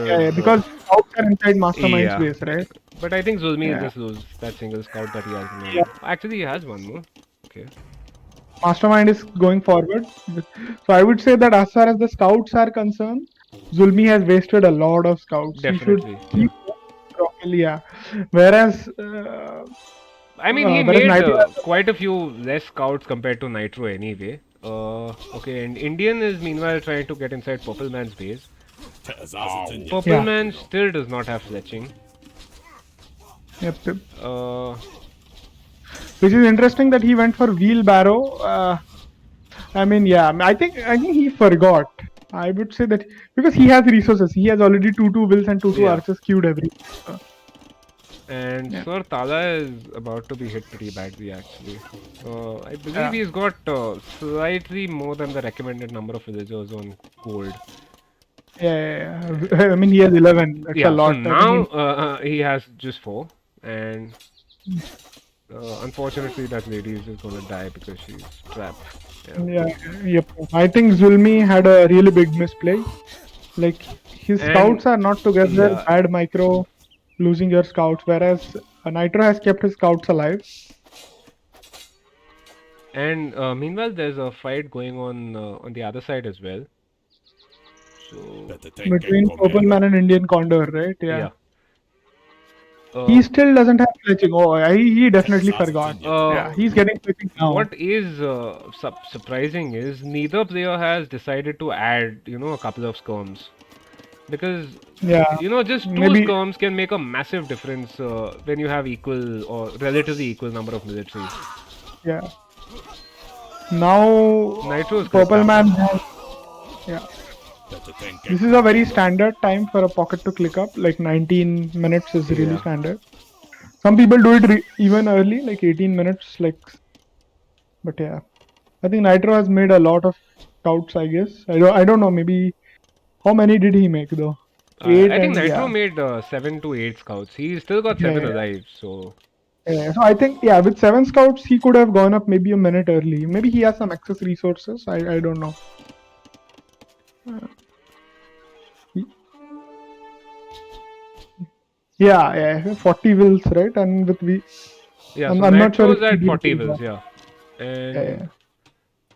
Yeah, yeah, because because scouts are inside Mastermind's yeah. base, right? But I think Zulmi will Yeah. just lose that single scout that he has Yeah. remaining. Actually, he has one more. Okay. Mastermind is going forward. So I would say that as far as the scouts are concerned, Zulmi has wasted a lot of scouts. He should Definitely, yeah. keep properly, yeah. Whereas, I mean, he whereas made Nitro quite a few less scouts compared to Nitro anyway. Okay, and Indian is meanwhile trying to get inside Purple Man's base. Purple yeah, Man still does not have fletching. yep, yep. Uh, Which is interesting that he went for wheelbarrow. I mean, yeah, I think he forgot. I would say that because he has resources, he has already two wills and two yeah. archers queued every. And Yeah, Sir Tala is about to be hit pretty badly actually. I believe yeah, he's got slightly more than the recommended number of villagers on gold. yeah. I mean, he has 11. That's a Yeah, so lot. I now mean, he has just 4, and unfortunately that lady is just gonna die because she's trapped. Yeah. yeah, yep. I think Zulmi had a really big misplay. Like his And scouts are not together. yeah, Bad micro, losing your scouts. Whereas Nitro has kept his scouts alive. and meanwhile there's a fight going on the other side as well. So Between Purple Man and Indian Condor, right? Yeah. yeah. Uh, He still doesn't have fletching. Oh, he definitely forgot. uh, Yeah, he's getting fletching now. what is surprising is neither player has decided to add, a couple of skirms. Because, Yeah, just two maybe. skirms can make a massive difference when you have equal or relatively equal number of militaries. Yeah. Now Nitro's clicked Purple up. Man has. Yeah. This is a very standard time for a pocket to click up. Like 19 minutes is really Yeah. standard. Some people do it even early, like 18 minutes. But yeah, I think Nitro has made a lot of scouts. I guess I don't know. Maybe how many did he make though? Eight I think and Nitro yeah, made 7 to 8 scouts. He's still got yeah, 7 yeah. alive, so. Yeah, so I think yeah, with 7 scouts he could have gone up maybe a minute early. Maybe he has some excess resources. I don't know. Yeah, yeah, 40 wills, right? And with we, Yeah, so I'm not sure if Nitro's he at did 40 do wills, that. yeah. Yeah, And yeah.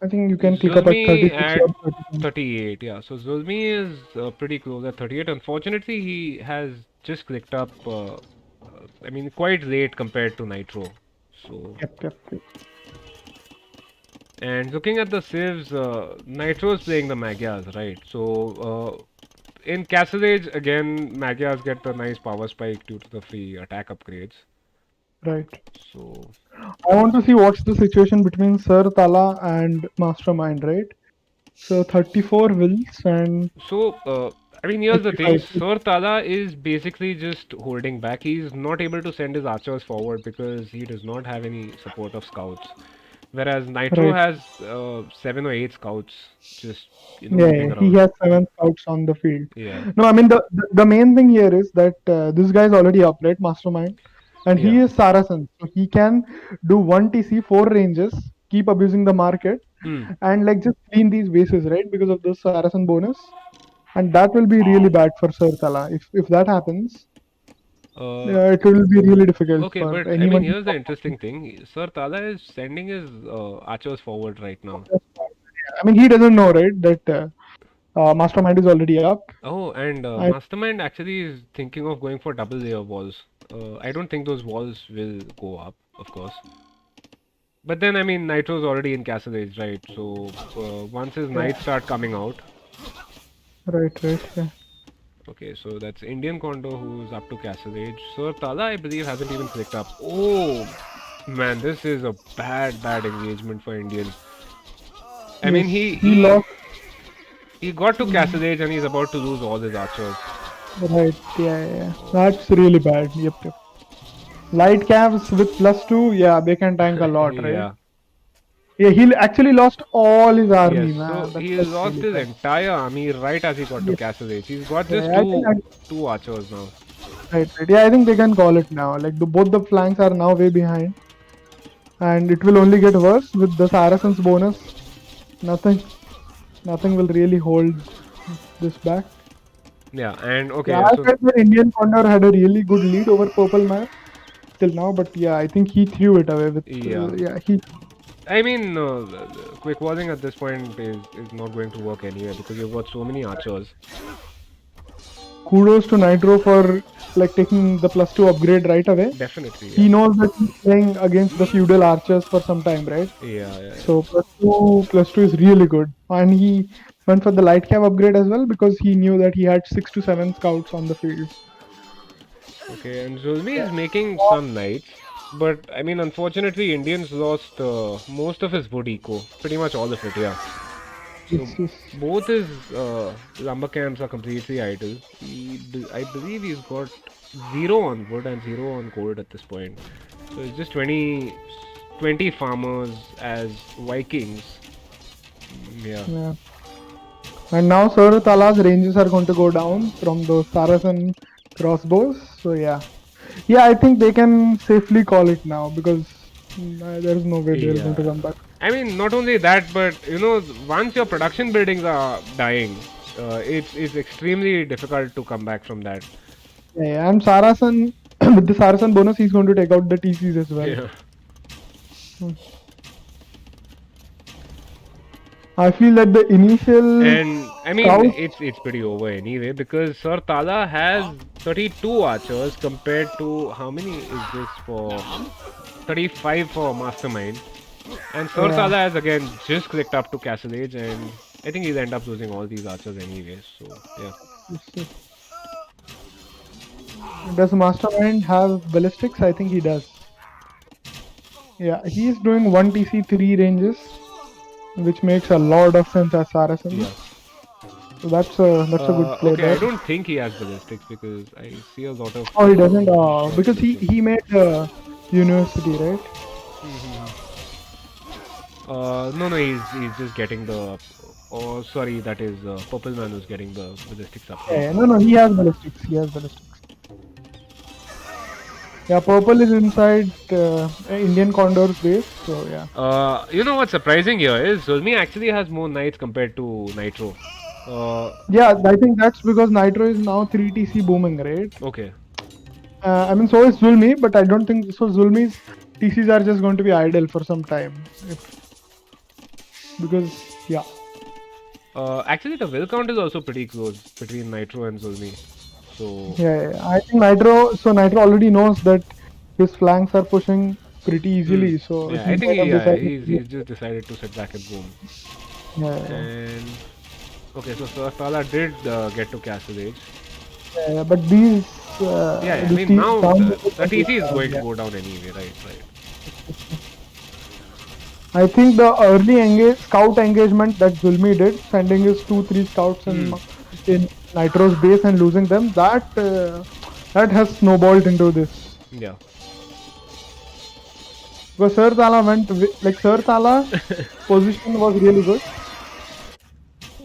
I think you can click up at Zulmi 36 at or 37. 38, yeah. So Zulmi is pretty close at 38. Unfortunately, he has just clicked up, I mean, quite late compared to Nitro. So, Yep, yep, yep. and looking at the civs, Nitro is playing the Magyas, right? So, in Castle Age, again, Magyas get the nice power spike due to the free attack upgrades. Right. So, I want to see what's the situation between Sir Tala and Mastermind, right? So 34 wills and I mean, here's the thing. 55. Sir Tala is basically just holding back. He's not able to send his archers forward because he does not have any support of scouts. Whereas Nitro Right. has 7 or 8 scouts just, Yeah, moving yeah, he around. has 7 scouts on the field. Yeah, No, I mean the main thing here is that this guy is already up, right? Mastermind, and he yeah. is Saracen, so he can do one TC, 4 ranges, keep abusing the market, Hmm. and like just clean these bases, right? Because of the Saracen bonus, and that will be really bad for Sir Tala. If that happens, Uh, it will be really difficult okay, for but I mean, anyone to here's the stop. interesting thing. Sir Tala is sending his archers forward right now. I mean, he doesn't know, right, that Mastermind is already up. Oh, and I, Mastermind actually is thinking of going for double layer walls. I don't think those walls will go up, of course. But then, I mean, Nitro's already in Castle Age, right? So, once his yeah, knights start coming out, right, yeah. okay, so that's Indian Kondo who's up to Castle Age. Sir Tala, I believe, hasn't even clicked up. Oh, man, this is a bad engagement for Indian. I mean, Yes, he he he lost. he got to Castle Age and he's about to lose all his archers. Right, yeah. That's really bad. Yep. Light caps with +2, yeah, they can tank a lot, right? Yeah. Yeah, he actually lost all his Yes, army, so man. he That's lost really his bad. entire army right as he got to Yes, Castle Age. He's got just yeah, I think two archers now. right. Yeah, I think they can call it now. Like both the flanks are now way behind, and it will only get worse with the Saracens bonus. Nothing, nothing will really hold this back. Yeah, and Yeah, okay, I so felt the Indian Condor had a really good lead over Purple Man till now, but yeah, I think he threw it away with yeah. yeah he I mean, quick walling at this point is not going to work anyway because you've got so many archers. Kudos to Nitro for like taking the +2 upgrade right away. Definitely, He yeah. knows that he's playing against the feudal archers for some time, right? Yeah, yeah, So +2 is really good. And he went for the light cab upgrade as well because he knew that he had 6 to 7 scouts on the field. okay, and Zulmi Yeah. is making some knights, but I mean, unfortunately, Indians lost most of his wood eco, pretty much all of it, yeah. So Yes, yes. both his lumber camps are completely idle. I believe he's got 0 on wood and 0 on gold at this point. So it's just 20 farmers as Vikings. Yeah. Yeah. And now Sir Tala's ranges are going to go down from those Saracen crossbows. So yeah. Yeah, I think they can safely call it now because there's no way they're going to Yeah. come back. I mean, not only that, but once your production buildings are dying, it's extremely difficult to come back from that. Yeah, and Saracen, with the Saracen bonus, he's going to take out the TCs as well. Yeah. Hmm. I feel that the initial And I mean, scout, it's pretty over anyway because Sir Tala has 32 archers compared to how many is this for 35 for Mastermind. And Sir yeah, Tala has again just clicked up to Castle Age, and I think he'll end up losing all these archers anyway. So yeah. does Mastermind have ballistics? I think he does. Yeah, he's doing 1 TC 3 ranges, which makes a lot of sense as Saracen. Yeah. So that's a good play Okay, I there. don't think he has ballistics because I see a lot of. Oh, he doesn't. Because Okay. he made university, right? No, he's just getting the. Oh, sorry, that is Purple Man who's getting the ballistics upgrade. Yeah, no, he has ballistics. He has ballistics. Yeah, purple is inside Indian Condor's base. So yeah. You know what's surprising here is Zulmi actually has more knights compared to Nitro. Yeah, I think that's because Nitro is now 3 TC booming, right? Okay. I mean, so is Zulmi, but I don't think so. Zulmi's TCs are just going to be idle for some time. Because, yeah. Actually, the will count is also pretty close between Nitro and Zulmi. So Yeah, I think Nitro already knows that his flanks are pushing pretty easily. So yeah, he I think might have decided. he's just decided to sit back and boom. Yeah. And okay, so Sala did get to Castle Age. Yeah, but these. Yeah, I This mean team now sounds the TC is going to yeah. go down anyway, right? Right. I think the early scout engagement that Zulmi did, sending his 2-3 scouts in Nitro's base and losing them, that has snowballed into this. Yeah. Because Sir Tala Sir Tala's position was really good,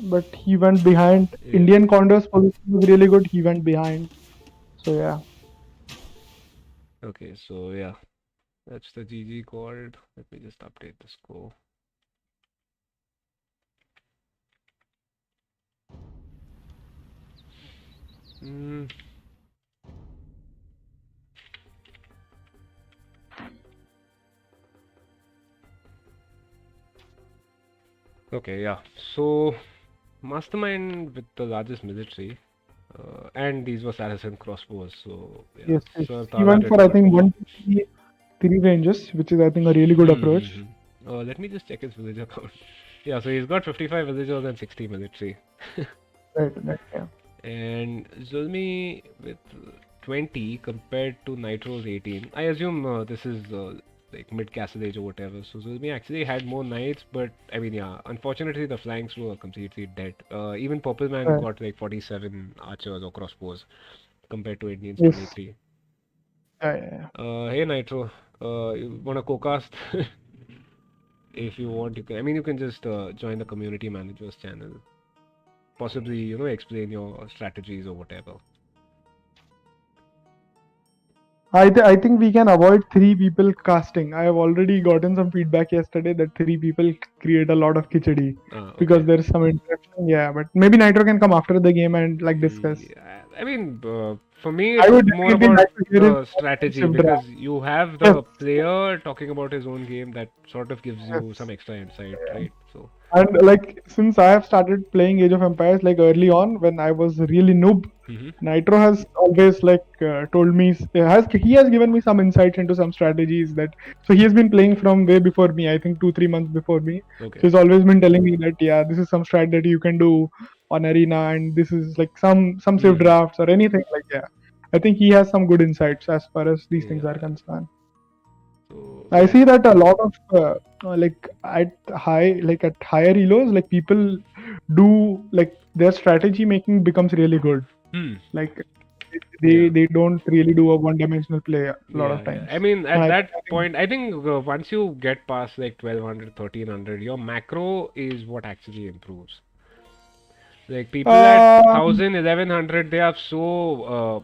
but he went behind. Yeah. Indian Condor's position was really good. He went behind. So yeah. Okay, so yeah, that's the GG called. Let me just update the score. Mm. Okay, yeah. So Mastermind with the largest military, and these were Saracen crossbows. So yeah, Yes, yes. Sir He Tala went did for I good. think 1-3 ranges, which is I think a really good approach. Let me just check his villager count. Yeah, so he's got 55 villagers and 60 military. Right, yeah. And Zulmi with 20 compared to Nitro's 18. I assume this is like mid castle age or whatever. So Zulmi actually had more knights, but I mean, yeah, unfortunately the flanks were completely dead. Even Purple Man Right. got like 47 archers or crossbows compared to Indians Yes. 23. Yeah. Hey Nitro, you wanna co-cast? If you want, you can. I mean, you can just join the community managers channel. Possibly, explain your strategies or whatever. I think we can avoid 3 people casting. I have already gotten some feedback yesterday that 3 people create a lot of khichdi because Okay. there's some interaction. Yeah, but maybe Nitro can come after the game and like discuss. Yeah, I mean, For me, I it's would more definitely about like to hear his the strategy offensive draft. because you have Yes, the player talking about his own game that sort of gives you some yes. extra insight, right? So, And like since I have started playing Age of Empires like early on when I was really noob, hmm Nitro has always like told me has he has given me some insights into some strategies that so he has been playing from way before me. I think 2-3 months before me. okay. So he's always been telling me that yeah, this is some strategy you can do on Arena, and this is like some safe hmm drafts or anything like yeah. I think he has some good insights as far as these things are Yeah. concerned. So, I yeah. see that a lot of like at higher elos, like people do like their strategy making becomes really good. Hmm. Like Yeah. they don't really do a one dimensional play a lot Yeah, of yeah. I times. mean, And at I that think point, I think once you get past like 1200, 1300, your macro is what actually improves. Like people at um 1000, 1100, they are so,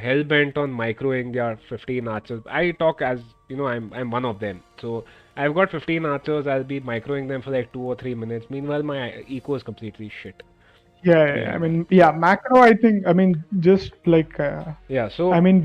hell bent on microing their 15 archers. I talk as, I'm one of them. So I've got 15 archers, I'll be microing them for like 2 or 3 minutes. Meanwhile, my eco is completely shit yeah, I behind me. mean yeah, macro I mean just like Yeah, I so, mean,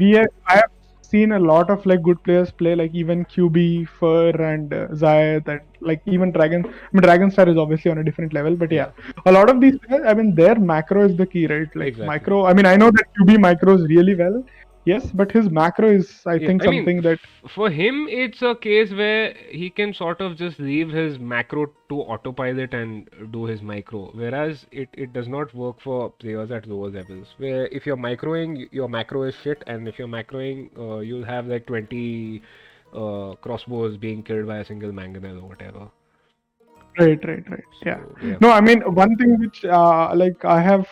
I have seen a lot of like good players play, like even QB, Fur, and Zayed, and like even Dragon. I mean, Dragon Star is obviously on a different level, but yeah, yeah, a lot of these players. I mean, their macro is the key, right? Like exactly. micro. I mean, I know that QB micros really well, yes, but his macro is, I Yeah, think, I mean, something that for him, it's a case where he can sort of just leave his macro to autopilot and do his micro, whereas it does not work for players at lower levels. Where if you're microing, your macro is shit, and if you're macroing, you'll have like 20 crossbows being killed by a single mangonel or whatever. right. Yeah. So, yeah. No, I mean one thing which like I have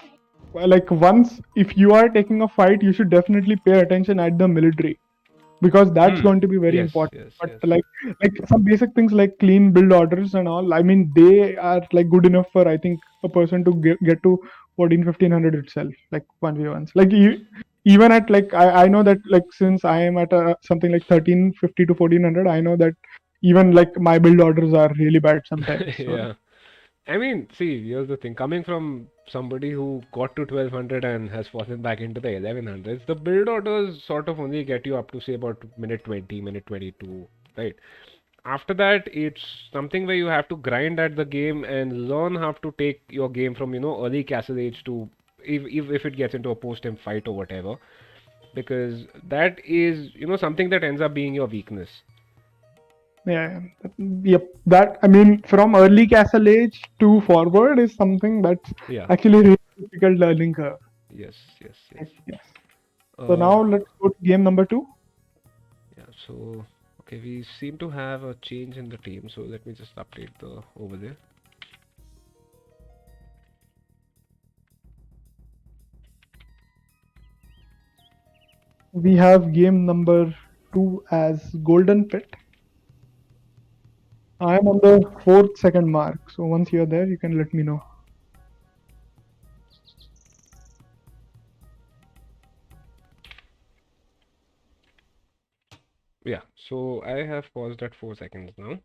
like once if you are taking a fight, you should definitely pay attention at the military because that's Hmm. going to be very Yes, important. yes, But yes. like some basic things like clean build orders and all, I mean they are like good enough for I think a person to get to 14 1500 itself, like 1v1s. Like even at like I know that like since I am at something like 1350 to 1400, I know that even like my build orders are really bad sometimes. So Yeah. I mean, see, here's the thing. Coming from somebody who got to 1200 and has fallen back into the 1100s, the build orders sort of only get you up to say about minute 20, minute 22, right? After that, it's something where you have to grind at the game and learn how to take your game from, early castle age to if it gets into a post-game fight or whatever, because that is, something that ends up being your weakness. yeah, yep. That I mean, from early castle age to forward is something that's Yeah. actually really difficult learning curve. Yes, yes, yes. Like, yes. So Uh, now let's go to game number two. Yeah, so okay, we seem to have a change in the team, so let me just update the over there. We have game number two as Golden Pit. I am on the 4th second mark. So once you're there, you can let me know. Yeah, so I have paused at 4 seconds now,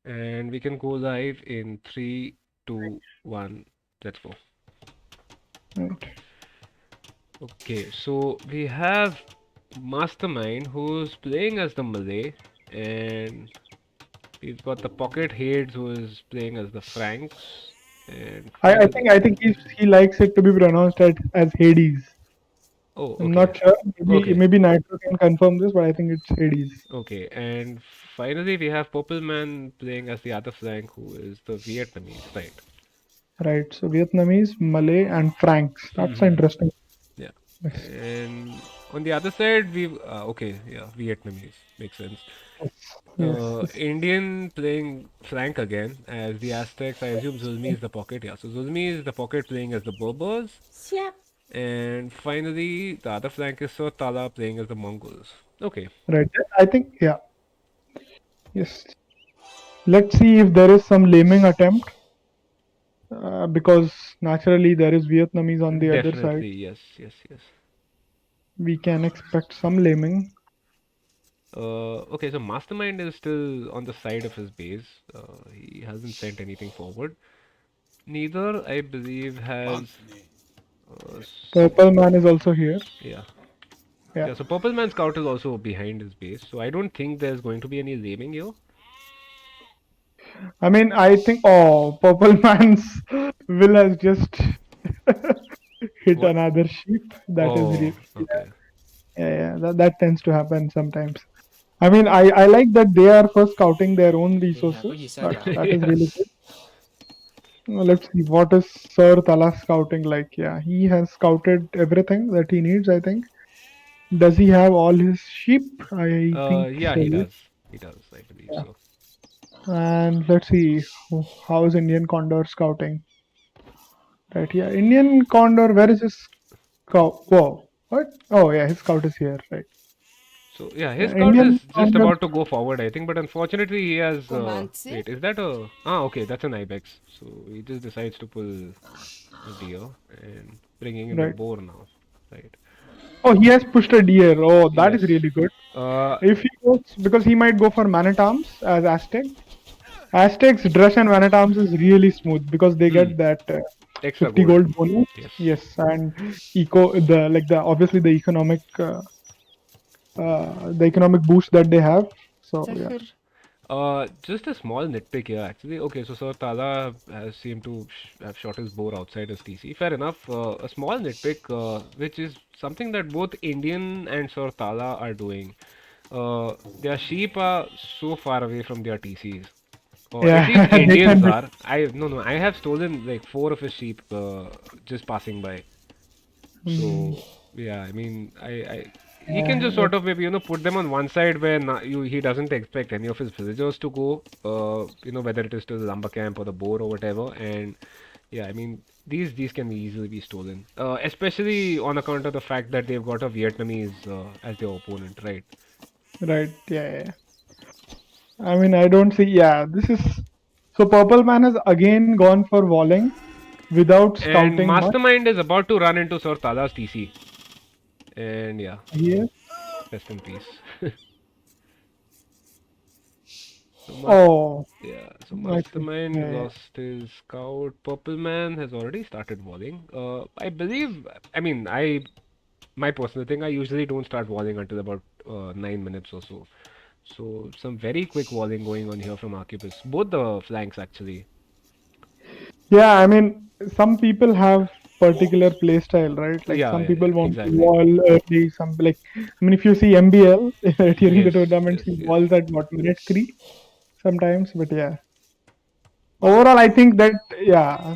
and we can go live in three, two, one. Let's go. Right. Okay, so we have Mastermind who's playing as the Malay, and we've got the Pocket Heads who is playing as the Franks, and finally, I think he likes it to be pronounced as Hades. oh, I'm okay, not sure. okay. Maybe Nitro can confirm this, but I think it's Hades. Okay, and finally we have Purple Man playing as the other flank, who is the Vietnamese, right? Right. So Vietnamese, Malay, and Franks. That's Mm-hmm. interesting. Yeah. Yes. And on the other side, okay, yeah, Vietnamese makes sense. Yes. Indian playing flank again as the Aztecs. I assume Zulmi is the pocket. Yeah, so Zulmi is the pocket playing as the Berbers. And finally, the other flank is Tala playing as the Mongols. Okay. Right. I think yeah. Yes. Let's see if there is some laming attempt because naturally there is Vietnamese on the other side. Definitely, yes, yes, yes. We can expect some laming. Okay, so Mastermind is still on the side of his base. He hasn't sent anything forward. Neither, I believe, has. Purple Man is also here. Yeah. Yeah. Yeah, so Purple Man Scout is also behind his base, so I don't think there's going to be any laming here. I mean, I think, oh, Purple Man's will has just hit What? another sheep. That is Oh, really, okay. yeah. That tends to happen sometimes. I mean, I like that they are first scouting their own Vậy hả? Có resources. gì sao That is Yeah. really good. Let's see what is Sir Tala scouting like. Yeah, he has scouted everything that he needs, I think. Does he have all his sheep? I think Yeah, so. he does. He does, I believe Yeah. so. And let's see how is Indian Condor scouting. Right, yeah. Indian Condor, where is his scout? Whoa. What? Oh yeah, his scout is here, right. So yeah, his Yeah, scout Indian is just Condor. about to go forward, I think, but unfortunately he has. Comanche? Wait, is that a? Ah, okay, that's an ibex. So he just decides to pull a deer and bringing in the Right. boar now, right? Oh, he has pushed a deer. Oh, that is Yes. really good. Uh, If he goes, because he might go for man at arms as Aztec. Aztec's dress and man at arms is really smooth because they hmm, get that extra 50 gold. gold bonus. Yes. Yes, and the obviously the economic boost that they have. So yeah. Zahir. Just a small nitpick here, actually. Okay, so Sir Tala has seemed to have shot his boar outside his TC. Fair enough. A small nitpick, which is something that both Indian and Sir Tala are doing. Their sheep are so far away from their TCs. Or at least Yeah, they can Indians be. are. I have stolen like four of his sheep just passing by. Mm, So yeah, I mean, he can yeah, just sort of maybe put them on one side where he doesn't expect any of his villagers to go. Whether it is to the lumber camp or the boar or whatever. And yeah, I mean these can easily be stolen, especially on account of the fact that they've got a Vietnamese as their opponent, right? right. Yeah. I mean, I don't see. Yeah, this is so. Purple Man has again gone for walling without And scouting much. Mastermind is about to run into Sir Tala's TC. And yeah, Here. rest in peace. So Oh, okay. Mastermind Yeah, lost his scout. Purple Man has already started walling. I believe. I mean, my personal thing. I usually don't start walling until about 9 minutes or so. So some very quick walling going on here from Arquebus. Both the flanks actually. yeah. I mean, some people have particular play style, right? Like Yeah, some yeah, people yeah, want to exactly. wall early. Some like, I mean, if you see MBL during the Yes, tournaments, yes, he yes. walls at what minute 3 sometimes. But yeah, overall, I think that yeah,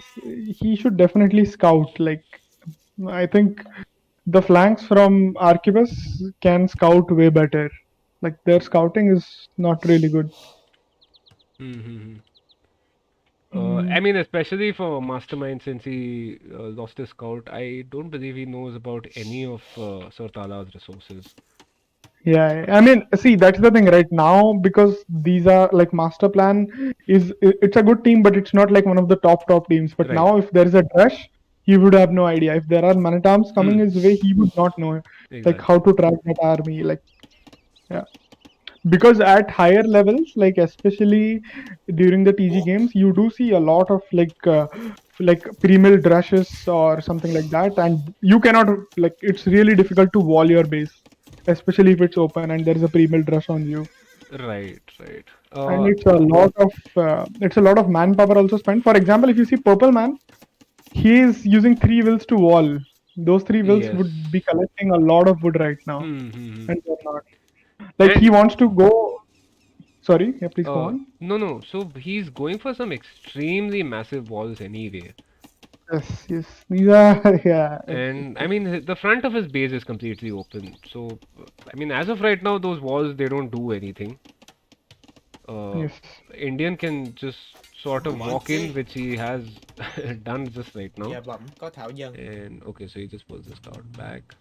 he should definitely scout. Like, I think the flanks from Arquebus can scout way better. Like their scouting is not really good. Mm-hmm. I Mm, mean, especially for Mastermind, since he lost his scout, I don't believe he knows about any of Sir Tala's resources. yeah, I mean, see, that's the thing right now because these are like master plan it's a good team, but it's not like one of the top teams. But Right. now, if there is a rush, he would have no idea. If there are Manitams coming Hmm. his way, he would not know like how Exactly. to track that army. Like, yeah. Because at higher levels, like especially during the TG games, you do see a lot of like pre-milled rushes or something like that, and you cannot like it's really difficult to wall your base, especially if it's open and there is a pre-milled rush on you, Right. Right. and it's a lot of manpower also spent. For example, if you see Purple Man, he is using 3 wills to wall. Those 3 wills Yes. would be collecting a lot of wood right now, Hmm. Hmm, hmm. and they're not. Like he And wants to go. Sorry, yeah, please go on. no, no. So he's going for some extremely massive walls anyway. Yes, yes. These are yeah. And I mean, the front of his base is completely open. So, I mean, as of right now, those walls they don't do anything. Uh, Yes. Indian can just sort of Mọi walk in, which he has done just right now. Dạ bẩm có thảo dân. And okay, so he just pulls the scout back.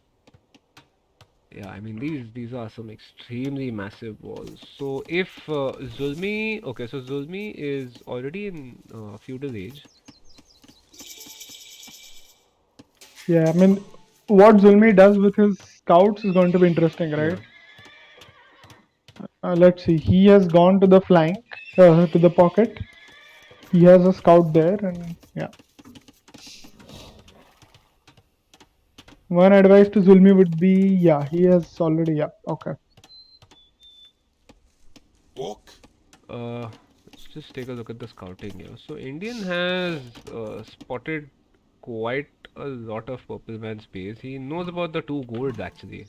Yeah, I mean these are some extremely massive walls. So if Zulmi, okay, so Zulmi is already in feudal age. Yeah, I mean, what Zulmi does with his scouts is going to be interesting, Yeah. right? Let's see. He has gone to the flank, to the pocket. He has a scout there, and yeah. One advice to Zulmi would be, yeah, he has already, yeah, okay. Let's just take a look at the scouting here. So Indian has spotted quite a lot of Purple Man space. He knows about the two golds actually,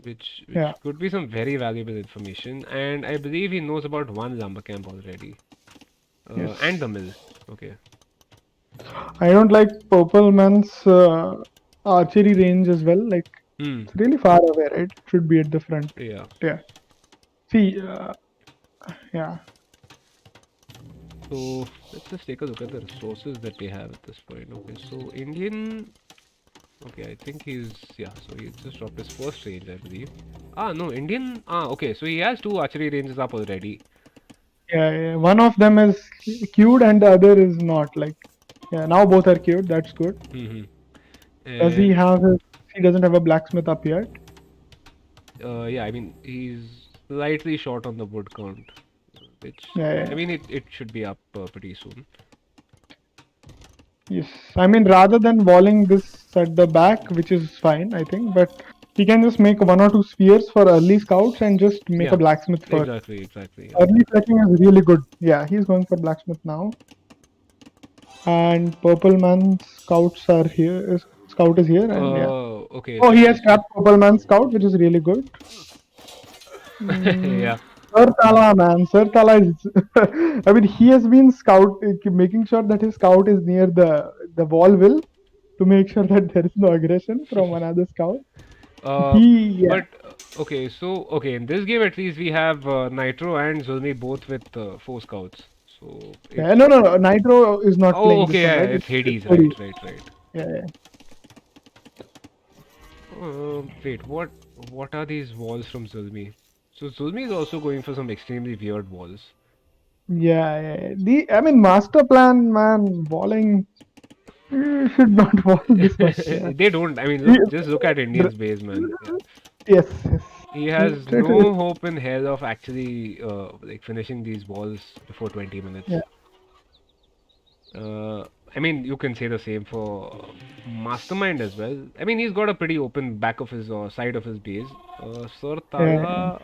which Yeah, could be some very valuable information. And I believe he knows about one lumber camp already. yes. And the mill. Okay. I don't like Purple Man's archery range as well. Like, Hmm. it's really far away, right? Should be at the front. Yeah. Yeah. See, yeah. So let's just take a look at the resources that they have at this point. Okay, so Indian. Okay, I think he's yeah. So he just dropped his first range, I believe. Ah, no, Indian. Ah, okay. So he has two archery ranges up already. Yeah, yeah. One of them is queued and the other is not. Like, yeah, now both are queued. That's good. Mm-hmm. Does he And have his, he doesn't have a blacksmith up yet? yeah, I mean he's slightly short on the wood count, which Yeah, I yeah. mean it should be up pretty soon. Yes. I mean, rather than walling this at the back, which is fine, I think, but he can just make one or two spheres for early scouts and just make a Yeah, blacksmith first. exactly. Yeah. Early fetching is really good. Yeah, he's going for blacksmith now. And Purple Man scouts are here. Scout is here, and yeah. Okay. Oh, he has trapped Purple Man scout, which is really good. Yeah. Sir Tala, man. Sir Tala is. I mean, he has been making sure that his scout is near the wall will to make sure that there is no aggression from another scout. Yeah. But okay, so okay, in this game at least we have Nitro and Zulmi both with four scouts. So Yeah, it's no. Nitro is not oh playing okay, this one, yeah, right? it's Hades, Hades. right. Yeah, yeah. Wait, what are these walls from Zulmi? So Zulmi is also going for some extremely weird walls. Yeah. I mean, master plan, man. Walling. You should not wall this much. Yeah. They don't. I mean, just look at He- Indian's base, man. Yeah. Yes. He Yes. has no hope in hell of actually like finishing these walls before 20 minutes. Yeah. I mean, you can say the same for Mastermind as well. I mean, he's got a pretty open back of his side of his base. Sir Yeah. Tala.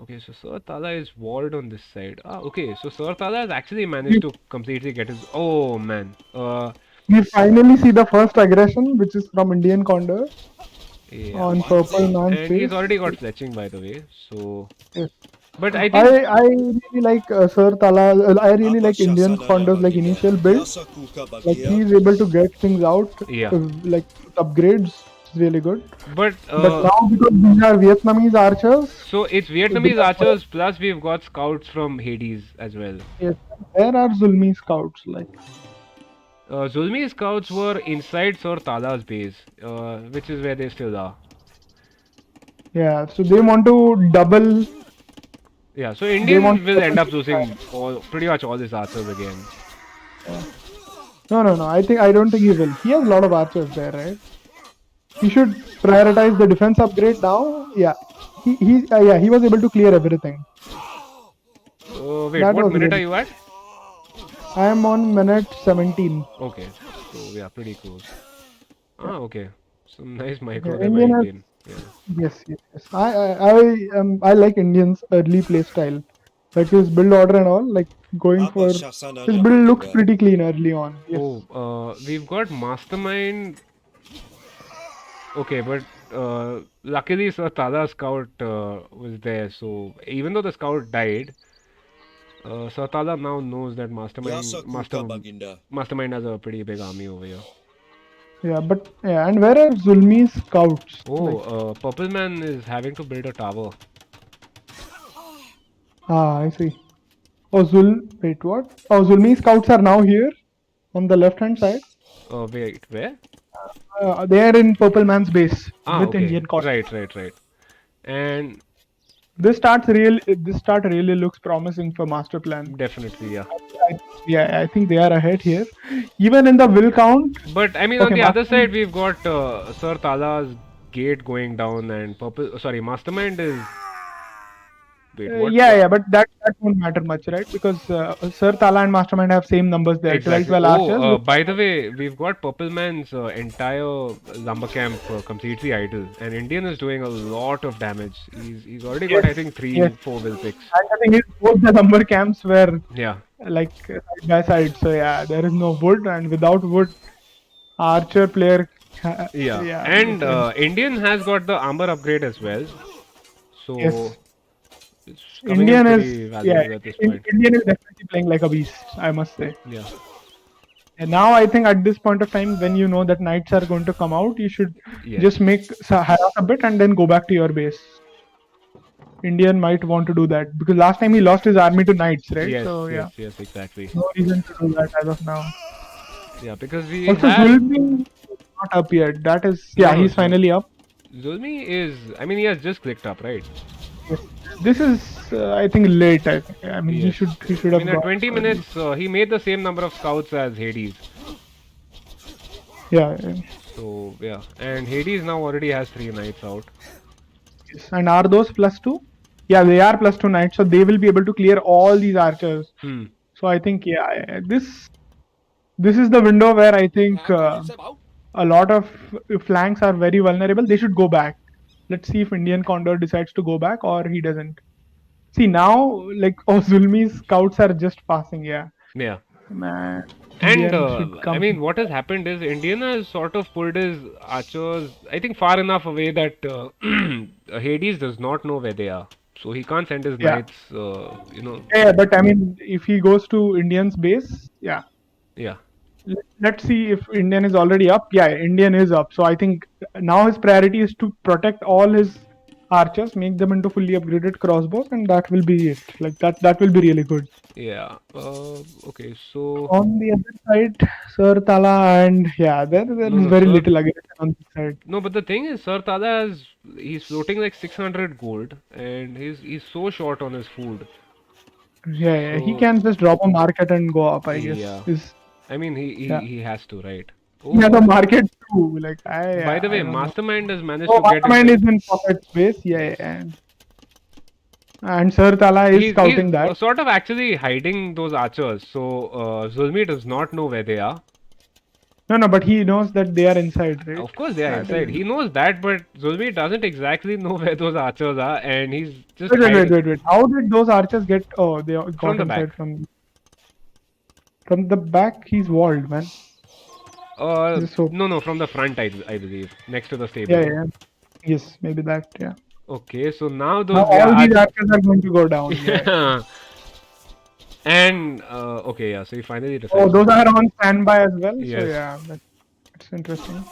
Okay, so Sir Tala is walled on this side. Ah, okay, so Sir Tala has actually managed to completely get his. Oh man. We finally see the first aggression, which is from Indian Condor Yeah. on Purple Man's And he's face. already got fletching, by the way. So, Yes. but I think I really like Sir Tala. I really like Indian Condor's like initial build. Like he's able to get things out, yeah. like upgrades. It's really good. But But now because these are Vietnamese archers, so it's it Vietnamese becomes archers plus we've got scouts from Hades as well. yes, there are Zulmi scouts like Zulmi scouts were inside Sir Tala's base, which is where they still are. yeah. So they want to double. Yeah, so They Indian want will end up losing pretty much all his archers again. no. I don't think he will. He has a lot of archers there, right? He should prioritize the defense upgrade now. Yeah. He was able to clear everything. Wait, That what was minute are really. you at? I am on minute 17. Okay, so yeah, pretty close. Ah, okay. Some nice Yeah, micro there by Indian has Indian. Yeah. yes. I like Indian's early play style, like his build order and all. Like going for his build looks pretty clean early on. Yes. Oh, we've got Mastermind. Okay, but luckily Sir Tala Scout was there, so even though the Scout died, Sir Tala now knows that Mastermind has a pretty big army over here. Yeah, but yeah, and where are Zulmi's scouts? Oh, Like, Purple Man is having to build a tower. I see. Oh, wait, what? Oh, Zulmi scouts are now here on the left hand side. Wait, where? They are in Purple Man's base with Okay. Indian cost. Right. And This start really looks promising for master plan. definitely, yeah. I think they are ahead here. Even in the will count. But I mean, on the other side, we've got Sir Tala's gate going down, and Mastermind is Wait, what? Yeah, yeah, but that won't matter much, right? Because Sir Tala and Mastermind have same numbers there, 12, Exactly. 12 Oh, archers. by the way, we've got Purple Man's entire lumber camp completely idle, and Indian is doing a lot of damage. He's already got, Yes, I think, yes. 4 will picks. And the thing is, both the number camps were Yeah, like side by side. So yeah, there is no wood, and without wood, archer player, yeah. yeah, And like Indian has got the armor upgrade as well, so yes, it's coming in Indian is pretty yeah, valuable at this point. Indian is definitely playing like a beast, I must say. Yeah. And now I think at this point of time, when you know that knights are going to come out, you should Yes. just make harass a bit and then go back to your base. Indian might want to do that because last time he lost his army to knights, right? Yes, So yes, yeah, yes, exactly. no reason to do that as of now. Yeah, because we Also, have Zulmi is not up yet. That is, no, yeah, no. he's finally up. Zulmi is. I mean, he has just clicked up, right? Yes. This is, I think, late. I think. I mean, Yes. he should I have mean, at gone 20 early. minutes, he made the same number of scouts as Hades. Yeah, yeah. So yeah, and Hades now already has 3 knights out. Yes. And are those +2? Yeah, they are +2 knights, so they will be able to clear all these archers. Hmm. So I think, yeah, this is the window where I think a lot of flanks are very vulnerable. They should go back. Let's see if Indian Condor decides to go back or he doesn't. See now, like Zulmi's scouts are just passing. Yeah, Yeah. man, And Indian should I come. mean, what has happened is Indian has sort of pulled his archers, I think, far enough away that Hades does not know where they are. So he can't send his Yeah, knights, yeah, but I mean, if he goes to Indian's base, yeah. Yeah. Let's see if Indian is already up. Yeah, Indian is up. So I think now his priority is to protect all his archers, make them into fully upgraded crossbows, and that will be it. Like that will be really good. Yeah. Okay, so On the other side, Sir Tala and yeah, there no, is no, very sir. little aggression on this side. No, but the thing is, Sir Tada has he's floating like 600 gold, and he's so short on his food. Yeah, yeah, he So can just drop a market and go up. I guess yeah, is I mean yeah. he has to, right? Yeah, Oh, the market too. Like by the way, I don't know. Mastermind has managed Oh, to get Mastermind into. is in pocket space. Yeah, yeah, and Sir Tala is He's scouting that. sort of actually hiding those archers. So Zulmi does not know where they are. No, no, but he knows that they are inside, right? Of course, they are That is inside. He knows that, but Zulmi doesn't exactly know where those archers are, and he's just wait, wait, wait, hiding wait, wait. How did those archers get? Oh, they all from got the back. inside from the back. He's walled, man. Just so No, no, from the front, I believe, next to the yeah, stable. yeah. Yes, maybe that. Yeah. Okay, so now Now those, all yeah, these archers are going to go down. Yeah. yeah. And okay, yeah, so he finally Oh, decides to those go. are on standby as well. So Yes. yeah, that's interesting.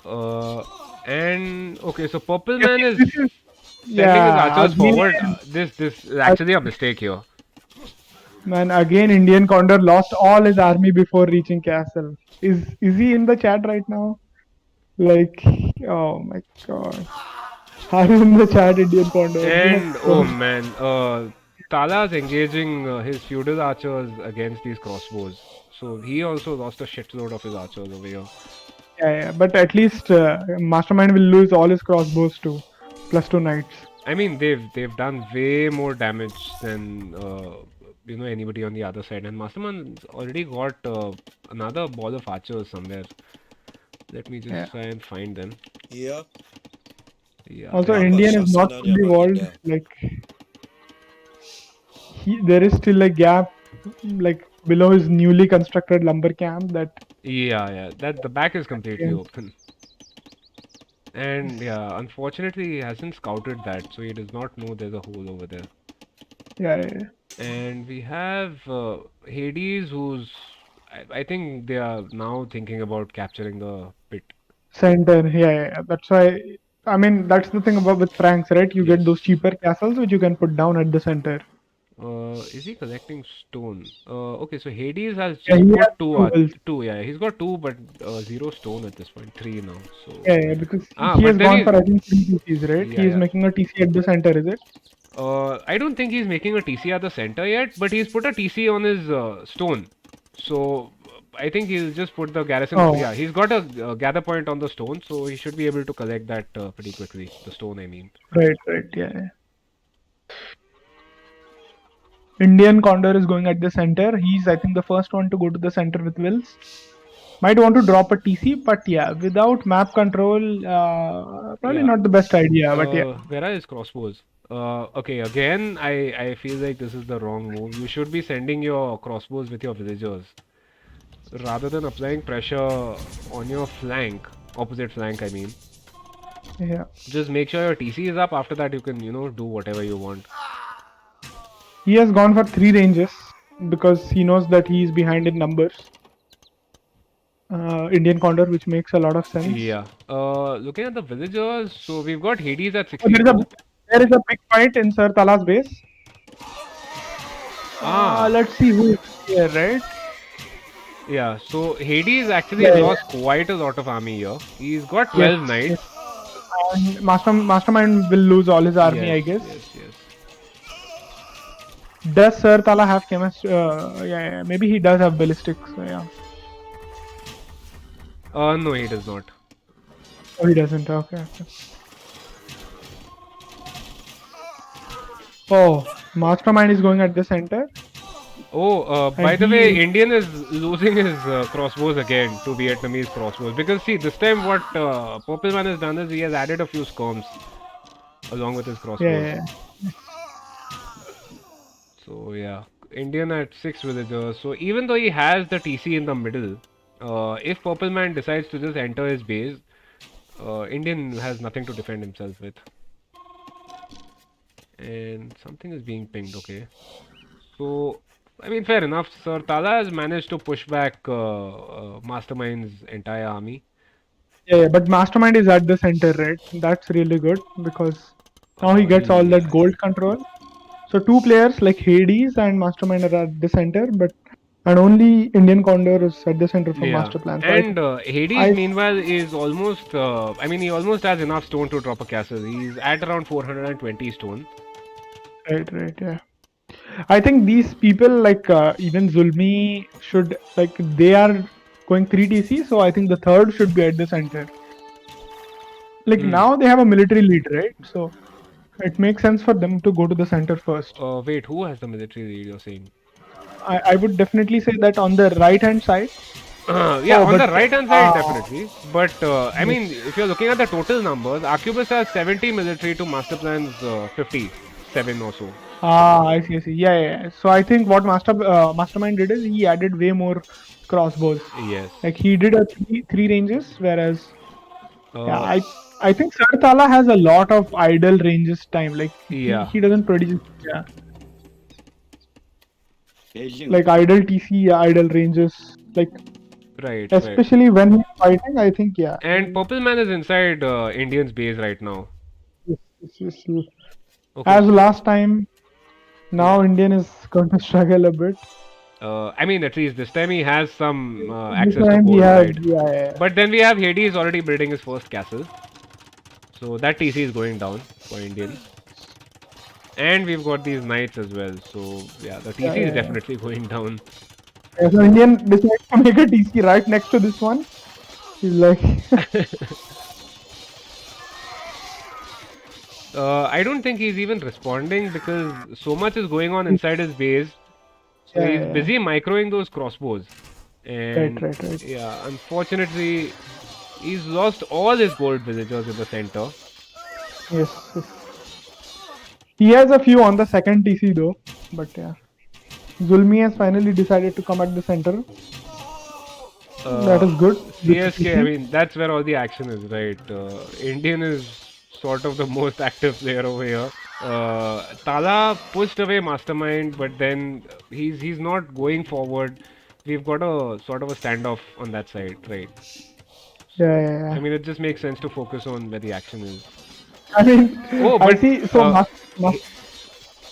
Uh, and okay, so Purple Yes, Man is this is sending his yeah. archers Again, forward. This is actually a mistake here. man, again, Indian Condor lost all his army before reaching castle. Is he in the chat right now? Like, oh my god. Are you in the chat, Indian Condor? We have And oh man, Tala's engaging his feudal archers against these crossbows. So he also lost a shitload of his archers over here. yeah, yeah, but at least Mastermind will lose all his crossbows too, +2 knights. I mean, they've done way more damage than anybody on the other side, and Masterman's already got another ball of archers somewhere. Let me Yeah. just try and find them. Iya, Yeah, Also, there. Indian is not suasananya fully walled. berindah. Like, there is still a gap, like below his newly constructed lumber camp. That Yeah. That the back is completely yeah, open. And yeah, unfortunately, he hasn't scouted that, so he does not know there's a hole over there. yeah. And we have Hades, who's I think they are now thinking about capturing the pit. Center. Yeah. That's why. I mean, that's the thing about with Franks, right? You get Yes. those cheaper castles which you can put down at the center. Is he collecting stone? Okay, so Hades has Yeah, just he has put two, two wills. two. Yeah, he's got two, but zero stone at this point. Three now. So Yeah, because ah, he has but then gone he, for I think 3 TCs, right? yeah, He is yeah. making a TC at the center, is it? I don't think he's making a TC at the center yet, but he's put a TC on his stone. So I think he'll just put the garrison. Oh, Yeah, he's got a gather point on the stone, so he should be able to collect that pretty quickly. The stone, I mean. right. Yeah. Indian Condor is going at the center. He's, I think, the first one to go to the center with Wills. Might want to drop a TC, but yeah, without map control, probably Yeah. not the best idea. But yeah, Where are his crossbows? Okay, again, I feel like this is the wrong move. You should be sending your crossbows with your villagers rather than applying pressure on your flank, opposite flank, I mean. yeah. Just make sure your TC is up. After that, you can, do whatever you want. He has gone for 3 ranges because he knows that he is behind in numbers. Indian Condor, which makes a lot of sense. Yeah. Looking at the villagers, so we've got Hades at Oh, there is a 62. there is a big fight in Sir Tala's base. Ah, Let's see who is here, right? yeah. So Hades actually Yeah, lost quite a lot of army here. He's got yes, 12 knights. yes. And Mastermind will lose all his army, I Yes, guess. yes, yes. Does Sir Tala have chemist? Yeah, maybe he does have ballistics. So yeah. No, he does not. Oh, he doesn't. Okay. Oh, Mastermind is going at the center. Oh, by And the way, he- Indian is losing his crossbows again to Vietnamese crossbows because see, this time what Purple Man has done is he has added a few skirms along with his crossbows. Yeah. So yeah, Indian at 6 villagers. So even though he has the TC in the middle, if Purple Man decides to just enter his base, Indian has nothing to defend himself with. And something is being pinged, okay. So, I mean, fair enough. Sir Tala has managed to push back Mastermind's entire army. Yeah, but Mastermind is at the center, right? That's really good because now he gets all that gold control. So 2 players like Hades and Mastermind are at the center, and only Indian Condor is at the center for Master Plan. So And Hades, meanwhile, is almost, I mean, he almost has enough stone to drop a castle. He's at around 420 stone. Right, yeah. I think these people like even Zulmi should like they are going 3 TC, so I think the third should be at the center. Like now they have a military lead, right? So it makes sense for them to go to the center first. Wait, who has the military lead, you're saying? I would definitely say that on the right hand side. Yeah, Oh, on the but, right hand side, definitely. But I mean, if you're looking at the total numbers, Arcubus has 70 military to Master Plan's 57 or so. I see. Yeah. So I think what Mastermind did is he added way more crossbows. Yes. Like he did a three ranges, whereas Uh, I think Sir Tala has a lot of idle ranges time. Like Yeah. he doesn't produce like idle TC, idle ranges. Like right. especially when he's fighting, I think And Purple Man is inside Indian's base right now. Yes. Okay. As last time, now Indian is going to struggle a bit. I mean, at least this time he has some access This to time gold, he has, right? yeah. But then we have Hades already building his first castle. So that TC is going down for Indian. And we've got these knights as well. So yeah, the TC is definitely going down. Yeah, so Indian decides to make a TC right next to this one. He's like, I don't think he's even responding because so much is going on inside his base. So he's busy microing those crossbows. And right. yeah, unfortunately, he's lost all his gold villagers in the center. yes. He has a few on the second TC though, but yeah. Zulmi has finally decided to come at the center. That is good. CSK, I mean, that's where all the action is, right? Indian is sort of the most active player over here. Tala pushed away Mastermind, but then he's not going forward. We've got a sort of a standoff on that side, right? Yeah. I mean, it just makes sense to focus on where the action is. I mean, but I see. So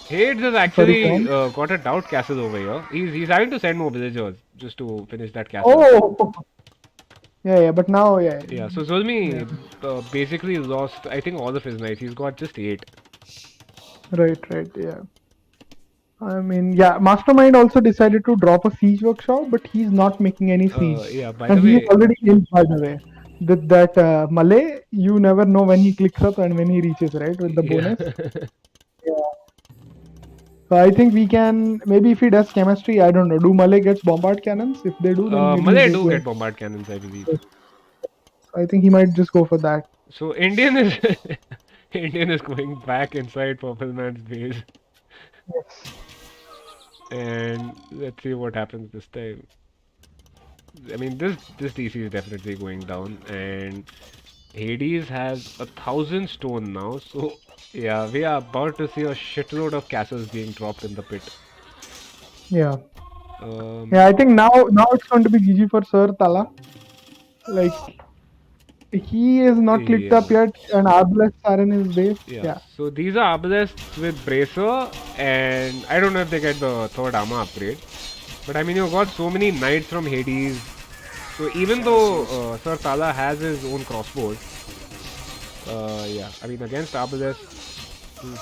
Hades has actually got a doubt castle over here. He's having to send more villagers just to finish that castle. Oh. Yeah. But now, Yeah. So Zulmi basically lost, I think, all of his knights. He's got just 8. Right. Yeah. I mean, yeah. Mastermind also decided to drop a siege workshop, but he's not making any siege. Yeah. By And the way, he's already in. By the way, that Malay, you never know when he clicks up and when he reaches, right, with the bonus. So I think we can maybe if he does chemistry, I don't know. Do Malay gets bombard cannons? If they do, then maybe Malay they do go. get bombard cannons, I believe. I think he might just go for that. So Indian is Indian is going back inside Purple Man's base, Yes. and let's see what happens this time. I mean, this DC is definitely going down, and Hades has 1,000 stone now. So yeah, we are about to see a shitload of castles being dropped in the pit. Yeah. Yeah, Um, I think now it's going to be GG for Sir Tala. Like he is not clicked up yeah. yet, and Arbalest are in his base. Yeah, Yeah. so these are obelisks with bracer, and I don't know if they get the third armor upgrade. But I mean, you've got so many knights from Hades. So even though Sir Tala has his own crossbows, yeah, I mean against obelisk,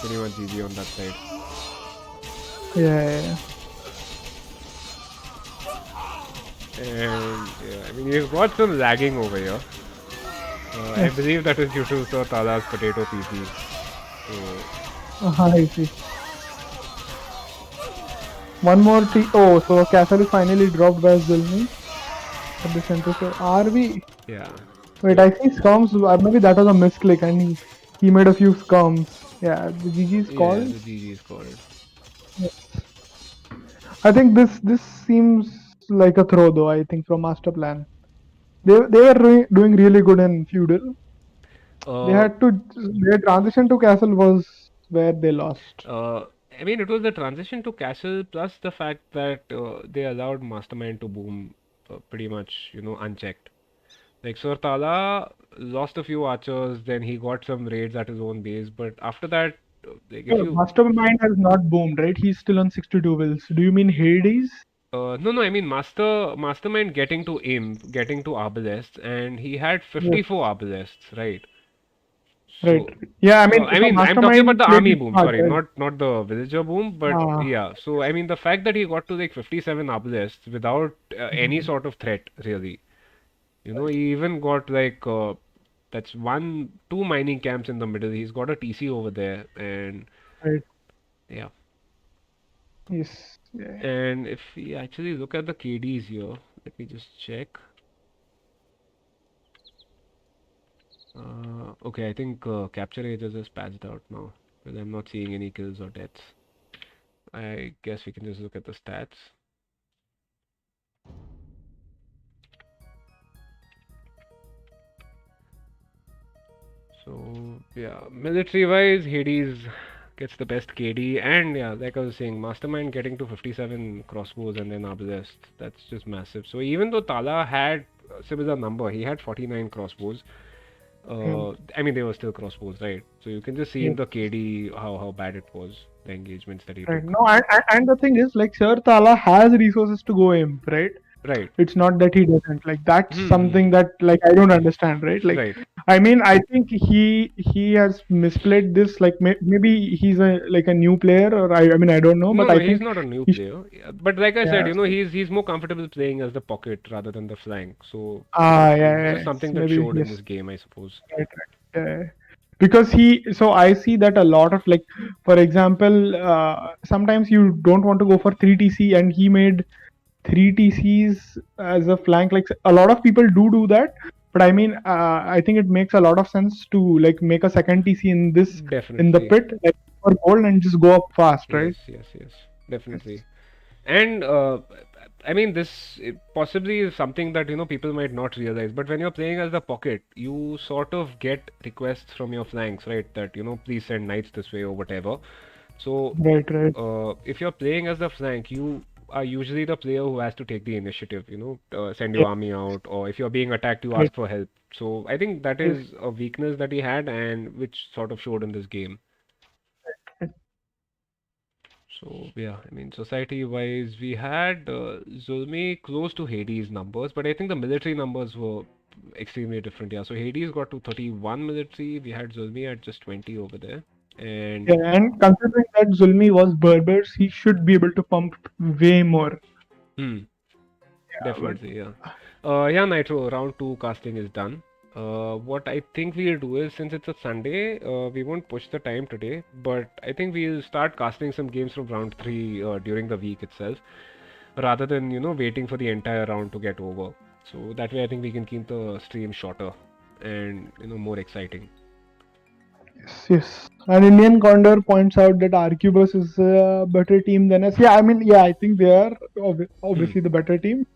pretty much GG on that side. Yeah. And yeah, I mean he's got some lagging over here. I Yes. believe that is due to Sir Tala's potato PC. So I see. One more Oh, so Castle is finally dropped by Zulmi at the center. So are we? yeah, Wait, I see scums. Maybe that was a misclick, and he made a few scums. Yeah, the GG's yeah, called. the GG scored. I think this seems like a throw, though. I think from Master Plan, they were doing really good in feudal. They Uh, had to their transition to castle was where they lost. Uh, I mean, it was the transition to Castle plus the fact that they allowed Mastermind to boom pretty much, unchecked. Like Sir Tala lost a few archers, then he got some raids at his own base, but after that, like if you, Mastermind has not boomed, right? He's still on 62 wills. Do you mean Hades? no, I mean Mastermind getting to Imp, getting to Arbalists, and he had Yes, 54 Arbalists, right? right. So Yeah, I mean, I so mean, I'm talking about Mastermind the played army it boom, smart, sorry, right? not the villager boom, but Uh, yeah. So I mean, the fact that he got to like 57 obelisks without any sort of threat, really. He even got like that's two mining camps in the middle. He's got a TC over there, and right. yeah. Yes. Yeah. And if we actually look at the KDs here, let me just check. Okay, I think capture ages is patched out now, because I'm not seeing any kills or deaths. I guess we can just look at the stats. So yeah, military-wise, Hades gets the best KD, and yeah, like I was saying, Mastermind getting to 57 crossbows and then Obelisk, that's just massive. So even though Tala had a similar number, he had 49 crossbows. Yeah. I mean, they were still crossbows, right? So you can just see in Yes. the KD how bad it was, the engagements that he Right. took. No, and the thing is, like, Sir Tala has resources to go imp, right? Right. It's not that he doesn't. Like, that's Hmm. something that, like, I don't understand, right? Like, Right. I mean, I think he has misplayed this. Like, maybe he's a new player, or I mean, I don't know, No, but no, I he's think not a new he should, player. Yeah, but like I said, yeah. he's more comfortable playing as the pocket rather than the flank. So Ah, yeah, it's just yeah. something that Maybe showed in yes. this game, I suppose. Right, right. Yeah. Because so I see that a lot of, like, for example, sometimes you don't want to go for 3 TC, and he made 3 TCs as a flank. Like, a lot of people do that, but I mean, I think it makes a lot of sense to, like, make a second TC in the Definitely. pit, like, for gold, and just go up fast, right? Yes, yes, yes. Definitely. And I mean, this possibly is something that people might not realize. But when you're playing as the pocket, you sort of get requests from your flanks, right? That please send knights this way or whatever. So Right, right, if you're playing as the flank, you are usually the player who has to take the initiative. Send yeah, your army out, or if you're being attacked, you right, ask for help. So I think that yes, is a weakness that he had, and which sort of showed in this game. right. So yeah, I mean, society-wise, we had Zulmi close to Hades' numbers, but I think the military numbers were extremely different. Yeah, so Hades got to 31 military. We had Zulmi at just 20 over there, and Yeah, and considering that Zulmi was Berbers, he should be able to pump way more. hmm, Yeah, but definitely, yeah. Yeah, Nitro, round two casting is done. What I think we'll do is, since it's a Sunday, we won't push the time today, but I think we'll start casting some games from round three during the week itself, rather than, waiting for the entire round to get over. So that way, I think we can keep the stream shorter and, more exciting. Yes, yes. And Indian Condor points out that Arcubus is a better team than us. Yeah, I mean, yeah, I think they are Hmm. obviously the better team.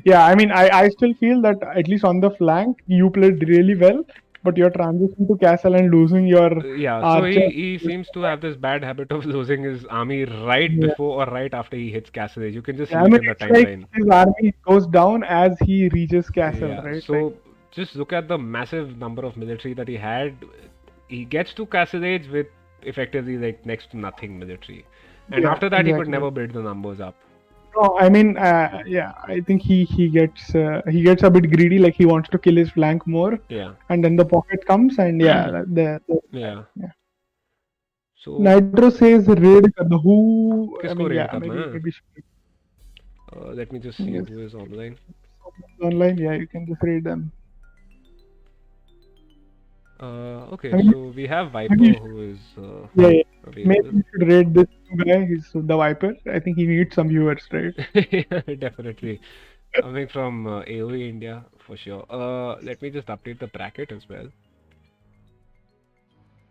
Yeah, I mean, I still feel that at least on the flank, you played really well, but your transition to Castle and losing your Yeah, so archer. he seems to have this bad habit of losing his army right Yeah, before or right after he hits Castle Age. You can just yeah, I see it mean, in the it's like timeline. his army goes down as he reaches Castle, Yeah, right? Like, so just look at the massive number of military that he had. He gets to Castle Age with effectively like next to nothing military. And yeah, after that, he could exactly. never build the numbers up. No, I mean, yeah, I think he gets a bit greedy, like he wants to kill his flank more, Yeah. and then the pocket comes, and yeah, Yeah. yeah. So, Nitro says raid kar do. Who? I किसको mean, raid yeah, करना है? maybe Let me just see yes, who is online. online. Yeah, you can just raid them. Okay, I mean, so we have maybe you Viper should, who is yeah, yeah. Maybe available. you should raid this guy. He's the Viper. I think he needs some viewers, right? Definitely. Coming from AOE India for sure. Let me just update the bracket as well.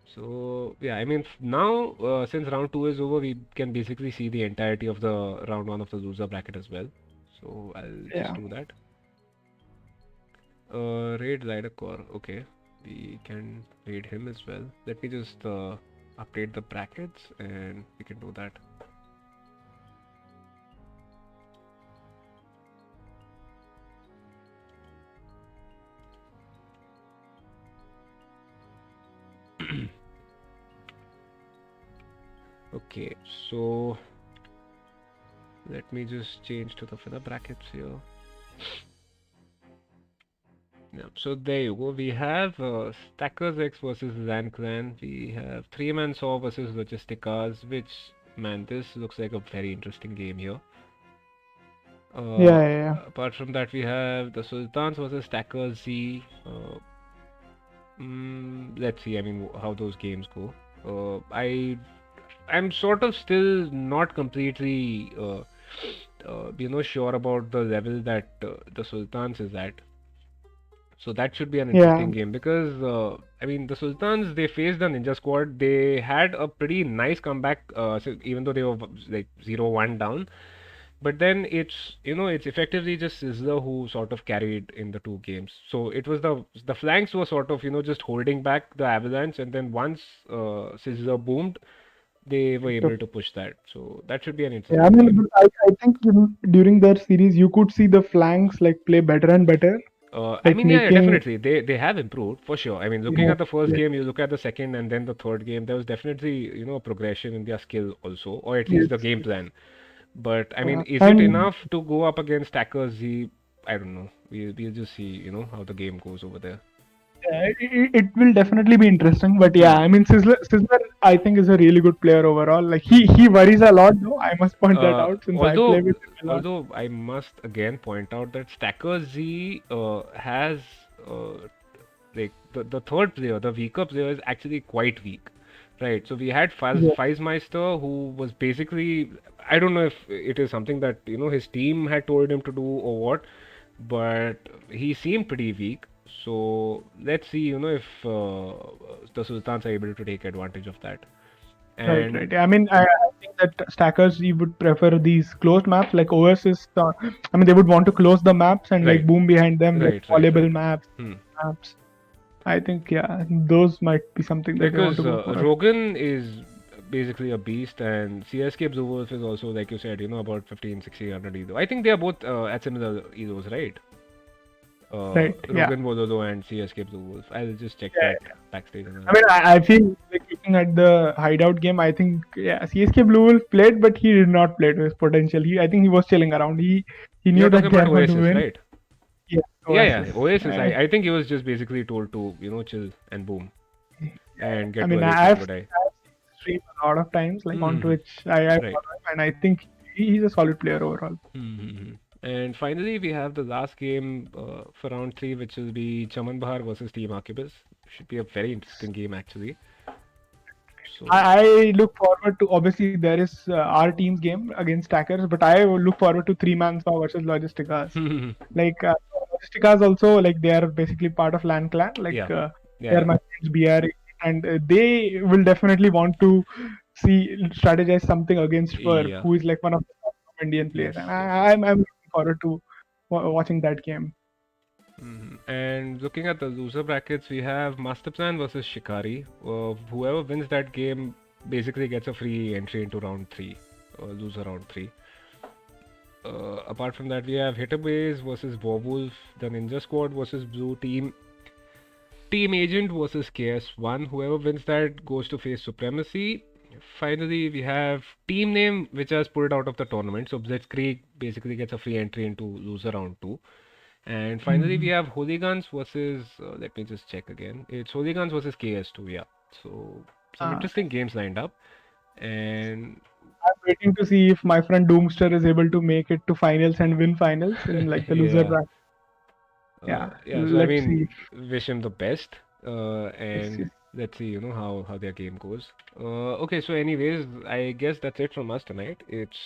So yeah, I mean now since round two is over, we can basically see the entirety of the round one of the loser bracket as well. So I'll just Yeah. do that. Raid Zydecore. Okay, we can raid him as well. Let me just update the brackets and we can do that. Okay, so let me just change to the filler brackets here. Yeah, so there you go. We have Stackers X versus Zan Clan. We have Three Man Saw versus Logisticas, which, man, this looks like a very interesting game here. Uh, Yeah, yeah, yeah. Apart from that, we have the Sultans versus Stackers Z. Let's see, I mean, how those games go. I'm sort of still not completely, sure about the level that the Sultans is at. So that should be an Yeah. interesting game because I mean the Sultans they faced the Ninja Squad. They had a pretty nice comeback, so even though they were like 0-1 down. But then it's effectively just Sizzler who sort of carried in the two games. So it was the flanks were sort of just holding back the Avalanche, and then once Sizzler boomed, they were able to push that. So that should be an Yeah, I interesting mean, game. but I think during their series, you could see the flanks like play better and better, I like mean, yeah, making. definitely. They have improved for sure. I mean, looking Yeah, at the first yeah, game, you look at the second and then the third game, there was definitely, a progression in their skill also, or at least the yes, game yes, plan. But I mean, yeah. is it And enough to go up against Tackers Z? I don't know. We'll just see, how the game goes over there. it will definitely be interesting. But yeah, Hmm. I mean, Sizzler, I think is a really good player overall. Like he worries a lot, though. I must point that out since I play Although with him a lot. although I must again point out that Stacker Z has uh, like the third player, the weaker player is actually quite weak. Right, so we had Yeah, Feismeister who was basically, I don't know if it is something that his team had told him to do or what, but he seemed pretty weak. So let's see, if the Sultans are able to take advantage of that. right, And right. I mean, I think that stackers you would prefer these closed maps like OS is. I mean, they would want to close the maps and like right, boom behind them like right. volleyball maps. Hmm. Maps. I think yeah, those might be something that they want Because to go for. Rogan is basically a beast, and CSK Wolf is also, like you said, about 15, 1600 elo. I think they are both at similar elos, right? Right. Yeah. Rogan Bololo and CSK Wolf. I'll just check Yeah. that backstage and I all. mean, I feel like looking at the hideout game, I think yeah, CSK Blue Wolf played, but he did not play to his potential. I think he was chilling around. He knew You're talking that they about are going to Oasis, win. right? Yeah, Yeah, Oasis. yeah. Oasis. Uh, I think he was just basically told to, chill and boom yeah, and I get to mean, a late game I've today. seen him stream a lot of times, like on Mm-hmm. Twitch. I Right. follow him, and I think he's a solid player overall. Mm-hmm. And finally, we have the last game for round three, which will be Chaman Bahar versus Team Arquebus. Should be a very interesting game, actually. So, I look forward to, obviously there is our team's game against Stackers, but I will look forward to Three Man Spa versus Logisticas. Like Logisticas also, like they are basically part of LAN Clan. Like yeah, they yeah, are my friends BR, and they will definitely want to see strategize something against Ferb, yeah. who is like one of the top Indian players, Yes, and yes. I'm looking forward to watching that game. And looking at the loser brackets, we have Master Plan versus Shikari. Whoever wins that game basically gets a free entry into round three, loser round three. Apart from that, we have Hitterbays versus Werewolf, the Ninja Squad versus Blue Team, Team Agent versus KS1. Whoever wins that goes to face Supremacy. Finally, we have Team Name, which has pulled out of the tournament. So Blitzkrieg basically gets a free entry into loser round two. And finally, we Mhm. have Hooligans versus. Let me just check again. It's Hooligans versus KS2. Yeah. So some interesting games lined up. And I'm waiting to see if my friend Doomster is able to make it to finals and win finals in like the loser yeah. bracket. Yeah, Yeah. So I let's see. mean, wish him the best. Yes, And yes. let's see, how their game goes. Okay. So anyways, I guess that's it from us tonight. It's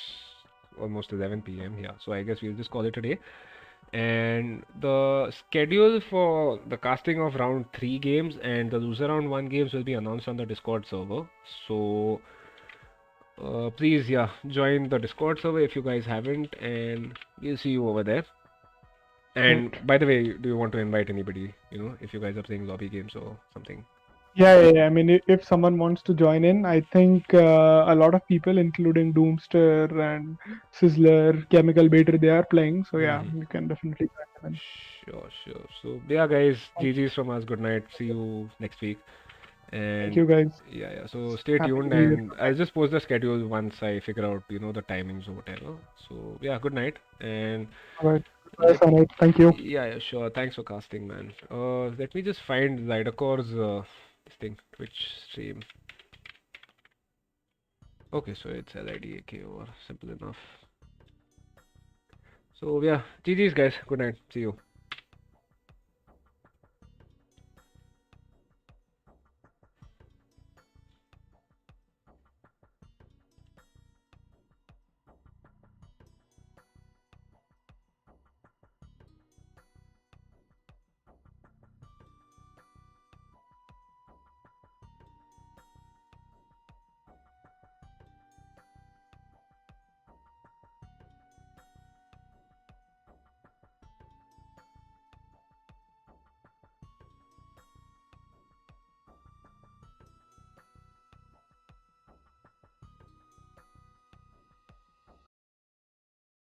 almost 11 p.m. Yeah. So I guess we'll just call it a day. And the schedule for the casting of round 3 games and the loser round 1 games will be announced on the Discord server. So please, yeah, join the Discord server if you guys haven't, and we'll see you over there. And Right. by the way, do you want to invite anybody, if you guys are playing lobby games or something? Yeah. I mean, if someone wants to join in, I think a lot of people, including Doomster and Sizzler, Chemical Baiter, they are playing. So yeah, Hmm. you can definitely join them in. Sure, sure. So, yeah, guys, GG's from us. Good night. See you next week. Thank And you guys. yeah, so stay Happy tuned, New Year. and I'll just post the schedule once I figure out, the timings or whatever. So yeah, good night, and All right. Bye, let Sanit. Thank you. yeah, sure. Thanks for casting, man. Let me just find Zydacor's this thing Twitch stream. Okay, so it's LIDAK over simple enough. So yeah, GG's guys. Good night. See you.